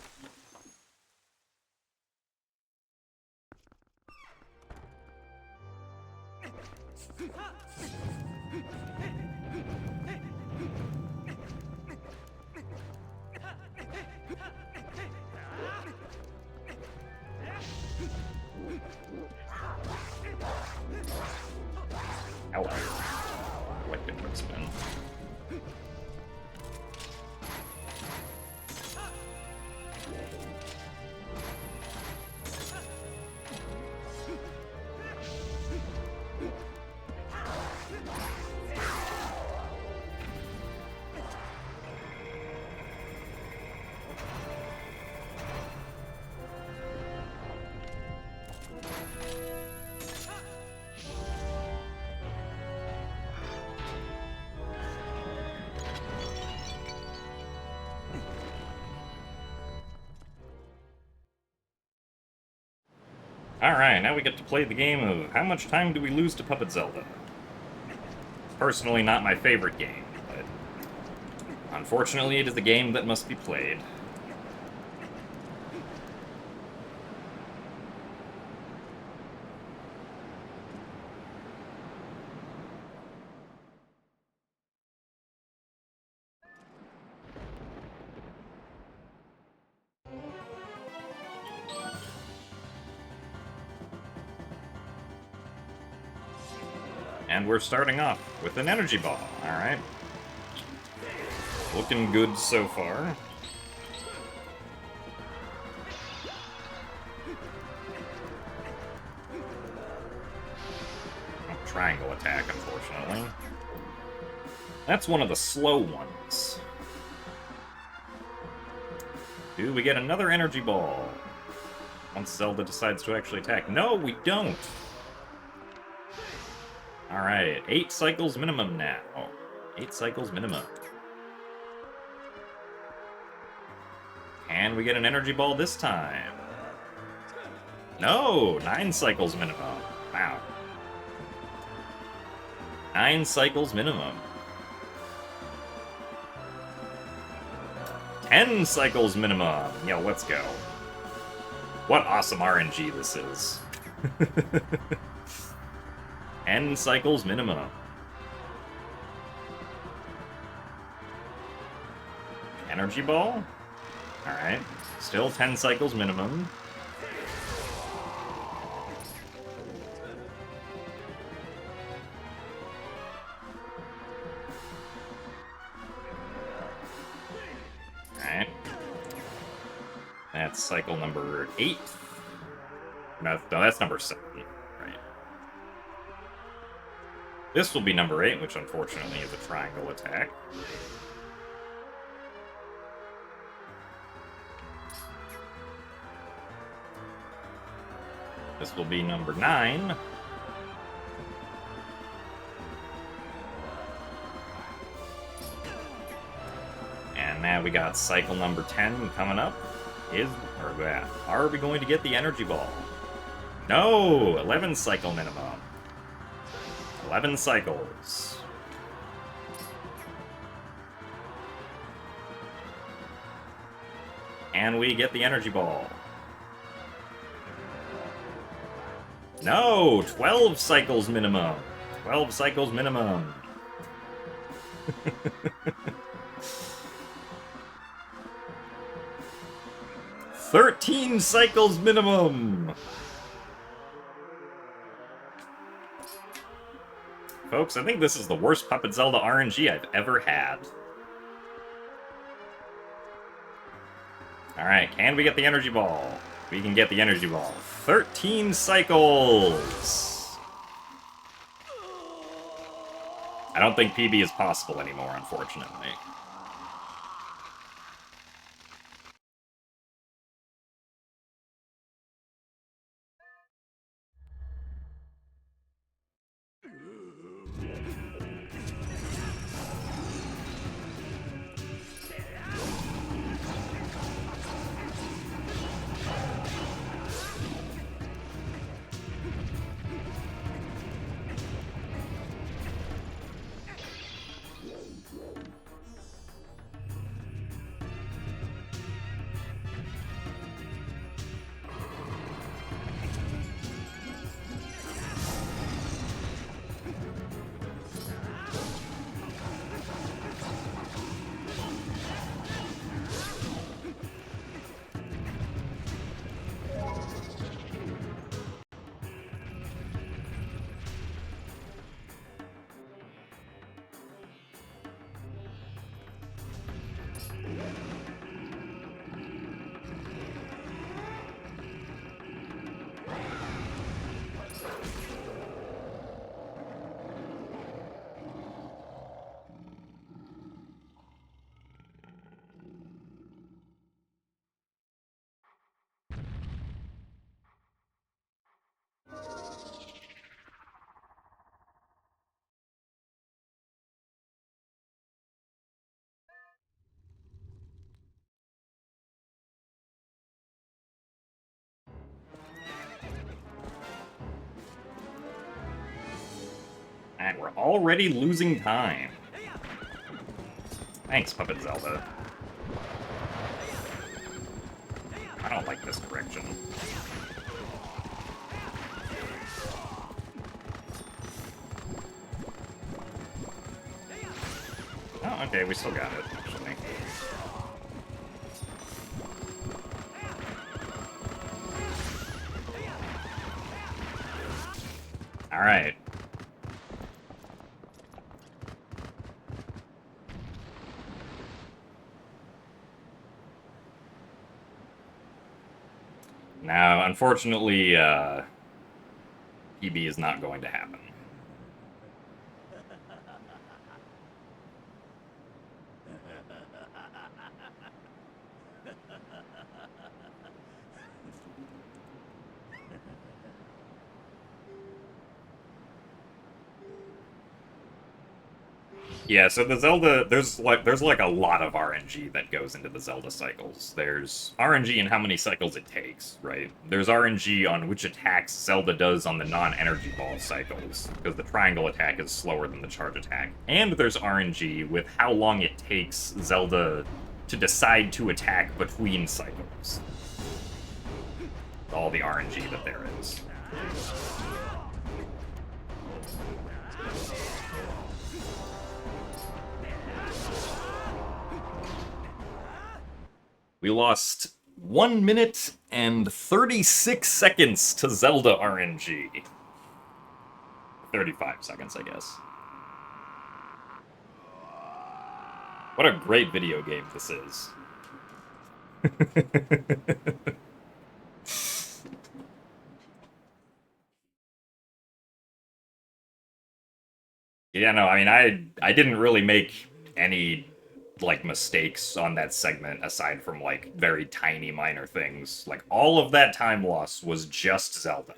Hello. Like good quick spin. Alright, now we get to play the game of how much time do we lose to Puppet Zelda. Personally, not my favorite game, but unfortunately it is a game that must be played. And we're starting off with an energy ball, alright. Looking good so far. Oh, triangle attack, unfortunately. That's one of the slow ones. Do we get another energy ball? Once Zelda decides to actually attack. No, we don't! Alright, 8 cycles minimum now. 8 cycles minimum. And we get an energy ball this time. No! 9 cycles minimum. Wow. 9 cycles minimum. 10 cycles minimum. Yo, let's go. What awesome RNG this is. 10 cycles minimum. Energy ball? Alright. Still 10 cycles minimum. Alright. That's cycle number 8. No, that's number 7. Right. This will be number 8, which unfortunately is a triangle attack. This will be number 9. And now we got cycle number 10 coming up. Are we going to get the energy ball? No! 11 cycle minimum. 11 cycles. And we get the energy ball. No! 12 cycles minimum. 12 cycles minimum. 13 cycles minimum! Folks, I think this is the worst Puppet Zelda RNG I've ever had. Alright, can we get the energy ball? We can get the energy ball. 13 cycles! I don't think PB is possible anymore, unfortunately. And we're already losing time. Thanks, Puppet Zelda. I don't like this direction. Oh, okay, we still got it, actually. Alright. Now, unfortunately, PB is not going to happen. Yeah, so the Zelda, there's like a lot of RNG that goes into the Zelda cycles. There's RNG in how many cycles it takes, right? There's RNG on which attacks Zelda does on the non-energy ball cycles, because the triangle attack is slower than the charge attack. And there's RNG with how long it takes Zelda to decide to attack between cycles. All the RNG that there is. We lost 1 minute and 36 seconds to Zelda RNG. 35 seconds, I guess. What a great video game this is. Yeah, no, I mean, I didn't really make any, like, mistakes on that segment, aside from, like, very tiny minor things. Like, all of that time loss was just Zelda.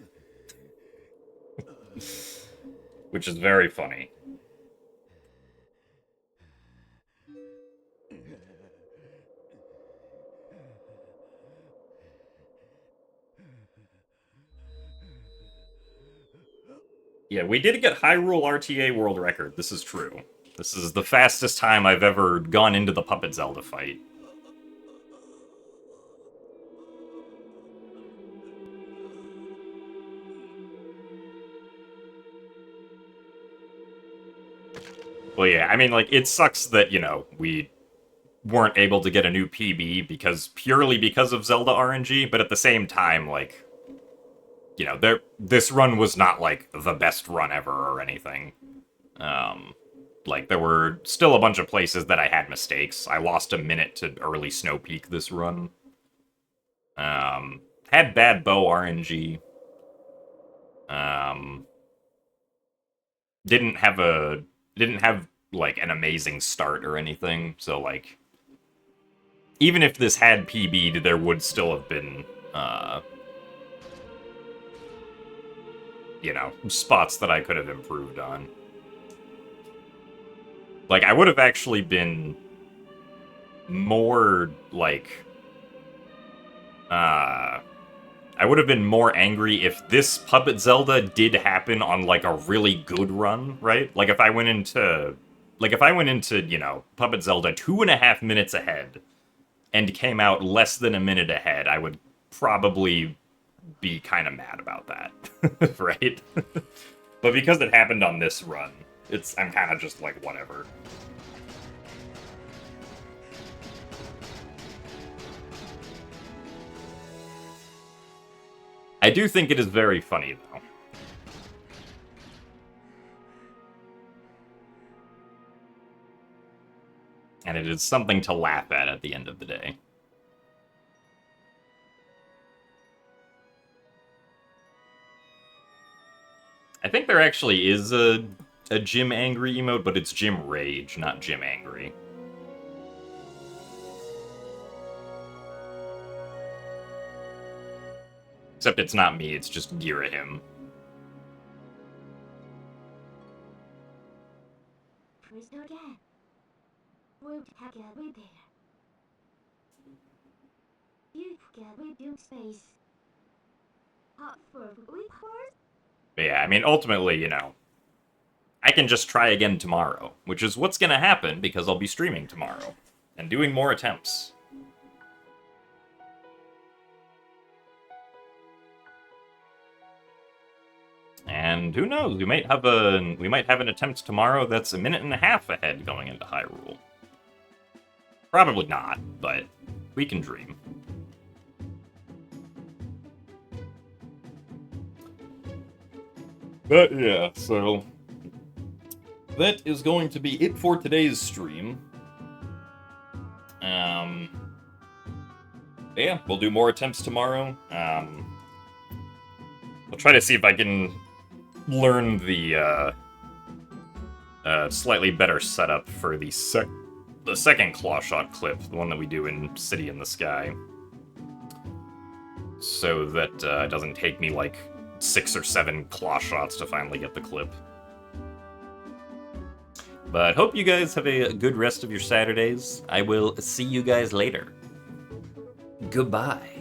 Which is very funny. Yeah, we did get Hyrule RTA world record, this is true. This is the fastest time I've ever gone into the Puppet Zelda fight. Well, yeah, I mean, like, it sucks that, you know, we weren't able to get a new PB purely because of Zelda RNG, but at the same time, like, you know, this run was not, like, the best run ever or anything. Like, there were still a bunch of places that I had mistakes. I lost a minute to early Snow Peak this run. Had bad bow RNG. Um, didn't have like an amazing start or anything. So like, even if this had PB'd, there would still have been, you know, spots that I could have improved on. Like, I would have actually been more, like, I would have been more angry if this Puppet Zelda did happen on, like, a really good run, right? Like, if I went into, you know, Puppet Zelda 2.5 minutes ahead and came out less than a minute ahead, I would probably be kind of mad about that, right? But because it happened on this run, I'm kind of just like, whatever. I do think it is very funny, though. And it is something to laugh at the end of the day. I think there actually is a Jim Angry emote, but it's Jim Rage, not Jim Angry. Except it's not me, it's just Girahim. Crystal again. We'll have a repair. You forget we do space. Hot for report? But yeah, I mean, ultimately, you know, I can just try again tomorrow, which is what's gonna happen because I'll be streaming tomorrow and doing more attempts. And who knows? We might have an attempt tomorrow that's 1.5 minutes ahead going into Hyrule. Probably not, but we can dream. But yeah, so that is going to be it for today's stream. yeah, we'll do more attempts tomorrow. I'll try to see if I can learn the slightly better setup for the second claw shot clip, the one that we do in City in the Sky, so that it doesn't take me like 6 or 7 claw shots to finally get the clip. But hope you guys have a good rest of your Saturdays. I will see you guys later. Goodbye.